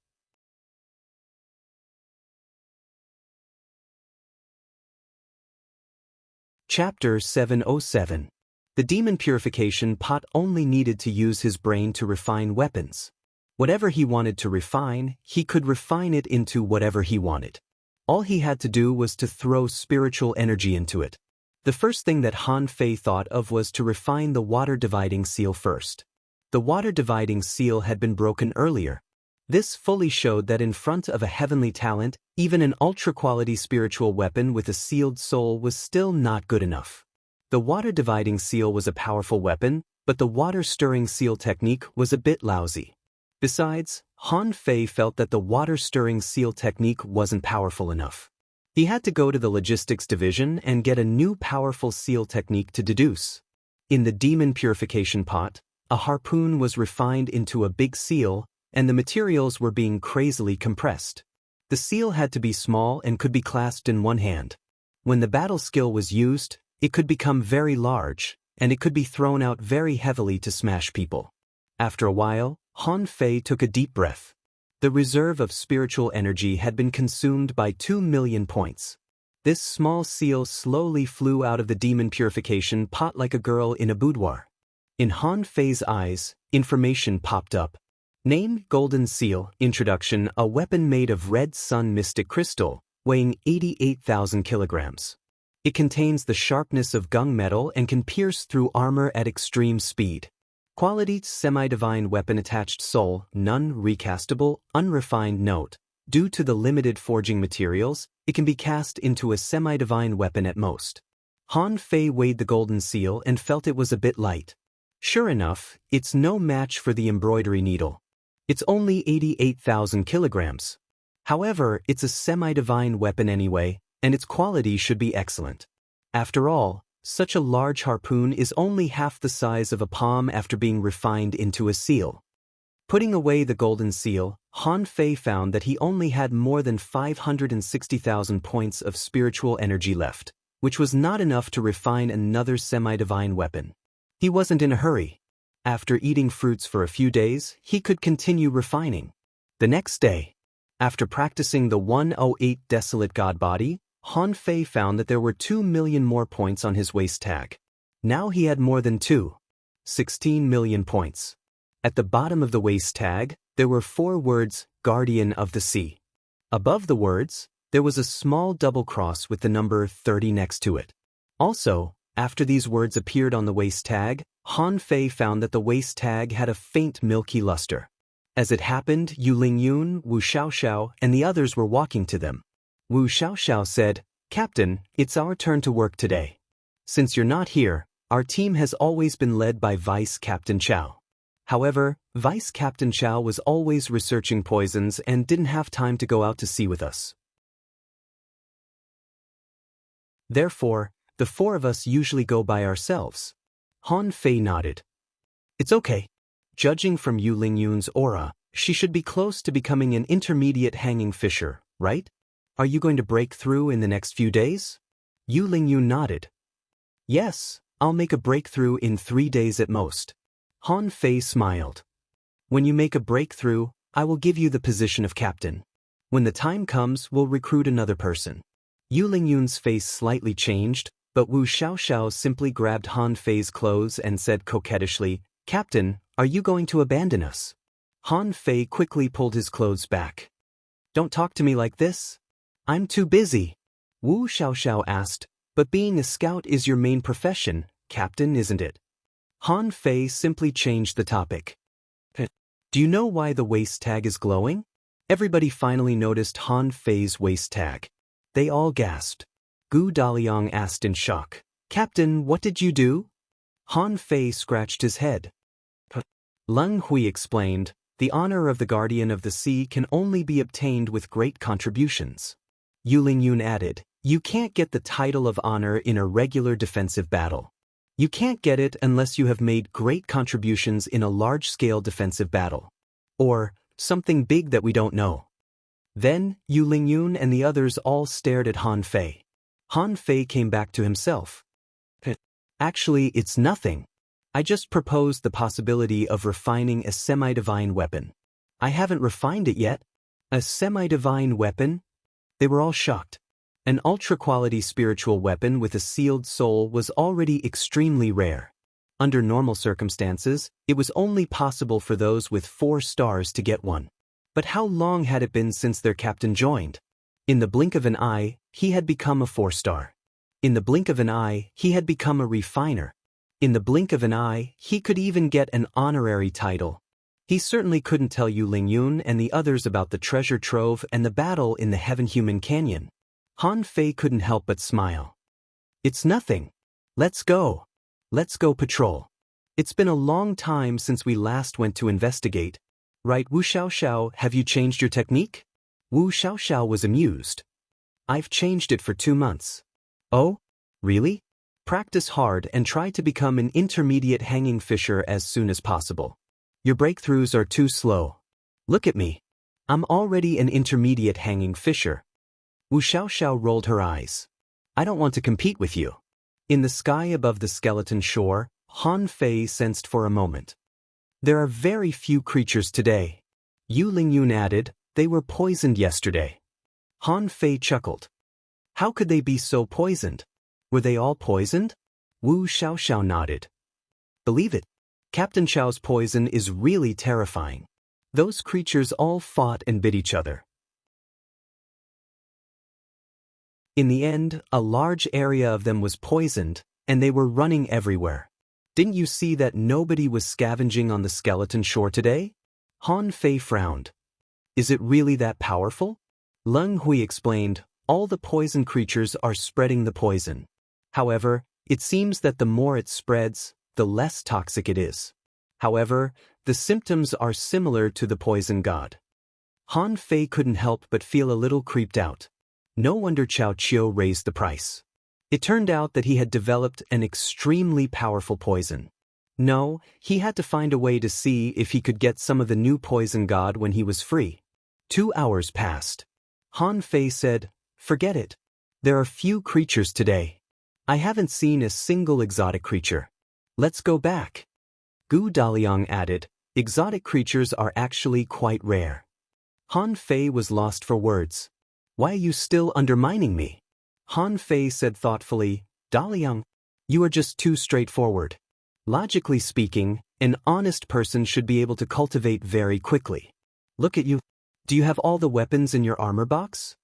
Chapter 707. The demon purification pot only needed to use his brain to refine weapons. Whatever he wanted to refine, he could refine it into whatever he wanted. All he had to do was to throw spiritual energy into it. The first thing that Han Fei thought of was to refine the water-dividing seal first. The water-dividing seal had been broken earlier. This fully showed that in front of a heavenly talent, even an ultra-quality spiritual weapon with a sealed soul was still not good enough. The water-dividing seal was a powerful weapon, but the water-stirring seal technique was a bit lousy. Besides, Han Fei felt that the water-stirring seal technique wasn't powerful enough. He had to go to the logistics division and get a new powerful seal technique to deduce. In the demon purification pot, a harpoon was refined into a big seal, and the materials were being crazily compressed. The seal had to be small and could be clasped in one hand. When the battle skill was used, it could become very large, and it could be thrown out very heavily to smash people. After a while, Han Fei took a deep breath. The reserve of spiritual energy had been consumed by 2 million points. This small seal slowly flew out of the demon purification pot like a girl in a boudoir. In Han Fei's eyes, information popped up. Name: Golden Seal. Introduction: a weapon made of red sun mystic crystal, weighing 88,000 kilograms. It contains the sharpness of gunmetal and can pierce through armor at extreme speed. Quality: semi-divine weapon. Attached soul, none. Recastable, unrefined. Note: due to the limited forging materials, it can be cast into a semi-divine weapon at most. Han Fei weighed the golden seal and felt it was a bit light. Sure enough, it's no match for the embroidery needle. It's only 88,000 kilograms. However, it's a semi-divine weapon anyway, and its quality should be excellent. After all, such a large harpoon is only half the size of a palm after being refined into a seal. Putting away the golden seal, Han Fei found that he only had more than 560,000 points of spiritual energy left, which was not enough to refine another semi-divine weapon. He wasn't in a hurry. After eating fruits for a few days, he could continue refining. The next day, after practicing the 108 Desolate God Body, Han Fei found that there were 2 million more points on his waist tag. Now he had more than 16 million points. At the bottom of the waist tag, there were 4 words, Guardian of the Sea. Above the words, there was a small double cross with the number 30 next to it. Also, after these words appeared on the waist tag, Han Fei found that the waist tag had a faint milky luster. As it happened, Yu Lingyun, Wu Xiaoxiao, and the others were walking to them. Wu Xiaoxiao said, "Captain, it's our turn to work today. Since you're not here, our team has always been led by Vice Captain Chao. However, Vice Captain Chao was always researching poisons and didn't have time to go out to sea with us. Therefore, the 4 of us usually go by ourselves." Han Fei nodded. "It's okay. Judging from Yu Lingyun's aura, she should be close to becoming an intermediate hanging fisher, right? Are you going to break through in the next few days?" Yu Lingyun nodded. "Yes, I'll make a breakthrough in 3 days at most." Han Fei smiled. "When you make a breakthrough, I will give you the position of captain. When the time comes, we'll recruit another person." Yu Lingyun's face slightly changed, but Wu Xiaoxiao simply grabbed Han Fei's clothes and said coquettishly, "Captain, are you going to abandon us?" Han Fei quickly pulled his clothes back. "Don't talk to me like this. I'm too busy." Wu Xiaoxiao asked, "But being a scout is your main profession, Captain, isn't it?" Han Fei simply changed the topic. "Do you know why the waist tag is glowing?" Everybody finally noticed Han Fei's waist tag. They all gasped. Gu Daliang asked in shock, "Captain, what did you do?" Han Fei scratched his head. Leng Hui explained, "The honor of the Guardian of the Sea can only be obtained with great contributions." Yu Lingyun added, "You can't get the title of honor in a regular defensive battle. You can't get it unless you have made great contributions in a large-scale defensive battle. Or, Something big that we don't know. Then, Yu Lingyun and the others all stared at Han Fei. Han Fei came back to himself. Actually, it's nothing. I just proposed the possibility of refining a semi-divine weapon. I haven't refined it yet. A semi-divine weapon? They were all shocked. An ultra-quality spiritual weapon with a sealed soul was already extremely rare. Under normal circumstances, it was only possible for those with 4 stars to get one. But how long had it been since their captain joined? In the blink of an eye, he had become a 4-star. In the blink of an eye, he had become a refiner. In the blink of an eye, he could even get an honorary title. He certainly couldn't tell Yu Lingyun and the others about the treasure trove and the battle in the Heaven-Human Canyon. Han Fei couldn't help but smile. It's nothing. Let's go. Let's go patrol. It's been a long time since we last went to investigate. Right, Wu Xiaoxiao, have you changed your technique? Wu Xiaoxiao was amused. I've changed it for 2 months. Oh? Really? Practice hard and try to become an intermediate hanging fisher as soon as possible. Your breakthroughs are too slow. Look at me. I'm already an intermediate hanging fisher. Wu Xiaoxiao rolled her eyes. I don't want to compete with you. In the sky above the skeleton shore, Han Fei sensed for a moment. There are very few creatures today. Yu Lingyun added, they were poisoned yesterday. Han Fei chuckled. How could they be so poisoned? Were they all poisoned? Wu Xiaoxiao nodded. Believe it. Captain Chao's poison is really terrifying. Those creatures all fought and bit each other. In the end, a large area of them was poisoned, and they were running everywhere. Didn't you see that nobody was scavenging on the skeleton shore today? Han Fei frowned. Is it really that powerful? Leng Hui explained, all the poison creatures are spreading the poison. However, it seems that the more it spreads, the less toxic it is. However, the symptoms are similar to the poison god. Han Fei couldn't help but feel a little creeped out. No wonder Cao Qiu raised the price. It turned out that he had developed an extremely powerful poison. No, he had to find a way to see if he could get some of the new poison god when he was free. 2 hours passed. Han Fei said, forget it. There are few creatures today. I haven't seen a single exotic creature. Let's go back. Gu Daliang added, exotic creatures are actually quite rare. Han Fei was lost for words. Why are you still undermining me? Han Fei said thoughtfully, Daliang, you are just too straightforward. Logically speaking, an honest person should be able to cultivate very quickly. Look at you. Do you have all the weapons in your armor box?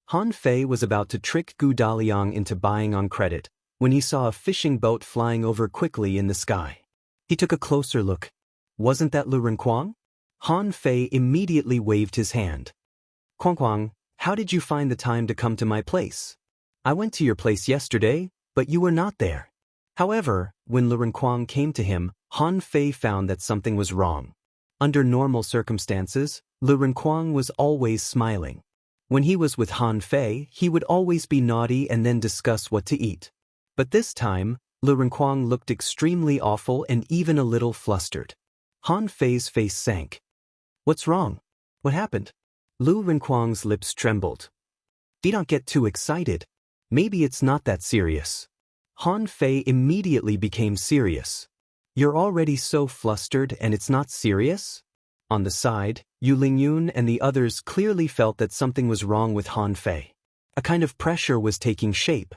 Han Fei was about to trick Gu Daliang into buying on credit, when he saw a fishing boat flying over quickly in the sky. He took a closer look. Wasn't that Lu Renkuang? Han Fei immediately waved his hand. Kuang, how did you find the time to come to my place? I went to your place yesterday, but you were not there. However, when Lu Renkuang came to him, Han Fei found that something was wrong. Under normal circumstances, Lu Renkuang was always smiling. When he was with Han Fei, he would always be naughty and then discuss what to eat. But this time, Lu Renkuang looked extremely awful and even a little flustered. Han Fei's face sank. What's wrong? What happened? Lu Renkuang's lips trembled. Don't get too excited. Maybe it's not that serious. Han Fei immediately became serious. You're already so flustered and it's not serious? On the side, Yu Lingyun and the others clearly felt that something was wrong with Han Fei. A kind of pressure was taking shape.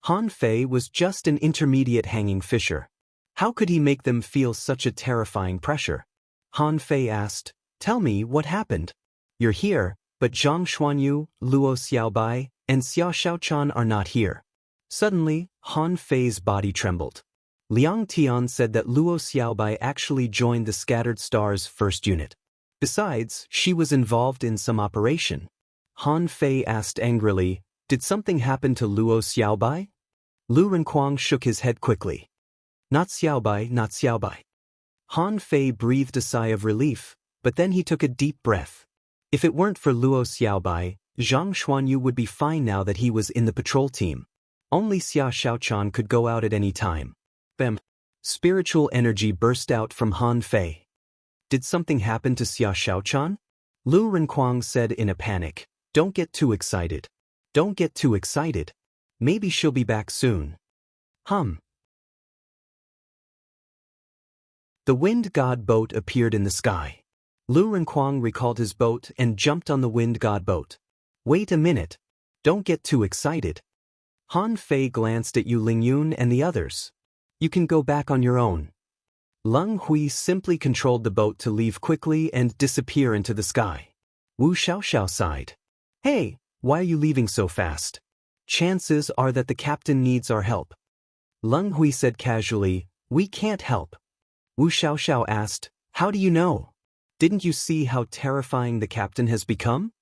Han Fei was just an intermediate hanging fisher. How could he make them feel such a terrifying pressure? Han Fei asked, tell me what happened. You're here, but Zhang Xuanyu, Luo Xiaobai, and Xia Xiaochan are not here. Suddenly, Han Fei's body trembled. Liang Tian said that Luo Xiaobai actually joined the Scattered Stars first unit. Besides, she was involved in some operation. Han Fei asked angrily, did something happen to Luo Xiaobai? Lu Renkuang shook his head quickly. Not Xiaobai, not Xiaobai. Han Fei breathed a sigh of relief, but then he took a deep breath. If it weren't for Luo Xiaobai, Zhang Xuanyu would be fine now that he was in the patrol team. Only Xia Xiaochan could go out at any time. Bam! Spiritual energy burst out from Han Fei. Did something happen to Xia Xiaochan? Lu Renquang said in a panic, "Don't get too excited. Don't get too excited. Maybe she'll be back soon." Hum. The wind god boat appeared in the sky. Lu Renquang recalled his boat and jumped on the wind god boat. "Wait a minute. Don't get too excited." Han Fei glanced at Yu Lingyun and the others. "You can go back on your own." Leng Hui simply controlled the boat to leave quickly and disappear into the sky. Wu Xiaoxiao sighed. "Hey, why are you leaving so fast? Chances are that the captain needs our help." Leng Hui said casually, "We can't help." Wu Xiaoxiao asked, "How do you know? Didn't you see how terrifying the captain has become?"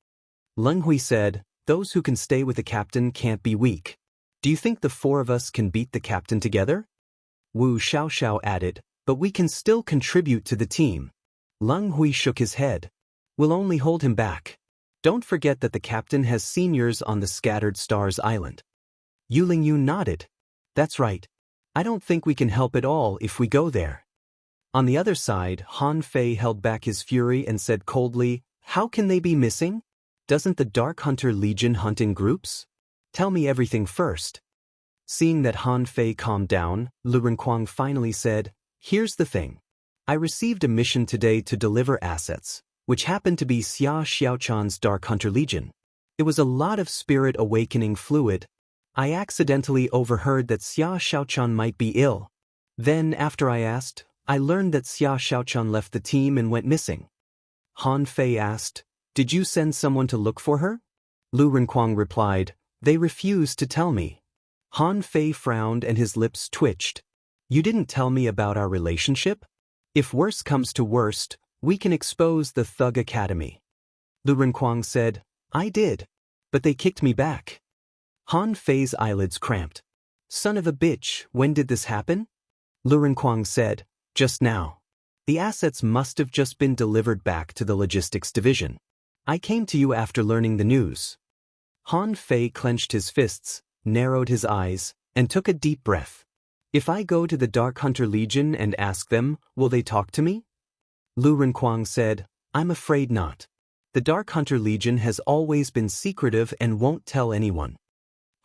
Leng Hui said, "Those who can stay with the captain can't be weak. Do you think the four of us can beat the captain together?" Wu Xiaoxiao added, "But we can still contribute to the team." Leng Hui shook his head. "We'll only hold him back. Don't forget that the captain has seniors on the Scattered Stars Island." Yu Lingyun nodded. "That's right. I don't think we can help at all if we go there." On the other side, Han Fei held back his fury and said coldly, "How can they be missing? Doesn't the Dark Hunter Legion hunt in groups? Tell me everything first." Seeing that Han Fei calmed down, Lu Renquang finally said, "Here's the thing. I received a mission today to deliver assets, which happened to be Xia Xiaochan's Dark Hunter Legion. It was a lot of spirit awakening fluid. I accidentally overheard that Xia Xiaochan might be ill. Then, after I asked, I learned that Xia Xiaochan left the team and went missing." Han Fei asked, "Did you send someone to look for her?" Lu Renquang replied, "They refused to tell me." Han Fei frowned and his lips twitched. "You didn't tell me about our relationship? If worse comes to worst, we can expose the Thug Academy." Lu Renquang said, "I did. But they kicked me back." Han Fei's eyelids cramped. "Son of a bitch, when did this happen?" Lu Renquang said, "Just now. The assets must have just been delivered back to the logistics division. I came to you after learning the news." Han Fei clenched his fists, narrowed his eyes, and took a deep breath. "If I go to the Dark Hunter Legion and ask them, will they talk to me?" Lu Renquang said, "I'm afraid not. The Dark Hunter Legion has always been secretive and won't tell anyone."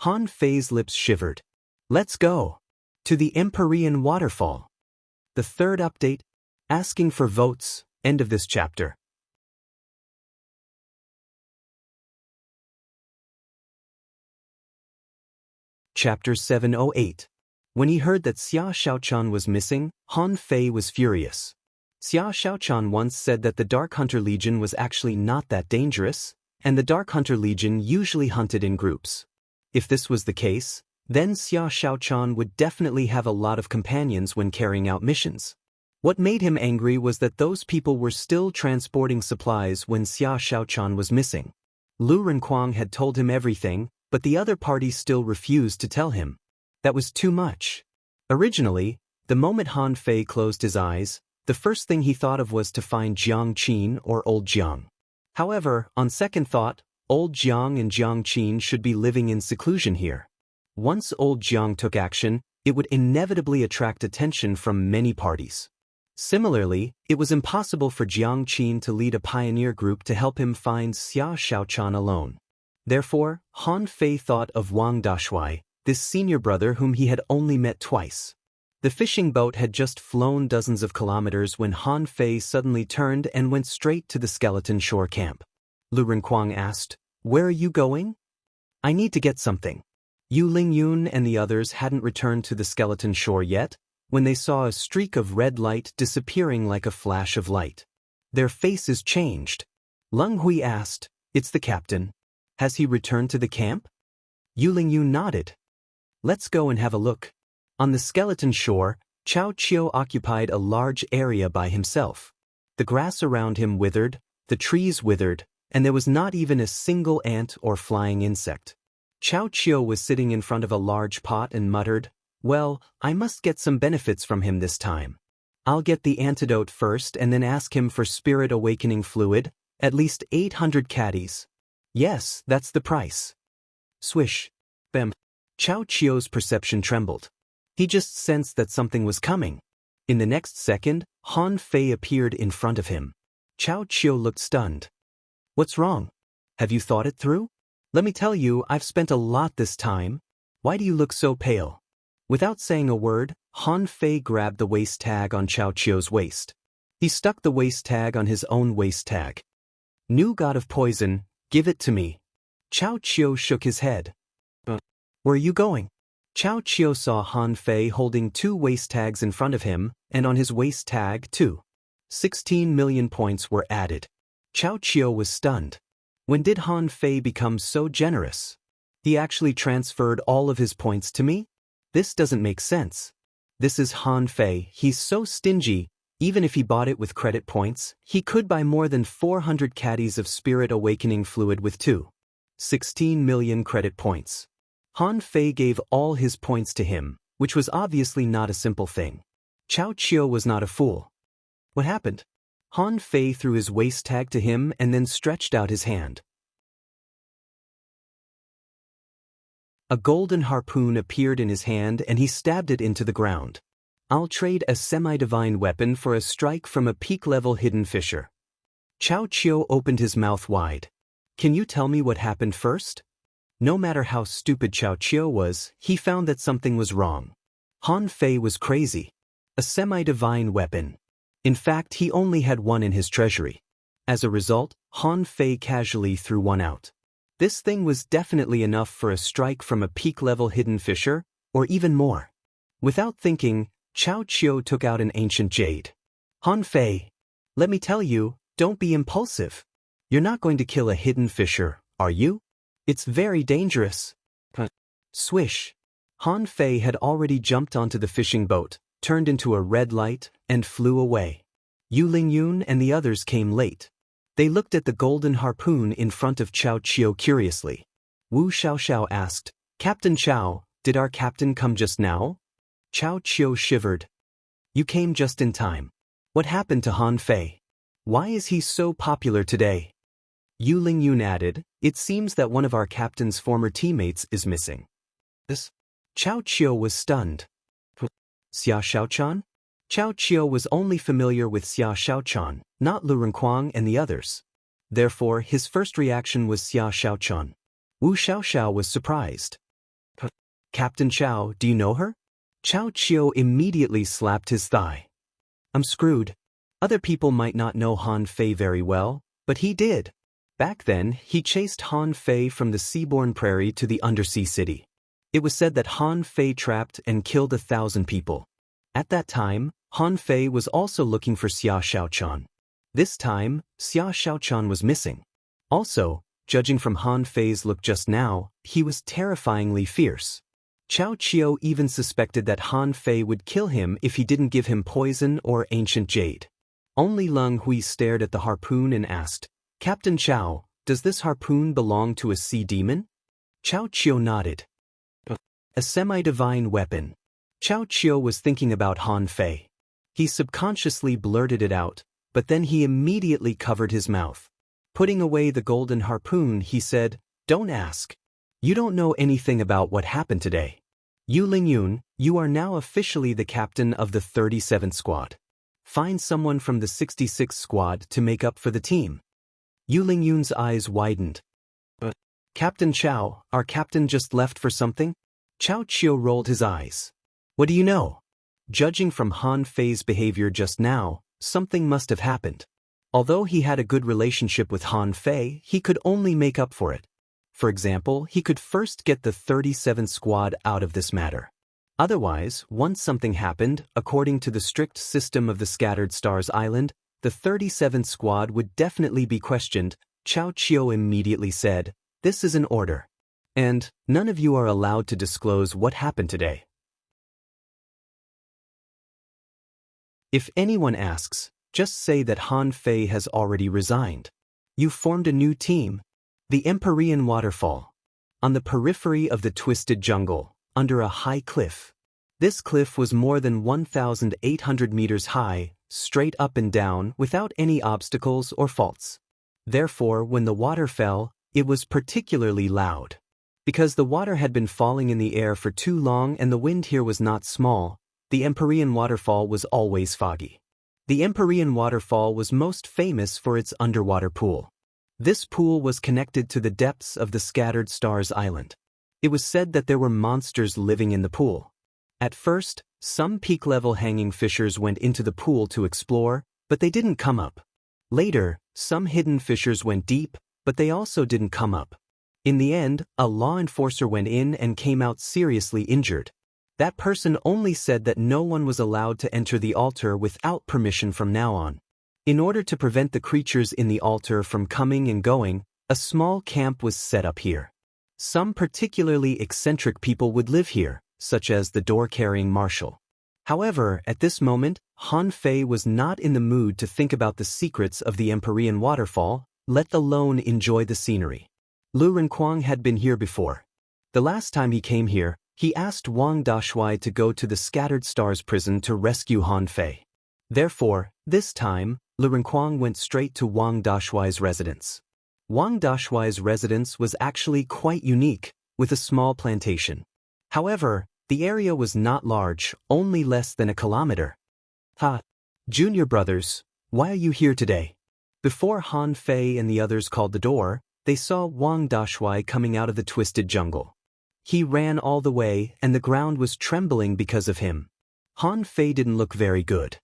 Han Fei's lips shivered. "Let's go. To the Empyrean Waterfall." The third update, asking for votes, end of this chapter. Chapter 708. When he heard that Xia Xiaochan was missing, Han Fei was furious. Xia Xiaochan once said that the Dark Hunter Legion was actually not that dangerous, and the Dark Hunter Legion usually hunted in groups. If this was the case, then Xia Xiaochan would definitely have a lot of companions when carrying out missions. What made him angry was that those people were still transporting supplies when Xia Xiaochan was missing. Lu Renquang had told him everything, but the other party still refused to tell him. That was too much. Originally, the moment Han Fei closed his eyes, the first thing he thought of was to find Jiang Qin or Old Jiang. However, on second thought, Old Jiang and Jiang Qin should be living in seclusion here. Once Old Jiang took action, it would inevitably attract attention from many parties. Similarly, it was impossible for Jiang Qin to lead a pioneer group to help him find Xia Xiaochan alone. Therefore, Han Fei thought of Wang Dashuai, this senior brother whom he had only met twice. The fishing boat had just flown dozens of kilometers when Han Fei suddenly turned and went straight to the Skeleton Shore camp. Lu Renquang asked, "Where are you going?" "I need to get something." Yu Lingyun and the others hadn't returned to the Skeleton Shore yet, when they saw a streak of red light disappearing like a flash of light. Their faces changed. Leng Hui asked, "It's the captain. Has he returned to the camp?" Yu Lingyun nodded. "Let's go and have a look." On the Skeleton Shore, Chao Qiu occupied a large area by himself. The grass around him withered, the trees withered, and there was not even a single ant or flying insect. Chao Qiu was sitting in front of a large pot and muttered, "Well, I must get some benefits from him this time. I'll get the antidote first and then ask him for spirit awakening fluid, at least 800 caddies. Yes, that's the price." Swish. Bam. Chao Qiu's perception trembled. He just sensed that something was coming. In the next second, Han Fei appeared in front of him. Chao Qiu looked stunned. What's wrong? Have you thought it through? Let me tell you, I've spent a lot this time. Why do you look so pale? Without saying a word, Han Fei grabbed the waist tag on Chao Chio's waist. He stuck the waist tag on his own waist tag. New god of poison, give it to me. Chao Chio shook his head. Where are you going? Chao Chio saw Han Fei holding 2 waist tags in front of him, and on his waist tag, too. 16 million points were added. Chao Chio was stunned. When did Han Fei become so generous? He actually transferred all of his points to me? This doesn't make sense. This is Han Fei, he's so stingy, even if he bought it with credit points, he could buy more than 400 caddies of Spirit Awakening fluid with 16 million credit points. Han Fei gave all his points to him, which was obviously not a simple thing. Chao Chio was not a fool. What happened? Han Fei threw his waist tag to him and then stretched out his hand. A golden harpoon appeared in his hand and he stabbed it into the ground. I'll trade a semi-divine weapon for a strike from a peak-level hidden fisher. Chao Chio opened his mouth wide. Can you tell me what happened first? No matter how stupid Chao Chio was, he found that something was wrong. Han Fei was crazy. A semi-divine weapon. In fact, he only had one in his treasury. As a result, Han Fei casually threw one out. This thing was definitely enough for a strike from a peak-level hidden fisher, or even more. Without thinking, Chao Chio took out an ancient jade. Han Fei, let me tell you, don't be impulsive. You're not going to kill a hidden fisher, are you? It's very dangerous. Swish. Han Fei had already jumped onto the fishing boat, turned into a red light, and flew away. Yu Lingyun and the others came late. They looked at the golden harpoon in front of Chao Chio curiously. Wu Xiaoxiao asked, Captain Chao, did our captain come just now? Chao Chio shivered. You came just in time. What happened to Han Fei? Why is he so popular today? Yu Lingyun added, it seems that one of our captain's former teammates is missing. This? Chao Chio was stunned. Xia Xiaochan? Chao Chio was only familiar with Xia Xiaochan, not Lu Renquang and the others. Therefore, his first reaction was Xia Xiaochan. Wu Xiaoxiao was surprised. Captain Chao, do you know her? Chao Chio immediately slapped his thigh. I'm screwed. Other people might not know Han Fei very well, but he did. Back then, he chased Han Fei from the seaborne prairie to the undersea city. It was said that Han Fei trapped and killed 1,000 people. At that time, Han Fei was also looking for Xia Xiaochan. This time, Xia Xiaochan was missing. Also, judging from Han Fei's look just now, he was terrifyingly fierce. Chao Chio even suspected that Han Fei would kill him if he didn't give him poison or ancient jade. Only Leng Hui stared at the harpoon and asked, Captain Chao, does this harpoon belong to a sea demon? Chao Chio nodded. A semi-divine weapon. Chao Chio was thinking about Han Fei. He subconsciously blurted it out, but then he immediately covered his mouth. Putting away the golden harpoon, he said, Don't ask. You don't know anything about what happened today. Yu Lingyun, you are now officially the captain of the 37th squad. Find someone from the 66th squad to make up for the team. Yu Lingyun's eyes widened. Captain Chao, our captain just left for something? Chao Chio rolled his eyes. What do you know? Judging from Han Fei's behavior just now, something must have happened. Although he had a good relationship with Han Fei, he could only make up for it. For example, he could first get the 37th squad out of this matter. Otherwise, once something happened, according to the strict system of the Scattered Stars Island, the 37th squad would definitely be questioned. Chao Chio immediately said, This is an order. And, none of you are allowed to disclose what happened today. If anyone asks, just say that Han Fei has already resigned. You formed a new team. The Empyrean Waterfall. On the periphery of the twisted jungle, under a high cliff. This cliff was more than 1,800 meters high, straight up and down without any obstacles or faults. Therefore, when the water fell, it was particularly loud. Because the water had been falling in the air for too long and the wind here was not small, the Empyrean Waterfall was always foggy. The Empyrean Waterfall was most famous for its underwater pool. This pool was connected to the depths of the Scattered Stars Island. It was said that there were monsters living in the pool. At first, some peak-level hanging fishers went into the pool to explore, but they didn't come up. Later, some hidden fishers went deep, but they also didn't come up. In the end, a law enforcer went in and came out seriously injured. That person only said that no one was allowed to enter the altar without permission from now on. In order to prevent the creatures in the altar from coming and going, a small camp was set up here. Some particularly eccentric people would live here, such as the door-carrying marshal. However, at this moment, Han Fei was not in the mood to think about the secrets of the Empyrean waterfall, let alone enjoy the scenery. Lu Renquang had been here before. The last time he came here, he asked Wang Dashui to go to the Scattered Stars prison to rescue Han Fei. Therefore, this time, Lu Renquang went straight to Wang Dashui's residence. Wang Dashui's residence was actually quite unique, with a small plantation. However, the area was not large, only less than a kilometer. Ha! Junior brothers, why are you here today? Before Han Fei and the others called the door, they saw Wang Dashui coming out of the twisted jungle. He ran all the way, and the ground was trembling because of him. Han Fei didn't look very good.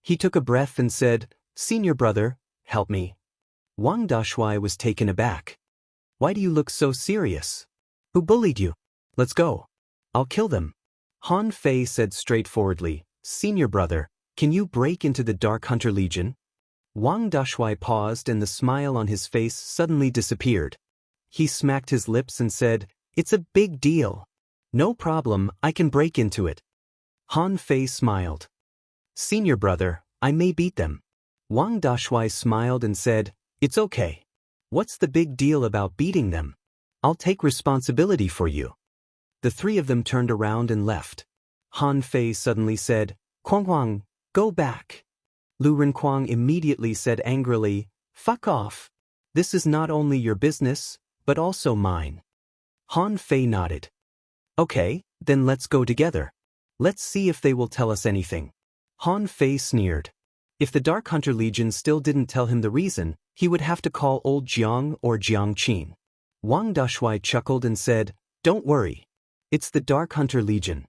He took a breath and said, "Senior brother, help me." Wang Dashui was taken aback. "Why do you look so serious? Who bullied you? Let's go. I'll kill them." Han Fei said straightforwardly, "Senior brother, can you break into the Dark Hunter Legion?" Wang Dashui paused and the smile on his face suddenly disappeared. He smacked his lips and said, "It's a big deal. No problem, I can break into it." Han Fei smiled. "Senior brother, I may beat them." Wang Dashui smiled and said, "It's okay. What's the big deal about beating them? I'll take responsibility for you." The three of them turned around and left. Han Fei suddenly said, "Quang, go back." Lu Renquang immediately said angrily, "Fuck off. This is not only your business, but also mine." Han Fei nodded. "Okay, then let's go together. Let's see if they will tell us anything." Han Fei sneered. If the Dark Hunter Legion still didn't tell him the reason, he would have to call old Jiang or Jiang Qin. Wang Dashui chuckled and said, "Don't worry. It's the Dark Hunter Legion.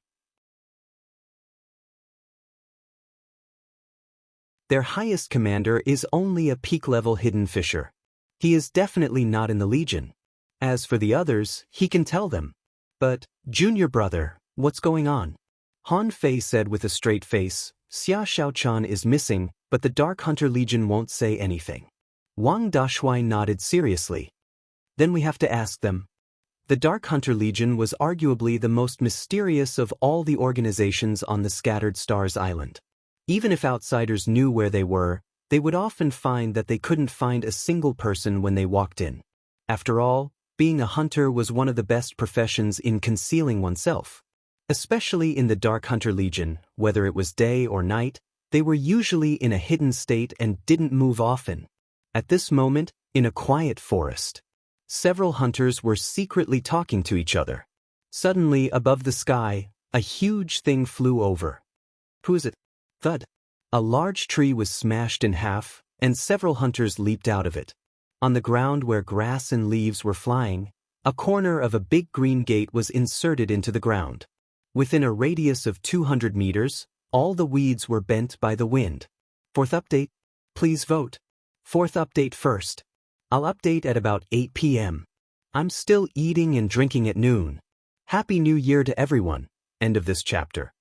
Their highest commander is only a peak-level hidden fisher. He is definitely not in the Legion. As for the others, he can tell them. But, junior brother, what's going on?" Han Fei said with a straight face, "Xia Xiaochan is missing, but the Dark Hunter Legion won't say anything." Wang Dashui nodded seriously. "Then we have to ask them." The Dark Hunter Legion was arguably the most mysterious of all the organizations on the Scattered Stars Island. Even if outsiders knew where they were, they would often find that they couldn't find a single person when they walked in. After all, being a hunter was one of the best professions in concealing oneself. Especially in the Dark Hunter Legion, whether it was day or night, they were usually in a hidden state and didn't move often. At this moment, in a quiet forest, several hunters were secretly talking to each other. Suddenly, above the sky, a huge thing flew over. "Who is it?" Thud. A large tree was smashed in half, and several hunters leaped out of it. On the ground where grass and leaves were flying, a corner of a big green gate was inserted into the ground. Within a radius of 200 meters, all the weeds were bent by the wind. Fourth update? Please vote. Fourth update first. I'll update at about 8 p.m. I'm still eating and drinking at noon. Happy New Year to everyone. End of this chapter.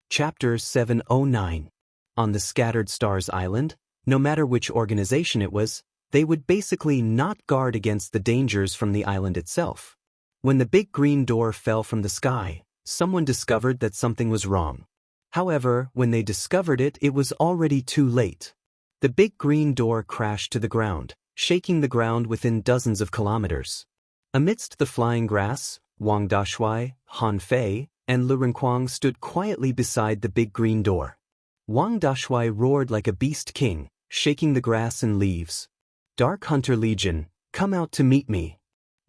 Chapter 709. On the Scattered Stars Island, no matter which organization it was, they would basically not guard against the dangers from the island itself. When the big green door fell from the sky, someone discovered that something was wrong. However, when they discovered it, it was already too late. The big green door crashed to the ground, shaking the ground within dozens of kilometers. Amidst the flying grass, Wang Dashui, Han Fei, and Lu Renquang stood quietly beside the big green door. Wang Dashui roared like a beast king, shaking the grass and leaves. "Dark Hunter Legion, come out to meet me."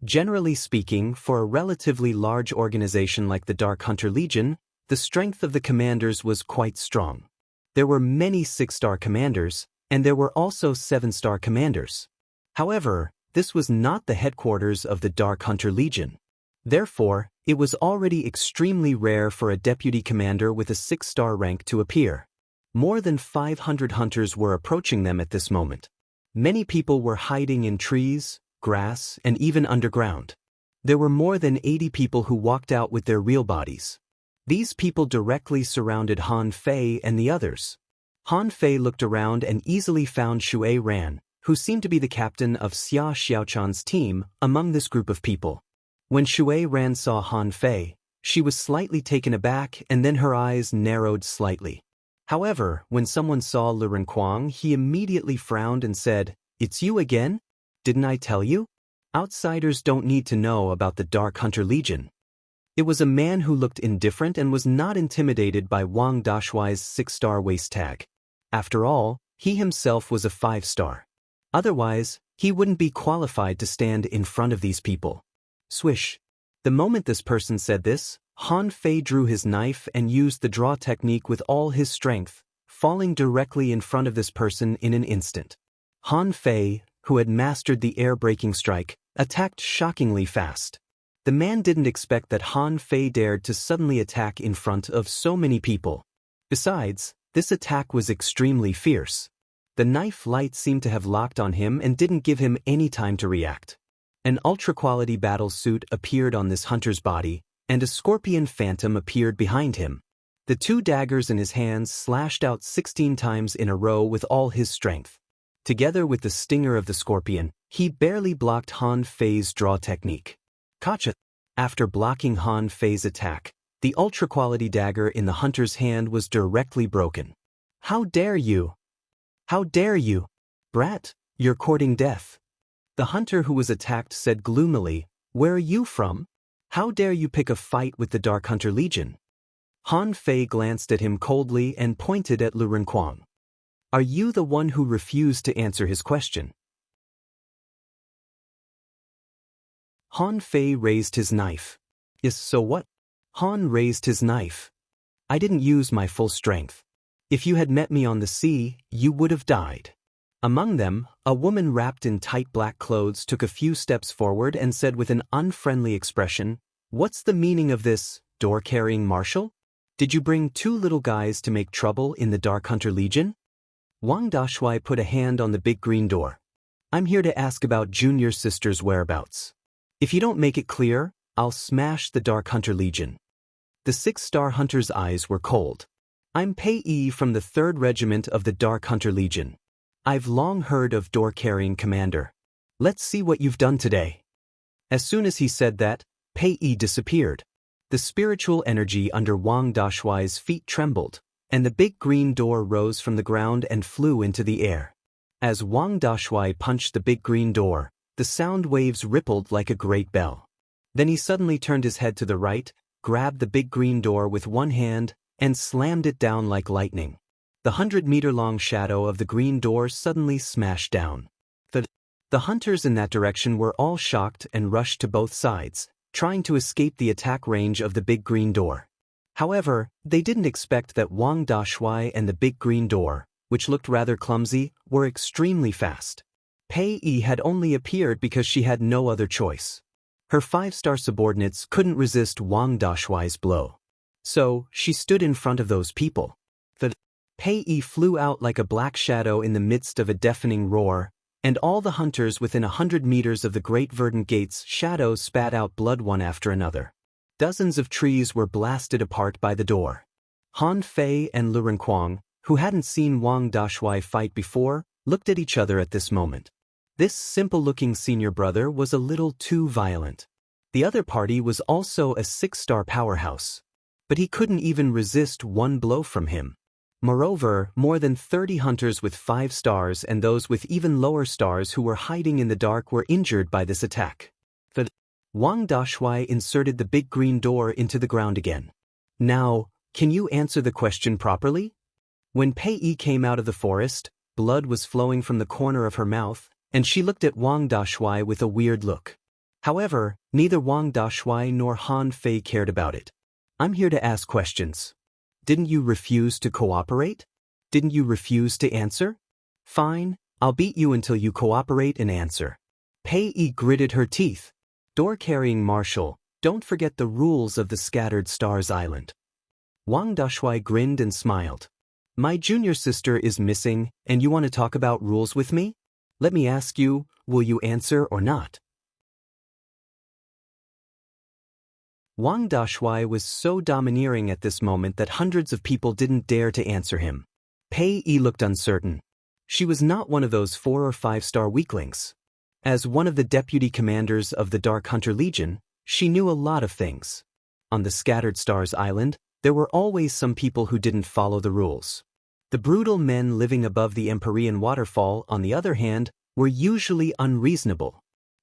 Generally speaking, for a relatively large organization like the Dark Hunter Legion, The strength of the commanders was quite strong. There were many 6-star commanders, and there were also 7-star commanders. However, this was not the headquarters of the Dark Hunter Legion. Therefore, it was already extremely rare for a deputy commander with a 6-star rank to appear. More than 500 hunters were approaching them at this moment. Many people were hiding in trees, grass, and even underground. There were more than 80 people who walked out with their real bodies. These people directly surrounded Han Fei and the others. Han Fei looked around and easily found Shui Ran, who seemed to be the captain of Xia Xiaochan's team, among this group of people. When Shui Ran saw Han Fei, she was slightly taken aback and then her eyes narrowed slightly. However, when someone saw Lu Renquang, he immediately frowned and said, "It's you again? Didn't I tell you? Outsiders don't need to know about the Dark Hunter Legion." It was a man who looked indifferent and was not intimidated by Wang Dashuai's 6-star waist tag. After all, he himself was a 5-star. Otherwise, he wouldn't be qualified to stand in front of these people. Swish. The moment this person said this, Han Fei drew his knife and used the draw technique with all his strength, falling directly in front of this person in an instant. Han Fei, who had mastered the air-breaking strike, attacked shockingly fast. The man didn't expect that Han Fei dared to suddenly attack in front of so many people. Besides, this attack was extremely fierce. The knife light seemed to have locked on him and didn't give him any time to react. An ultra-quality battle suit appeared on this hunter's body, and a scorpion phantom appeared behind him. The 2 daggers in his hands slashed out 16 times in a row with all his strength. Together with the stinger of the scorpion, he barely blocked Han Fei's draw technique. Gotcha! After blocking Han Fei's attack, the ultra-quality dagger in the hunter's hand was directly broken. "How dare you? How dare you? Brat, you're courting death." The hunter who was attacked said gloomily, "Where are you from? How dare you pick a fight with the Dark Hunter Legion?" Han Fei glanced at him coldly and pointed at Lu Renquang. "Are you the one who refused to answer his question?" Han Fei raised his knife. "Yes, so what?" Han raised his knife. "I didn't use my full strength. If you had met me on the sea, you would have died." Among them, a woman wrapped in tight black clothes took a few steps forward and said with an unfriendly expression, "What's the meaning of this, door-carrying marshal? Did you bring 2 little guys to make trouble in the Dark Hunter Legion?" Wang Dashuai put a hand on the big green door. "I'm here to ask about Junior Sister's whereabouts. If you don't make it clear, I'll smash the Dark Hunter Legion." The 6-star hunter's eyes were cold. "I'm Pei Yi from the 3rd Regiment of the Dark Hunter Legion. I've long heard of door-carrying commander. Let's see what you've done today." As soon as he said that, Pei Yi disappeared. The spiritual energy under Wang Dashuai's feet trembled, and the big green door rose from the ground and flew into the air. As Wang Dashuai punched the big green door, the sound waves rippled like a great bell. Then he suddenly turned his head to the right, grabbed the big green door with one hand, and slammed it down like lightning. The 100-meter-long shadow of the green door suddenly smashed down. The hunters in that direction were all shocked and rushed to both sides, trying to escape the attack range of the big green door. However, they didn't expect that Wang Dashuai and the big green door, which looked rather clumsy, were extremely fast. Pei Yi had only appeared because she had no other choice. Her 5-star subordinates couldn't resist Wang Dashuai's blow. So, she stood in front of those people. Pei Yi flew out like a black shadow in the midst of a deafening roar, and all the hunters within 100 meters of the Great Verdant Gate's shadow spat out blood one after another. Dozens of trees were blasted apart by the door. Han Fei and Lu Renquang, who hadn't seen Wang Dashuai fight before, looked at each other at this moment. This simple-looking senior brother was a little too violent. The other party was also a 6-star powerhouse, but he couldn't even resist one blow from him. Moreover, more than 30 hunters with 5 stars and those with even lower stars who were hiding in the dark were injured by this attack. Wang Dashuai inserted the big green door into the ground again. "Now, can you answer the question properly?" When Pei Yi came out of the forest, blood was flowing from the corner of her mouth, and she looked at Wang Dashuai with a weird look. However, neither Wang Dashuai nor Han Fei cared about it. I'm here to ask questions. Didn't you refuse to cooperate? Didn't you refuse to answer? Fine, I'll beat you until you cooperate and answer. Pei gritted her teeth. Door-carrying marshal, don't forget the rules of the Scattered Stars Island. Wang Dashui grinned and smiled. My junior sister is missing, and you want to talk about rules with me? Let me ask you, will you answer or not? Wang Dashui was so domineering at this moment that hundreds of people didn't dare to answer him. Pei looked uncertain. She was not one of those 4- or 5-star weaklings. As one of the deputy commanders of the Dark Hunter Legion, she knew a lot of things. On the Scattered Stars Island, there were always some people who didn't follow the rules. The brutal men living above the Empyrean waterfall, on the other hand, were usually unreasonable.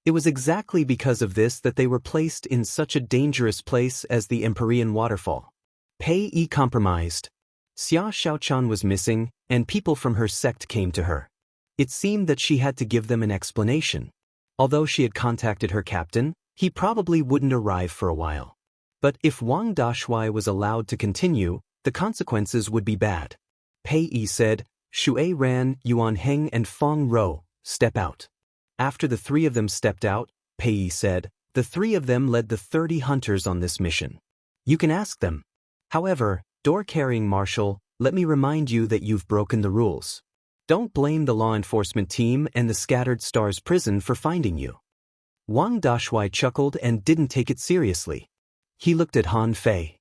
It was exactly because of this that they were placed in such a dangerous place as the Empyrean waterfall. Pei compromised. Xia Xiaochan was missing, and people from her sect came to her. It seemed that she had to give them an explanation. Although she had contacted her captain, he probably wouldn't arrive for a while. But if Wang Dashui was allowed to continue, the consequences would be bad. Pei said, Shui Ran, Yuan Heng and Feng Rou, step out. After the 3 of them stepped out, Pei said, the 3 of them led the 30 hunters on this mission. You can ask them. However, door-carrying marshal, let me remind you that you've broken the rules. Don't blame the law enforcement team and the Scattered Stars prison for finding you. Wang Dashui chuckled and didn't take it seriously. He looked at Han Fei.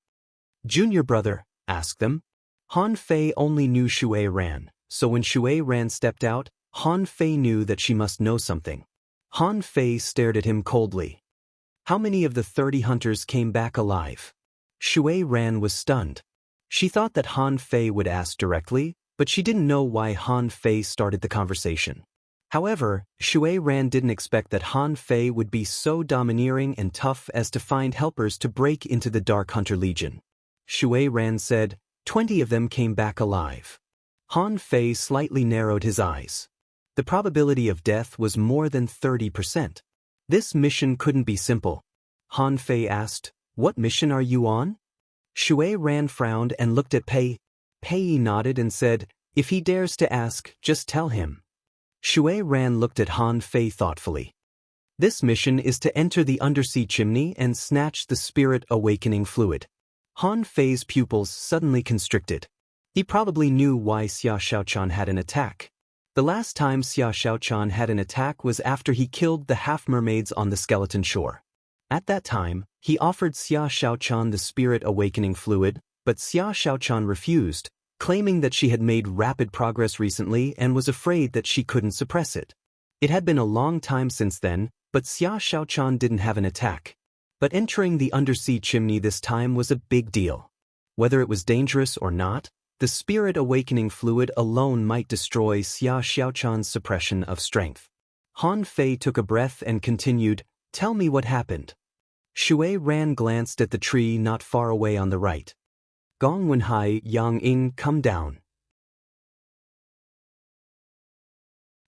Junior brother, ask them. Han Fei only knew Shui Ran, so when Shui Ran stepped out, Han Fei knew that she must know something. Han Fei stared at him coldly. How many of the 30 hunters came back alive? Shui Ran was stunned. She thought that Han Fei would ask directly, but she didn't know why Han Fei started the conversation. However, Shui Ran didn't expect that Han Fei would be so domineering and tough as to find helpers to break into the Dark Hunter Legion. Shui Ran said, 20 of them came back alive. Han Fei slightly narrowed his eyes. The probability of death was more than 30%. This mission couldn't be simple. Han Fei asked, what mission are you on? Shui Ran frowned and looked at Pei. Pei nodded and said, if he dares to ask, just tell him. Shui Ran looked at Han Fei thoughtfully. This mission is to enter the undersea chimney and snatch the spirit awakening fluid. Han Fei's pupils suddenly constricted. He probably knew why Xia Xiaochan had an attack. The last time Xia Xiaochan had an attack was after he killed the half-mermaids on the skeleton shore. At that time, he offered Xia Xiaochan the spirit awakening fluid, but Xia Xiaochan refused, claiming that she had made rapid progress recently and was afraid that she couldn't suppress it. It had been a long time since then, but Xia Xiaochan didn't have an attack. But entering the undersea chimney this time was a big deal. Whether it was dangerous or not, the spirit awakening fluid alone might destroy Xia Xiaochan's suppression of strength. Han Fei took a breath and continued, tell me what happened. Shui Ran glanced at the tree not far away on the right. Gong Wenhai, Yang Ying, come down.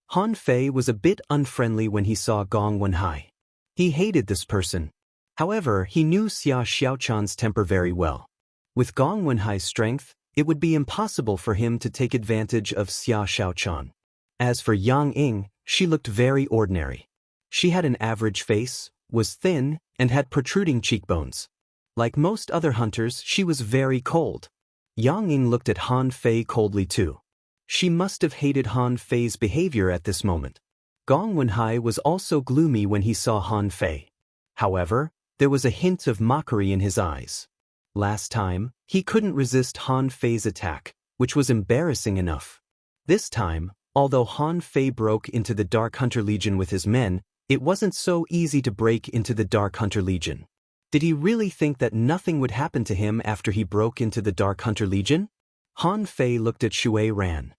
Han Fei was a bit unfriendly when he saw Gong Wenhai. He hated this person. However, he knew Xia Xiaochan's temper very well. With Gong Wenhai's strength, it would be impossible for him to take advantage of Xia Xiaochan. As for Yang Ying, she looked very ordinary. She had an average face, was thin, and had protruding cheekbones. Like most other hunters, she was very cold. Yang Ying looked at Han Fei coldly too. She must have hated Han Fei's behavior at this moment. Gong Wenhai was also gloomy when he saw Han Fei. However, there was a hint of mockery in his eyes. Last time, he couldn't resist Han Fei's attack, which was embarrassing enough. This time, although Han Fei broke into the Dark Hunter Legion with his men, it wasn't so easy to break into the Dark Hunter Legion. Did he really think that nothing would happen to him after he broke into the Dark Hunter Legion? Han Fei looked at Shui Ran.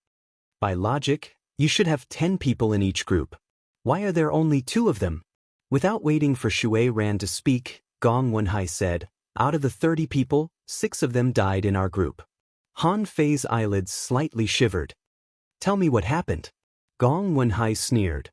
By logic, you should have 10 people in each group. Why are there only 2 of them? Without waiting for Shui Ran to speak, Gong Wenhai said, out of the 30 people, 6 of them died in our group. Han Fei's eyelids slightly shivered. Tell me what happened. Gong Wenhai sneered.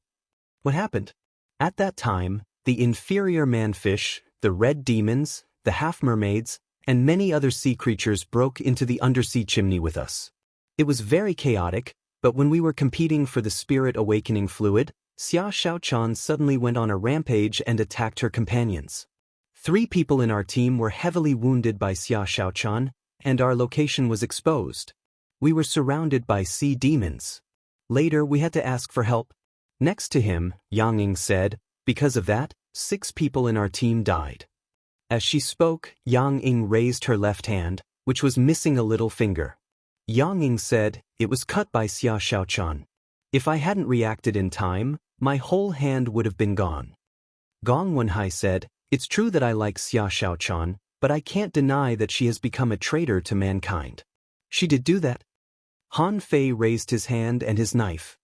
What happened? At that time, the inferior manfish, the red demons, the half-mermaids, and many other sea creatures broke into the undersea chimney with us. It was very chaotic, but when we were competing for the spirit awakening fluid, Xia Xiaochan suddenly went on a rampage and attacked her companions. 3 people in our team were heavily wounded by Xia Xiaochan, and our location was exposed. We were surrounded by sea demons. Later we had to ask for help. Next to him, Yang Ying said, because of that, 6 people in our team died. As she spoke, Yang Ying raised her left hand, which was missing a little finger. Yang Ying said, it was cut by Xia Xiaochan. If I hadn't reacted in time, my whole hand would have been gone. Gong Wenhai said, it's true that I like Xia Xiaochan, but I can't deny that she has become a traitor to mankind. She did do that. Han Fei raised his hand and his knife.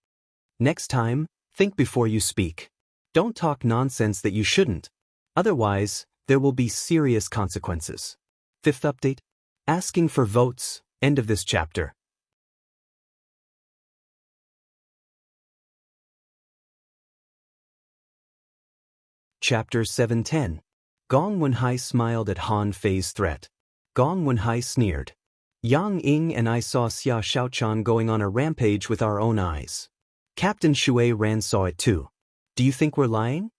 Next time, think before you speak. Don't talk nonsense that you shouldn't. Otherwise, there will be serious consequences. 5th update. Asking for votes. End of this chapter. Chapter 710. Gong Wenhai smiled at Han Fei's threat. Gong Wenhai sneered. Yang Ying and I saw Xia Xiaochan going on a rampage with our own eyes. Captain Shui Ran saw it too. Do you think we're lying?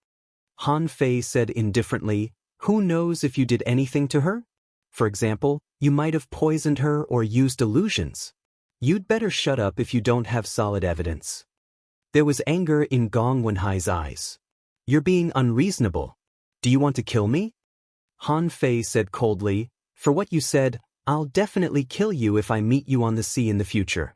Han Fei said indifferently, who knows if you did anything to her? For example, you might have poisoned her or used illusions. You'd better shut up if you don't have solid evidence. There was anger in Gong Wenhai's eyes. You're being unreasonable. Do you want to kill me? Han Fei said coldly, for what you said, I'll definitely kill you if I meet you on the sea in the future.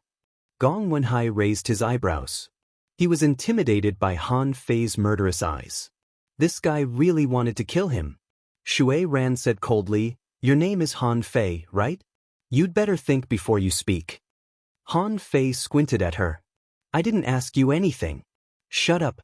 Gong Wenhai raised his eyebrows. He was intimidated by Han Fei's murderous eyes. This guy really wanted to kill him. Shui Ran said coldly, your name is Han Fei, right? You'd better think before you speak. Han Fei squinted at her. I didn't ask you anything. Shut up.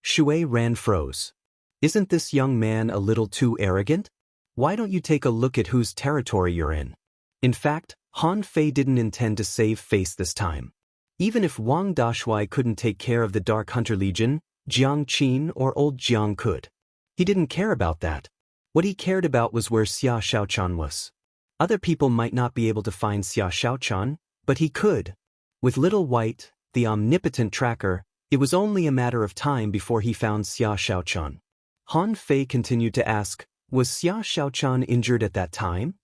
Shui Ran froze. Isn't this young man a little too arrogant? Why don't you take a look at whose territory you're in? In fact, Han Fei didn't intend to save face this time. Even if Wang Dashui couldn't take care of the Dark Hunter Legion, Jiang Qin or old Jiang could. He didn't care about that. What he cared about was where Xia Xiaochan was. Other people might not be able to find Xia Xiaochan, but he could. With Little White, the omnipotent tracker, it was only a matter of time before he found Xia Xiaochan. Han Fei continued to ask, was Xia Xiaochan injured at that time?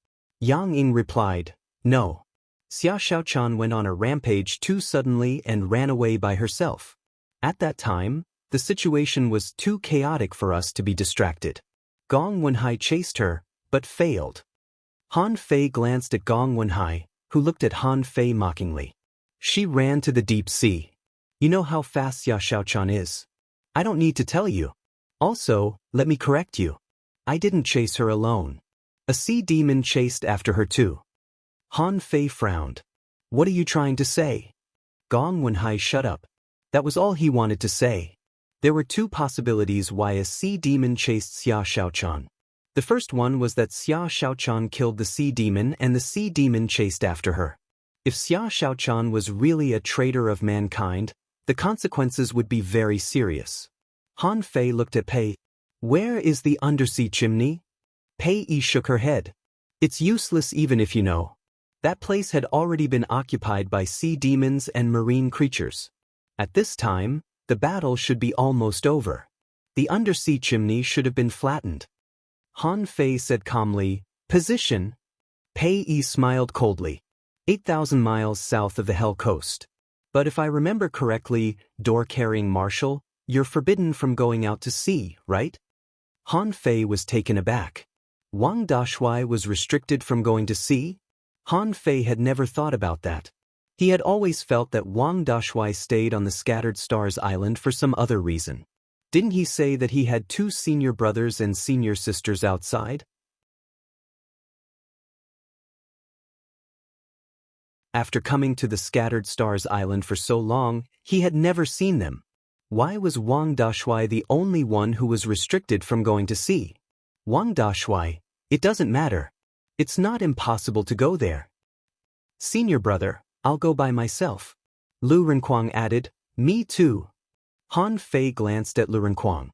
Yang Ying replied, no. Xia Xiaochan went on a rampage too suddenly and ran away by herself. At that time, the situation was too chaotic for us to be distracted. Gong Wenhai chased her, but failed. Han Fei glanced at Gong Wenhai, who looked at Han Fei mockingly. She ran to the deep sea. You know how fast Xia Xiaochan is. I don't need to tell you. Also, let me correct you. I didn't chase her alone. A sea demon chased after her too. Han Fei frowned. What are you trying to say? Gong Wenhai shut up. That was all he wanted to say. There were 2 possibilities why a sea demon chased Xia Xiaochan. The first one was that Xia Xiaochan killed the sea demon and the sea demon chased after her. If Xia Xiaochan was really a traitor of mankind, the consequences would be very serious. Han Fei looked at Pei. Where is the undersea chimney? Pei Yi shook her head. It's useless even if you know. That place had already been occupied by sea demons and marine creatures. At this time, the battle should be almost over. The undersea chimney should have been flattened. Han Fei said calmly, position. Pei Yi smiled coldly. 8,000 miles south of the Hell Coast. But if I remember correctly, door-carrying marshal, you're forbidden from going out to sea, right? Han Fei was taken aback. Wang Dashui was restricted from going to sea? Han Fei had never thought about that. He had always felt that Wang Dashui stayed on the Scattered Stars Island for some other reason. Didn't he say that he had 2 senior brothers and senior sisters outside? After coming to the Scattered Stars Island for so long, he had never seen them. Why was Wang Dashui the only one who was restricted from going to sea? Wang Dashui, it doesn't matter. It's not impossible to go there. Senior brother, I'll go by myself. Lu Renquang added, me too. Han Fei glanced at Lu Renquang.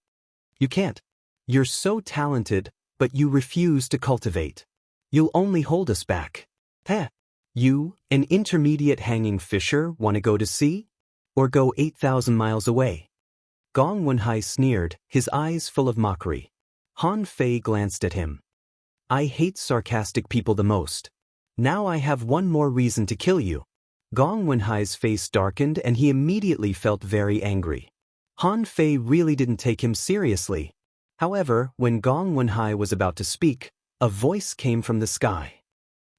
You can't. You're so talented, but you refuse to cultivate. You'll only hold us back. Heh. You, an intermediate hanging fisher, want to go to sea? Or go 8,000 miles away? Gong Wenhai sneered, his eyes full of mockery. Han Fei glanced at him. I hate sarcastic people the most. Now I have one more reason to kill you. Gong Wenhai's face darkened and he immediately felt very angry. Han Fei really didn't take him seriously. However, when Gong Wenhai was about to speak, a voice came from the sky.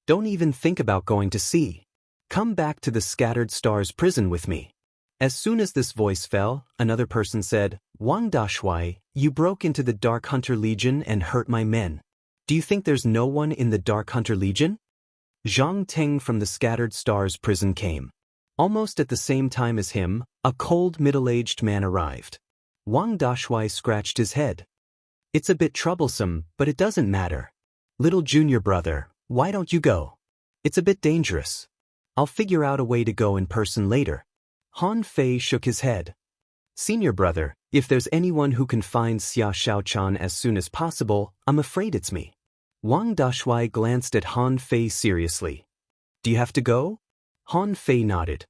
Don't even think about going to sea. Come back to the Scattered Stars prison with me. As soon as this voice fell, another person said, Wang Dashuai, you broke into the Dark Hunter Legion and hurt my men. Do you think there's no one in the Dark Hunter Legion? Zhang Teng from the Scattered Stars prison came. Almost at the same time as him, a cold middle-aged man arrived. Wang Dashuai scratched his head. It's a bit troublesome, but it doesn't matter. Little junior brother, why don't you go? It's a bit dangerous. I'll figure out a way to go in person later. Han Fei shook his head. Senior brother, if there's anyone who can find Xia Xiaochan as soon as possible, I'm afraid it's me. Wang Dashuai glanced at Han Fei seriously. Do you have to go? Han Fei nodded.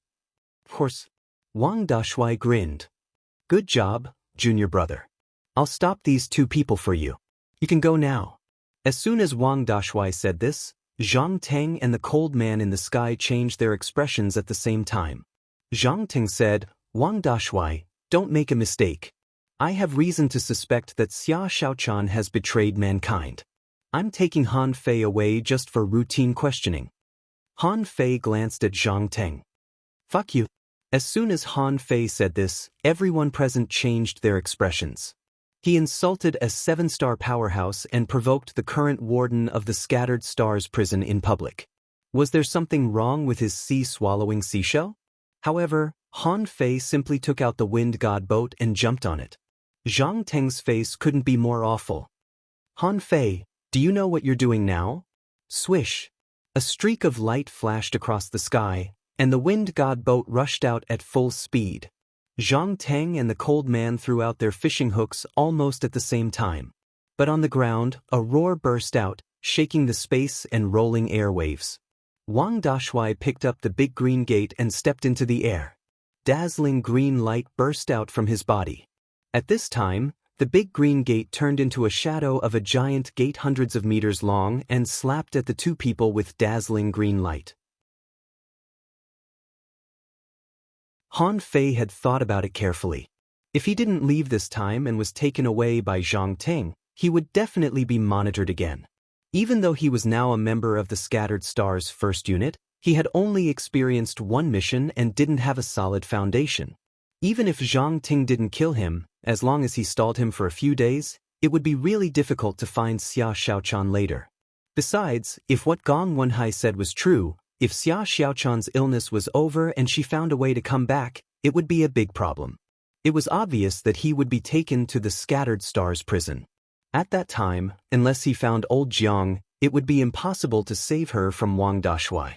Of course. Wang Dashuai grinned. Good job, junior brother. I'll stop these two people for you. You can go now. As soon as Wang Dashuai said this, Zhang Teng and the cold man in the sky changed their expressions at the same time. Zhang Teng said, Wang Dashuai, don't make a mistake. I have reason to suspect that Xia Xiaochan has betrayed mankind. I'm taking Han Fei away just for routine questioning. Han Fei glanced at Zhang Teng. Fuck you. As soon as Han Fei said this, everyone present changed their expressions. He insulted a 7-star powerhouse and provoked the current warden of the Scattered Stars prison in public. Was there something wrong with his sea-swallowing seashell? However, Han Fei simply took out the wind god boat and jumped on it. Zhang Teng's face couldn't be more awful. Han Fei, do you know what you're doing now? Swish. A streak of light flashed across the sky, and the wind god boat rushed out at full speed. Zhang Teng and the cold man threw out their fishing hooks almost at the same time. But on the ground, a roar burst out, shaking the space and rolling airwaves. Wang Dashuai picked up the big green gate and stepped into the air. Dazzling green light burst out from his body. At this time, the big green gate turned into a shadow of a giant gate hundreds of meters long and slapped at the two people with dazzling green light. Han Fei had thought about it carefully. If he didn't leave this time and was taken away by Zhang Teng, he would definitely be monitored again. Even though he was now a member of the Scattered Stars first unit, he had only experienced one mission and didn't have a solid foundation. Even if Zhang Teng didn't kill him, as long as he stalled him for a few days, it would be really difficult to find Xia Xiaochan later. Besides, if what Gong Wenhai said was true, if Xia Xiaochan's illness was over and she found a way to come back, it would be a big problem. It was obvious that he would be taken to the Scattered Stars prison. At that time, unless he found old Jiang, it would be impossible to save her from Wang Dashuai.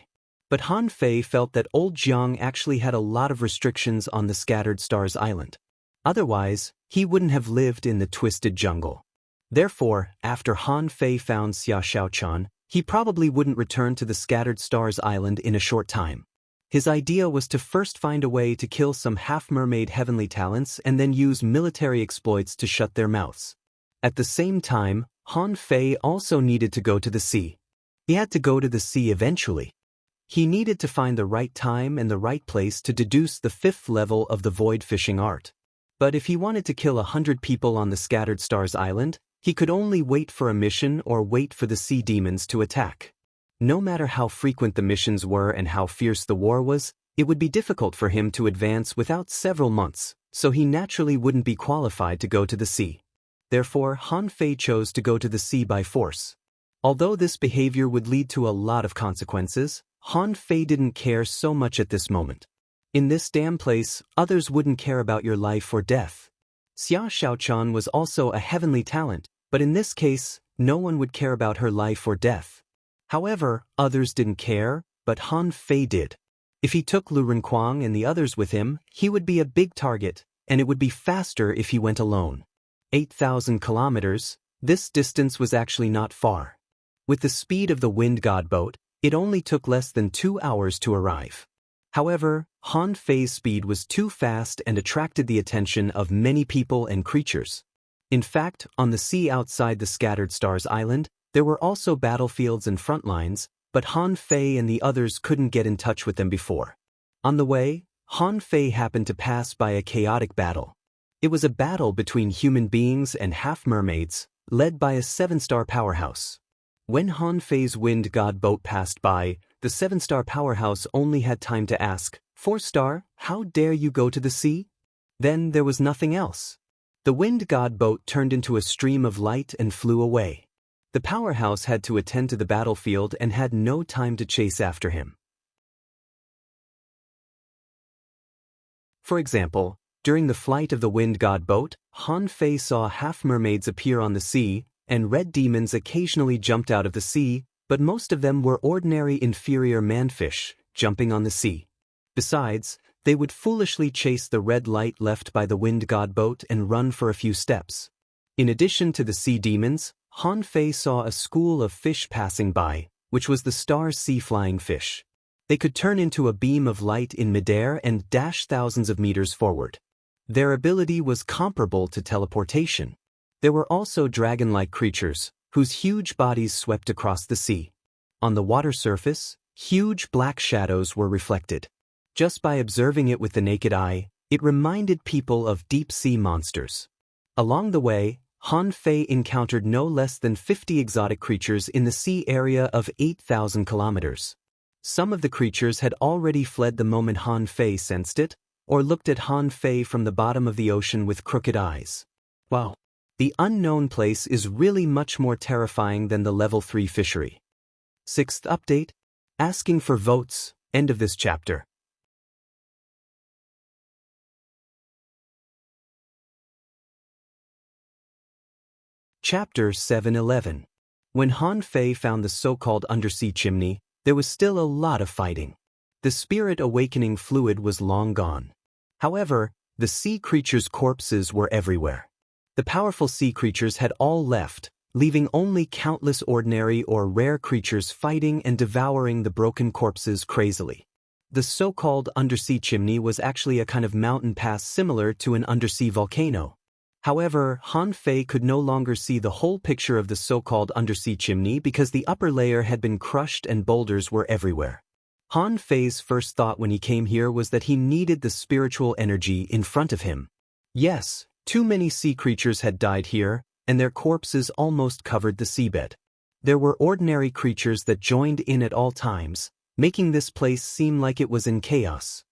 But Han Fei felt that old Jiang actually had a lot of restrictions on the Scattered Stars Island. Otherwise, he wouldn't have lived in the Twisted Jungle. Therefore, after Han Fei found Xia Xiaochan, he probably wouldn't return to the Scattered Stars Island in a short time. His idea was to first find a way to kill some half-mermaid heavenly talents and then use military exploits to shut their mouths. At the same time, Han Fei also needed to go to the sea. He had to go to the sea eventually. He needed to find the right time and the right place to deduce the 5th level of the void fishing art. But if he wanted to kill 100 people on the Scattered Stars Island, he could only wait for a mission or wait for the sea demons to attack. No matter how frequent the missions were and how fierce the war was, it would be difficult for him to advance without several months, so he naturally wouldn't be qualified to go to the sea. Therefore, Han Fei chose to go to the sea by force. Although this behavior would lead to a lot of consequences, Han Fei didn't care so much at this moment. In this damn place, others wouldn't care about your life or death. Xia Xiaochan was also a heavenly talent, but in this case, no one would care about her life or death. However, others didn't care, but Han Fei did. If he took Lu Renquang and the others with him, he would be a big target, and it would be faster if he went alone. 8,000 kilometers, this distance was actually not far. With the speed of the wind god boat, it only took less than 2 hours to arrive. However, Han Fei's speed was too fast and attracted the attention of many people and creatures. In fact, on the sea outside the Scattered Stars Island, there were also battlefields and front lines, but Han Fei and the others couldn't get in touch with them before. On the way, Han Fei happened to pass by a chaotic battle. It was a battle between human beings and half-mermaids, led by a 7-star powerhouse. When Han Fei's wind god boat passed by, the 7-star powerhouse only had time to ask, 4-star, how dare you go to the sea? Then there was nothing else. The wind god boat turned into a stream of light and flew away. The powerhouse had to attend to the battlefield and had no time to chase after him. For example, during the flight of the wind god boat, Han Fei saw half-mermaids appear on the sea, and red demons occasionally jumped out of the sea, but most of them were ordinary inferior manfish, jumping on the sea. Besides, they would foolishly chase the red light left by the wind god boat and run for a few steps. In addition to the sea demons, Han Fei saw a school of fish passing by, which was the star sea-flying fish. They could turn into a beam of light in midair and dash thousands of meters forward. Their ability was comparable to teleportation. There were also dragon-like creatures, whose huge bodies swept across the sea. On the water surface, huge black shadows were reflected. Just by observing it with the naked eye, it reminded people of deep-sea monsters. Along the way, Han Fei encountered no less than 50 exotic creatures in the sea area of 8,000 kilometers. Some of the creatures had already fled the moment Han Fei sensed it, or looked at Han Fei from the bottom of the ocean with crooked eyes. Wow! The unknown place is really much more terrifying than the level 3 fishery. 6th update. Asking for votes. End of this chapter. Chapter 7:11. When Han Fei found the so-called undersea chimney, there was still a lot of fighting. The spirit awakening fluid was long gone. However, the sea creatures' corpses were everywhere. The powerful sea creatures had all left, leaving only countless ordinary or rare creatures fighting and devouring the broken corpses crazily. The so-called undersea chimney was actually a kind of mountain pass similar to an undersea volcano. However, Han Fei could no longer see the whole picture of the so-called undersea chimney because the upper layer had been crushed and boulders were everywhere. Han Fei's first thought when he came here was that he needed the spiritual energy in front of him. Yes, too many sea creatures had died here, and their corpses almost covered the seabed. There were ordinary creatures that joined in at all times, making this place seem like it was in chaos.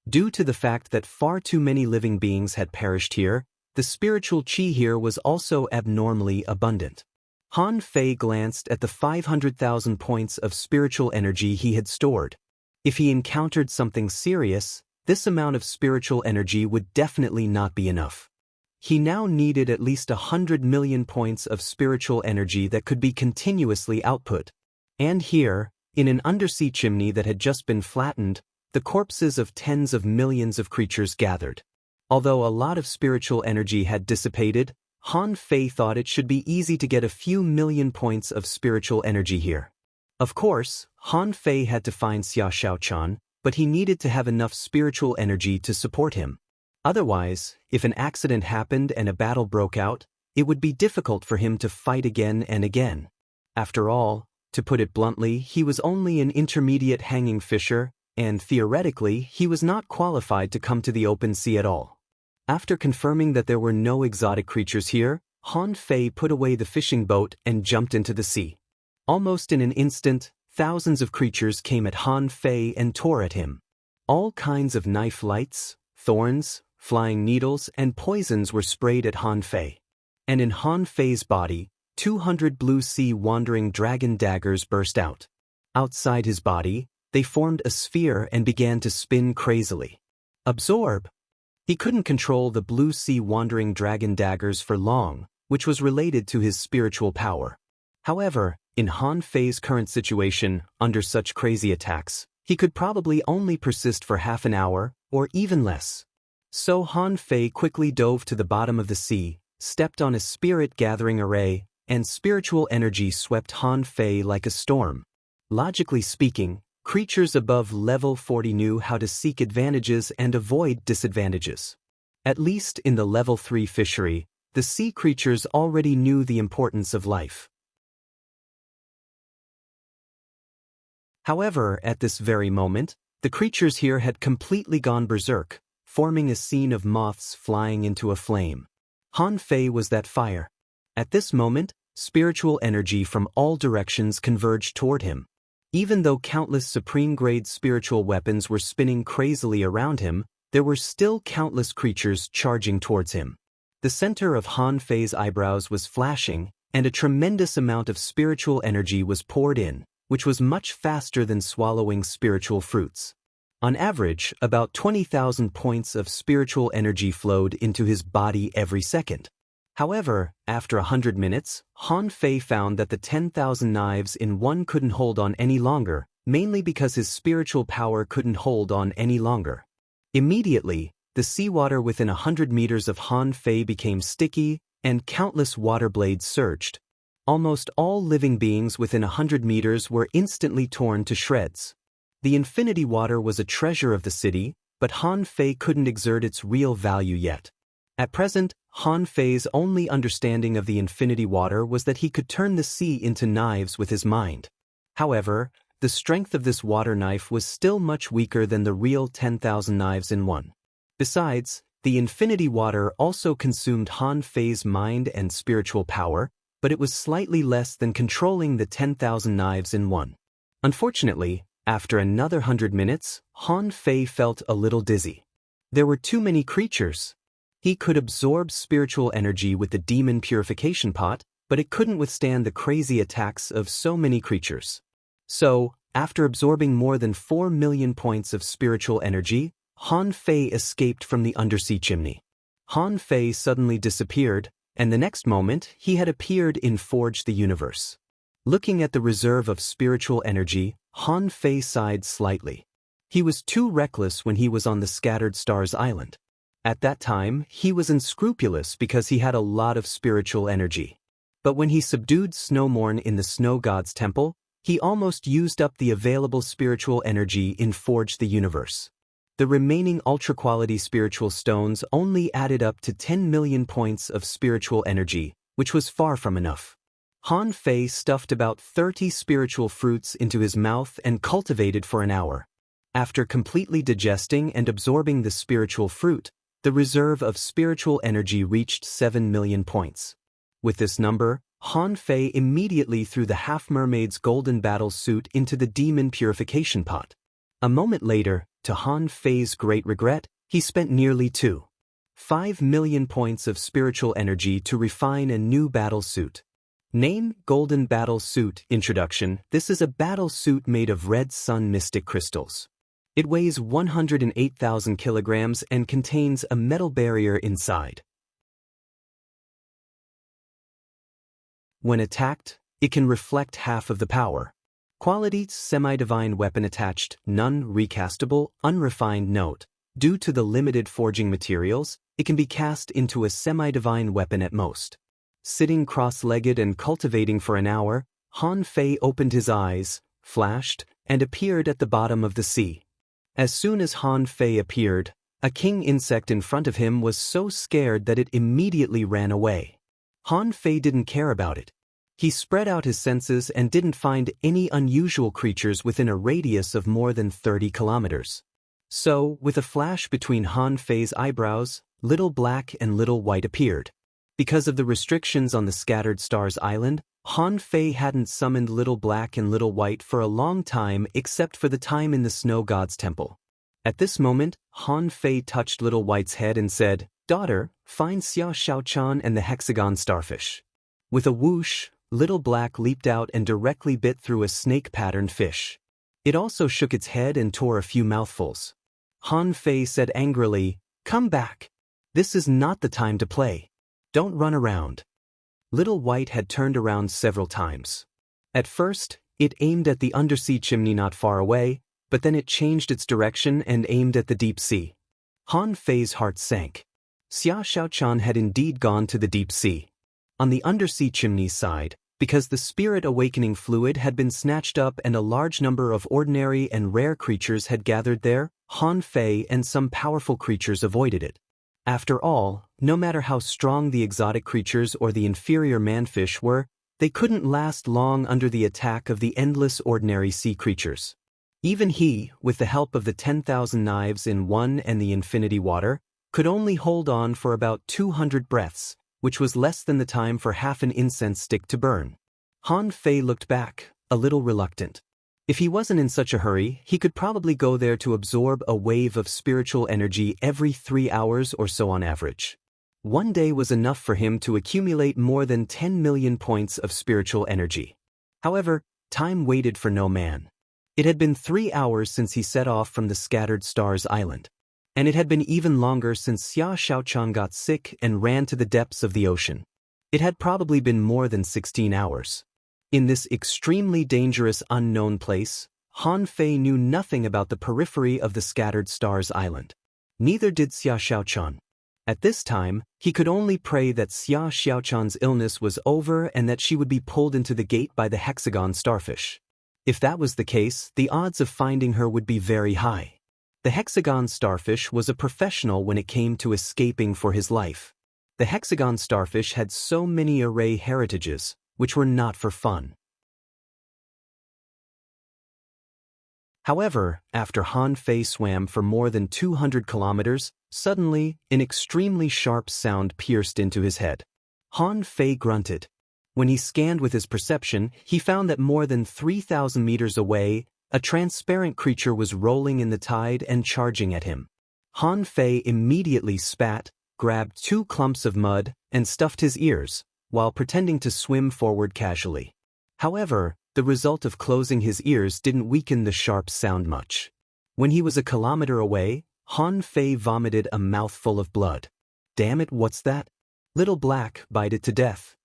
Due to the fact that far too many living beings had perished here, the spiritual chi here was also abnormally abundant. Han Fei glanced at the 500,000 points of spiritual energy he had stored. If he encountered something serious, this amount of spiritual energy would definitely not be enough. He now needed at least 100 million points of spiritual energy that could be continuously output. And here, in an undersea chimney that had just been flattened, the corpses of tens of millions of creatures gathered. Although a lot of spiritual energy had dissipated, Han Fei thought it should be easy to get a few million points of spiritual energy here. Of course, Han Fei had to find Xia Xiaochan, but he needed to have enough spiritual energy to support him. Otherwise, if an accident happened and a battle broke out, it would be difficult for him to fight again and again. After all, to put it bluntly, he was only an intermediate hanging fisher, and theoretically, he was not qualified to come to the open sea at all. After confirming that there were no exotic creatures here, Han Fei put away the fishing boat and jumped into the sea. Almost in an instant, thousands of creatures came at Han Fei and tore at him. All kinds of knife lights, thorns, flying needles, and poisons were sprayed at Han Fei. And in Han Fei's body, 200 blue sea wandering dragon daggers burst out. Outside his body, they formed a sphere and began to spin crazily. Absorb! He couldn't control the blue sea wandering dragon daggers for long, which was related to his spiritual power. However, in Han Fei's current situation, under such crazy attacks, he could probably only persist for half an hour, or even less. So Han Fei quickly dove to the bottom of the sea, stepped on a spirit gathering array, and spiritual energy swept Han Fei like a storm. Logically speaking, creatures above level 40 knew how to seek advantages and avoid disadvantages. At least in the level 3 fishery, the sea creatures already knew the importance of life. However, at this very moment, the creatures here had completely gone berserk, forming a scene of moths flying into a flame. Han Fei was that fire. At this moment, spiritual energy from all directions converged toward him. Even though countless supreme-grade spiritual weapons were spinning crazily around him, there were still countless creatures charging towards him. The center of Han Fei's eyebrows was flashing, and a tremendous amount of spiritual energy was poured in, which was much faster than swallowing spiritual fruits. On average, about 20,000 points of spiritual energy flowed into his body every second. However, after 100 minutes, Han Fei found that the 10,000 knives in one couldn't hold on any longer, mainly because his spiritual power couldn't hold on any longer. Immediately, the seawater within 100 meters of Han Fei became sticky, and countless water blades surged. Almost all living beings within 100 meters were instantly torn to shreds. The infinity water was a treasure of the city, but Han Fei couldn't exert its real value yet. At present, Han Fei's only understanding of the infinity water was that he could turn the sea into knives with his mind. However, the strength of this water knife was still much weaker than the real 10,000 knives in one. Besides, the infinity water also consumed Han Fei's mind and spiritual power, but it was slightly less than controlling the 10,000 knives in one. Unfortunately, after another 100 minutes, Han Fei felt a little dizzy. There were too many creatures. He could absorb spiritual energy with the demon purification pot, but it couldn't withstand the crazy attacks of so many creatures. So, after absorbing more than 4 million points of spiritual energy, Han Fei escaped from the undersea chimney. Han Fei suddenly disappeared, and the next moment he had appeared in Forge the Universe. Looking at the reserve of spiritual energy, Han Fei sighed slightly. He was too reckless when he was on the Scattered Stars Island. At that time, he was unscrupulous because he had a lot of spiritual energy. But when he subdued Snowmorn in the Snow God's Temple, he almost used up the available spiritual energy in Forge the Universe. The remaining ultra-quality spiritual stones only added up to 10 million points of spiritual energy, which was far from enough. Han Fei stuffed about 30 spiritual fruits into his mouth and cultivated for an hour. After completely digesting and absorbing the spiritual fruit, the reserve of spiritual energy reached 7 million points. With this number, Han Fei immediately threw the half-mermaid's golden battle suit into the demon purification pot. A moment later, to Han Fei's great regret, he spent nearly 2.5 million points of spiritual energy to refine a new battle suit. Name: Golden Battle Suit. Introduction. This is a battle suit made of red sun mystic crystals. It weighs 108,000 kilograms and contains a metal barrier inside. When attacked, it can reflect half of the power. Quality: semi-divine weapon attached, none recastable, unrefined. Note: due to the limited forging materials, it can be cast into a semi-divine weapon at most. Sitting cross-legged and cultivating for an hour, Han Fei opened his eyes, flashed, and appeared at the bottom of the sea. As soon as Han Fei appeared, a king insect in front of him was so scared that it immediately ran away. Han Fei didn't care about it. He spread out his senses and didn't find any unusual creatures within a radius of more than 30 kilometers. So, with a flash between Han Fei's eyebrows, Little Black and Little White appeared. Because of the restrictions on the Scattered Stars Island, Han Fei hadn't summoned Little Black and Little White for a long time except for the time in the Snow God's Temple. At this moment, Han Fei touched Little White's head and said, "Daughter, find Xia Xiaochan and the hexagon starfish." With a whoosh, Little Black leaped out and directly bit through a snake-patterned fish. It also shook its head and tore a few mouthfuls. Han Fei said angrily, "Come back. This is not the time to play. Don't run around." Little White had turned around several times. At first, it aimed at the undersea chimney not far away, but then it changed its direction and aimed at the deep sea. Han Fei's heart sank. Xia Xiaochan had indeed gone to the deep sea. On the undersea chimney side, because the spirit awakening fluid had been snatched up and a large number of ordinary and rare creatures had gathered there, Han Fei and some powerful creatures avoided it. After all, no matter how strong the exotic creatures or the inferior manfish were, they couldn't last long under the attack of the endless ordinary sea creatures. Even he, with the help of the 10,000 knives in one and the infinity water, could only hold on for about 200 breaths, which was less than the time for half an incense stick to burn. Han Fei looked back, a little reluctant. If he wasn't in such a hurry, he could probably go there to absorb a wave of spiritual energy every 3 hours or so on average. One day was enough for him to accumulate more than 10 million points of spiritual energy. However, time waited for no man. It had been 3 hours since he set off from the Scattered Stars Island. And it had been even longer since Xia Xiaochan got sick and ran to the depths of the ocean. It had probably been more than 16 hours. In this extremely dangerous unknown place, Han Fei knew nothing about the periphery of the Scattered Stars Island. Neither did Xia Xiaochan. At this time, he could only pray that Xia Xiaochan's illness was over and that she would be pulled into the gate by the hexagon starfish. If that was the case, the odds of finding her would be very high. The hexagon starfish was a professional when it came to escaping for his life. The hexagon starfish had so many array heritages, which were not for fun. However, after Han Fei swam for more than 200 kilometers, suddenly, an extremely sharp sound pierced into his head. Han Fei grunted. When he scanned with his perception, he found that more than 3,000 meters away, a transparent creature was rolling in the tide and charging at him. Han Fei immediately spat, grabbed 2 clumps of mud, and stuffed his ears, while pretending to swim forward casually. However, the result of closing his ears didn't weaken the sharp sound much. When he was a kilometer away, Han Fei vomited a mouthful of blood. Damn it, what's that? Little Black bite it to death.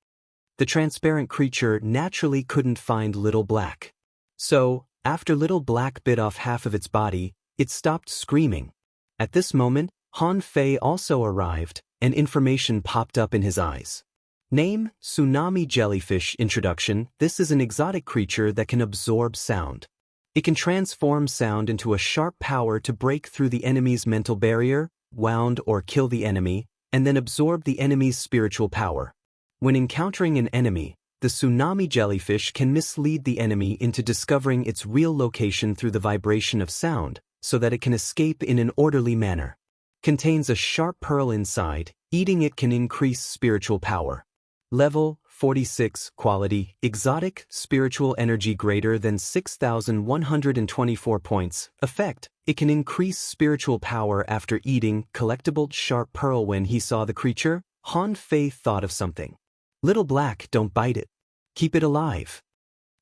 The transparent creature naturally couldn't find Little Black. So, after Little Black bit off half of its body, it stopped screaming. At this moment, Han Fei also arrived, and information popped up in his eyes. Name, Tsunami Jellyfish. Introduction. This is an exotic creature that can absorb sound. It can transform sound into a sharp power to break through the enemy's mental barrier, wound or kill the enemy, and then absorb the enemy's spiritual power. When encountering an enemy, the tsunami jellyfish can mislead the enemy into discovering its real location through the vibration of sound, so that it can escape in an orderly manner. Contains a sharp pearl inside, eating it can increase spiritual power. Level 46. Quality exotic, spiritual energy greater than 6,124 points. Effect: it can increase spiritual power after eating collectible sharp pearl. When he saw the creature, Han Fei thought of something. Little Black, don't bite it. Keep it alive.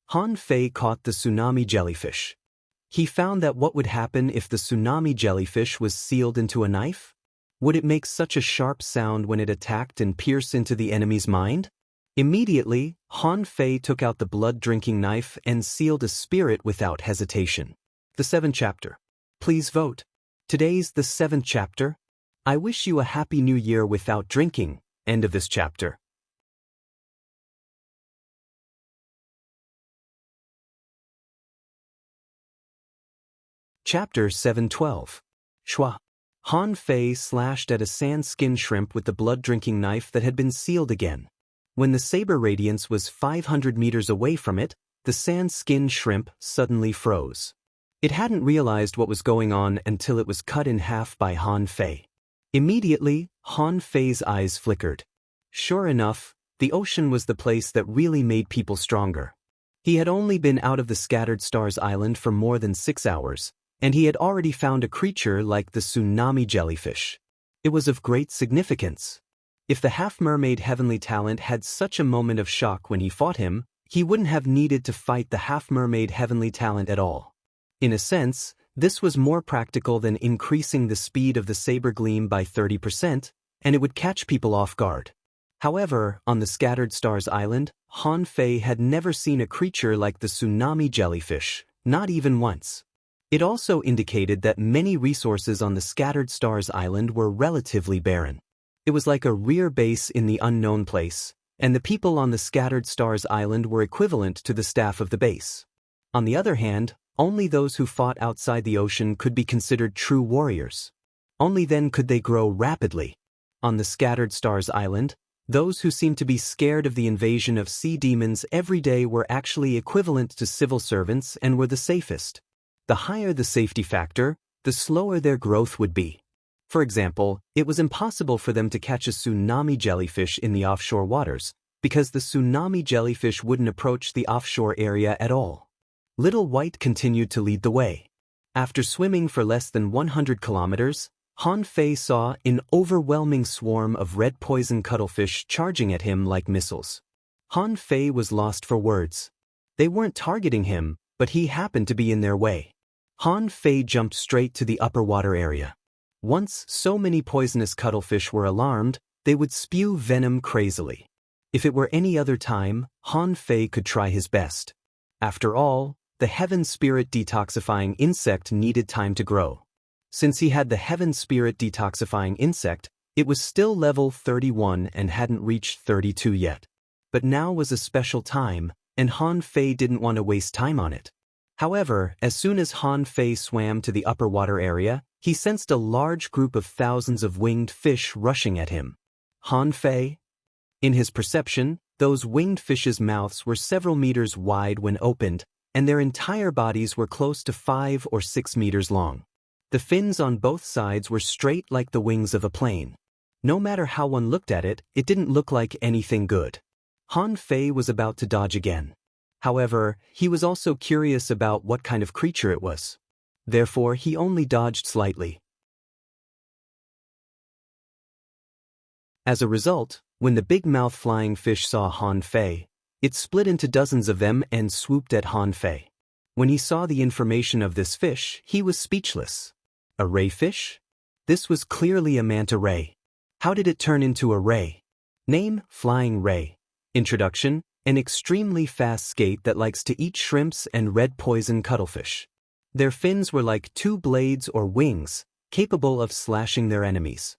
Han Fei caught the tsunami jellyfish. He found that what would happen if the tsunami jellyfish was sealed into a knife? Would it make such a sharp sound when it attacked and pierce into the enemy's mind? Immediately, Han Fei took out the blood-drinking knife and sealed a spirit without hesitation. The 7th chapter. Please vote. Today's the 7th chapter. I wish you a happy new year without drinking. End of this chapter. Chapter 7:12. Shua. Han Fei slashed at a sand-skin shrimp with the blood-drinking knife that had been sealed again. When the saber radiance was 500 meters away from it, the sand-skin shrimp suddenly froze. It hadn't realized what was going on until it was cut in half by Han Fei. Immediately, Han Fei's eyes flickered. Sure enough, the ocean was the place that really made people stronger. He had only been out of the Scattered Stars Island for more than 6 hours, and he had already found a creature like the tsunami jellyfish. It was of great significance. If the half-mermaid heavenly talent had such a moment of shock when he fought him, he wouldn't have needed to fight the half-mermaid heavenly talent at all. In a sense, this was more practical than increasing the speed of the saber gleam by 30%, and it would catch people off guard. However, on the Scattered Stars Island, Han Fei had never seen a creature like the tsunami jellyfish, not even once. It also indicated that many resources on the Scattered Stars Island were relatively barren. It was like a rear base in the unknown place, and the people on the Scattered Stars Island were equivalent to the staff of the base. On the other hand, only those who fought outside the ocean could be considered true warriors. Only then could they grow rapidly. On the Scattered Stars Island, those who seemed to be scared of the invasion of sea demons every day were actually equivalent to civil servants and were the safest. The higher the safety factor, the slower their growth would be. For example, it was impossible for them to catch a tsunami jellyfish in the offshore waters, because the tsunami jellyfish wouldn't approach the offshore area at all. Little White continued to lead the way. After swimming for less than 100 kilometers, Han Fei saw an overwhelming swarm of red poison cuttlefish charging at him like missiles. Han Fei was lost for words. They weren't targeting him, but he happened to be in their way. Han Fei jumped straight to the upper water area. Once so many poisonous cuttlefish were alarmed, they would spew venom crazily. If it were any other time, Han Fei could try his best. After all, the Heaven Spirit detoxifying insect needed time to grow. Since he had the Heaven Spirit detoxifying insect, it was still level 31 and hadn't reached 32 yet. But now was a special time, and Han Fei didn't want to waste time on it. However, as soon as Han Fei swam to the upper water area, he sensed a large group of thousands of winged fish rushing at him. Han Fei? In his perception, those winged fish's mouths were several meters wide when opened, and their entire bodies were close to 5 or 6 meters long. The fins on both sides were straight like the wings of a plane. No matter how one looked at it, it didn't look like anything good. Han Fei was about to dodge again. However, he was also curious about what kind of creature it was. Therefore, he only dodged slightly. As a result, when the big-mouth flying fish saw Han Fei, it split into dozens of them and swooped at Han Fei. When he saw the information of this fish, he was speechless. A ray fish? This was clearly a manta ray. How did it turn into a ray? Name: Flying Ray. Introduction: an extremely fast skate that likes to eat shrimps and red poison cuttlefish. Their fins were like 2 blades or wings, capable of slashing their enemies.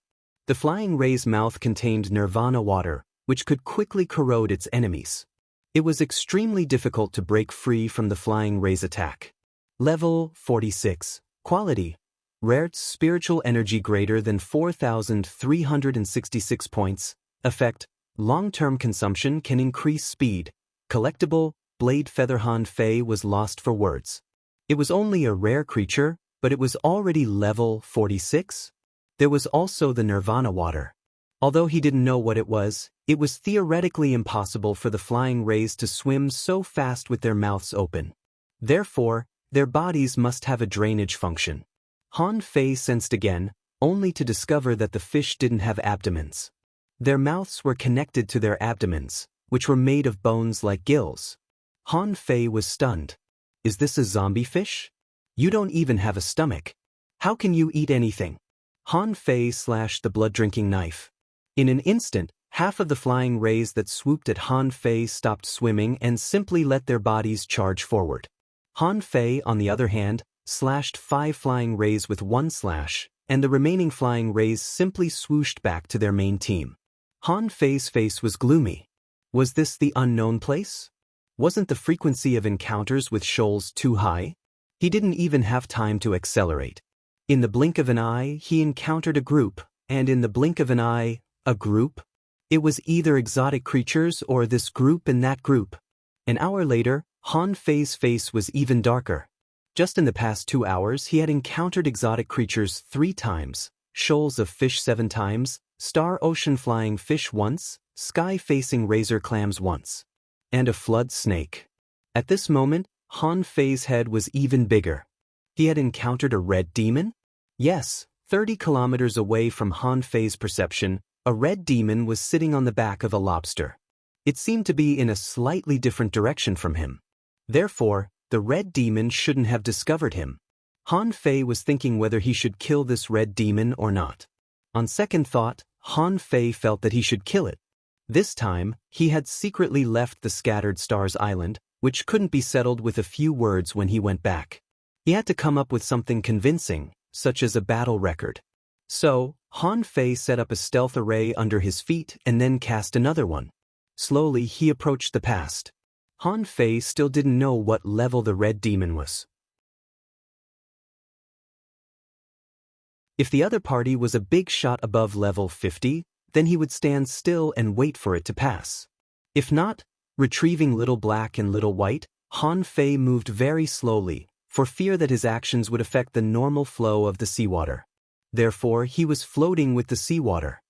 The Flying Ray's mouth contained nirvana water, which could quickly corrode its enemies. It was extremely difficult to break free from the Flying Ray's attack. Level 46. Quality: Rare spiritual energy greater than 4,366 points. Effect: long-term consumption can increase speed. Collectible: Blade Feather. Han Fei was lost for words. It was only a rare creature, but it was already level 46? There was also the Nirvana water. Although he didn't know what it was theoretically impossible for the Flying Rays to swim so fast with their mouths open. Therefore, their bodies must have a drainage function. Han Fei sensed again, only to discover that the fish didn't have abdomens. Their mouths were connected to their abdomens, which were made of bones like gills. Han Fei was stunned. Is this a zombie fish? You don't even have a stomach. How can you eat anything? Han Fei slashed the blood-drinking knife. In an instant, half of the Flying Rays that swooped at Han Fei stopped swimming and simply let their bodies charge forward. Han Fei, on the other hand, slashed 5 Flying Rays with 1 slash, and the remaining Flying Rays simply swooshed back to their main team. Han Fei's face was gloomy. Was this the unknown place? Wasn't the frequency of encounters with shoals too high? He didn't even have time to accelerate. In the blink of an eye, he encountered a group, and in the blink of an eye, a group? It was either exotic creatures or this group and that group. An hour later, Han Fei's face was even darker. Just in the past 2 hours, he had encountered exotic creatures 3 times, shoals of fish 7 times, star ocean flying fish once, sky-facing razor clams once, and a flood snake. At this moment, Han Fei's head was even bigger. He had encountered a red demon? Yes, 30 kilometers away from Han Fei's perception, a red demon was sitting on the back of a lobster. It seemed to be in a slightly different direction from him. Therefore, the red demon shouldn't have discovered him. Han Fei was thinking whether he should kill this red demon or not. On second thought, Han Fei felt that he should kill it. This time, he had secretly left the Scattered Stars Island, which couldn't be settled with a few words when he went back. He had to come up with something convincing, such as a battle record. So, Han Fei set up a stealth array under his feet and then cast another one. Slowly he approached the past. Han Fei still didn't know what level the red demon was. If the other party was a big shot above level 50, then he would stand still and wait for it to pass. If not, retrieving Little Black and Little White, Han Fei moved very slowly, for fear that his actions would affect the normal flow of the seawater. Therefore, he was floating with the seawater.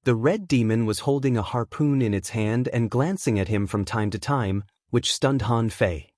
The red demon was holding a harpoon in its hand and glancing at him from time to time, which stunned Han Fei.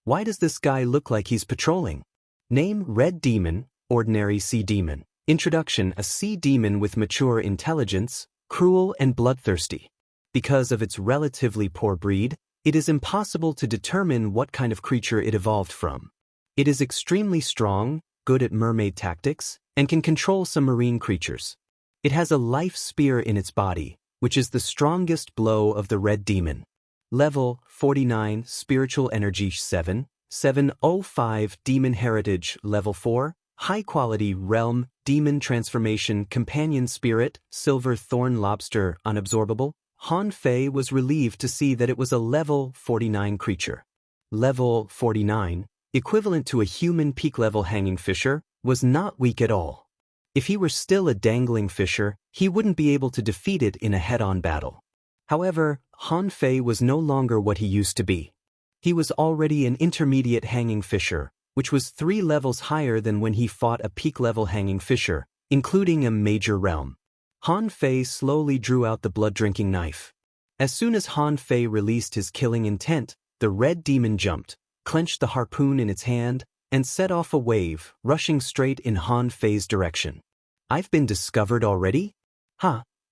Why does this guy look like he's patrolling? Name: Red Demon, Ordinary Sea Demon. Introduction: a sea demon with mature intelligence, cruel and bloodthirsty. Because of its relatively poor breed, it is impossible to determine what kind of creature it evolved from. It is extremely strong, good at mermaid tactics, and can control some marine creatures. It has a life spear in its body, which is the strongest blow of the red demon. Level 49, Spiritual Energy 7, 705, Demon Heritage Level 4, High Quality Realm, Demon Transformation Companion Spirit, Silver Thorn Lobster Unabsorbable. Han Fei was relieved to see that it was a level 49 creature. Level 49, equivalent to a human peak-level hanging fisher, was not weak at all. If he were still a dangling fisher, he wouldn't be able to defeat it in a head-on battle. However, Han Fei was no longer what he used to be. He was already an intermediate hanging fisher, which was 3 levels higher than when he fought a peak-level hanging fisher, including a major realm. Han Fei slowly drew out the blood-drinking knife. As soon as Han Fei released his killing intent, the red demon jumped, clenched the harpoon in its hand, and set off a wave, rushing straight in Han Fei's direction. I've been discovered already?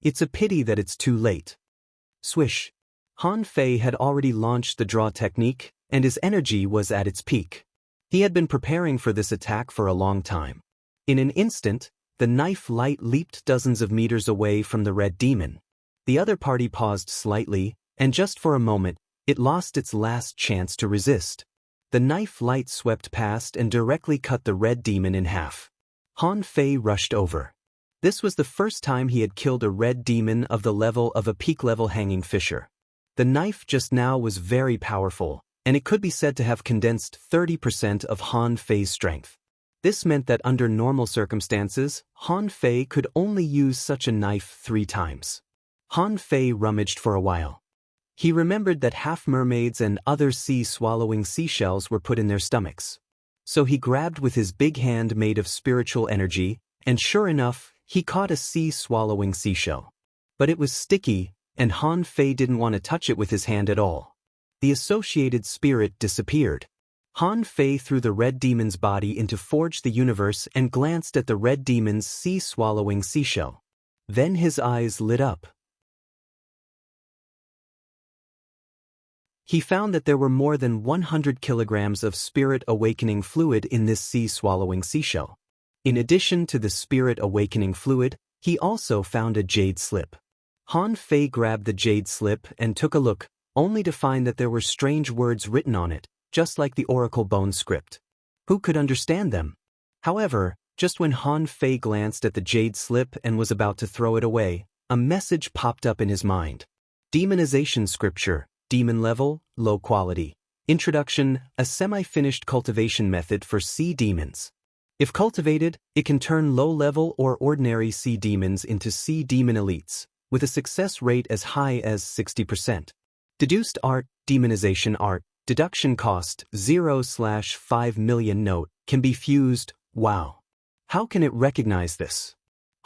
It's a pity that it's too late. Swish. Han Fei had already launched the draw technique, and his energy was at its peak. He had been preparing for this attack for a long time. In an instant, the knife light leaped dozens of meters away from the red demon. The other party paused slightly, and just for a moment, it lost its last chance to resist. The knife light swept past and directly cut the red demon in half. Han Fei rushed over. This was the first time he had killed a red demon of the level of a peak-level hanging fisher. The knife just now was very powerful, and it could be said to have condensed 30% of Han Fei's strength. This meant that under normal circumstances, Han Fei could only use such a knife 3 times. Han Fei rummaged for a while. He remembered that half-mermaids and other sea-swallowing seashells were put in their stomachs. So he grabbed with his big hand made of spiritual energy, and sure enough, he caught a sea-swallowing seashell. But it was sticky, and Han Fei didn't want to touch it with his hand at all. The associated spirit disappeared. Han Fei threw the red demon's body into Forge the Universe and glanced at the red demon's sea-swallowing seashell. Then his eyes lit up. He found that there were more than 100 kilograms of spirit awakening fluid in this sea-swallowing seashell. In addition to the spirit awakening fluid, he also found a jade slip. Han Fei grabbed the jade slip and took a look, only to find that there were strange words written on it, just like the Oracle Bone script. Who could understand them? However, just when Han Fei glanced at the jade slip and was about to throw it away, a message popped up in his mind. Demonization Scripture. Demon level, low quality. Introduction: a semi-finished cultivation method for sea demons. If cultivated, it can turn low-level or ordinary sea demons into sea demon elites, with a success rate as high as 60%. Deduced art, demonization art, deduction cost 0/5 million note, can be fused. Wow. How can it recognize this?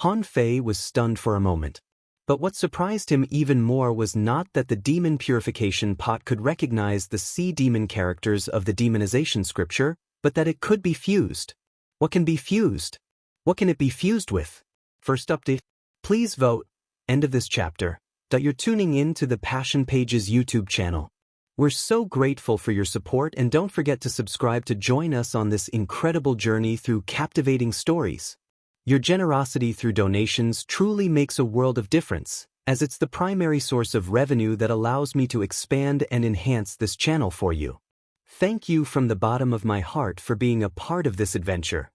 Han Fei was stunned for a moment. But what surprised him even more was not that the demon purification pot could recognize the sea demon characters of the demonization scripture, but that it could be fused. What can be fused? What can it be fused with? First update. Please vote. End of this chapter. You're tuning in to the Passion Pages YouTube channel. We're so grateful for your support, and don't forget to subscribe to join us on this incredible journey through captivating stories. Your generosity through donations truly makes a world of difference, as it's the primary source of revenue that allows me to expand and enhance this channel for you. Thank you from the bottom of my heart for being a part of this adventure.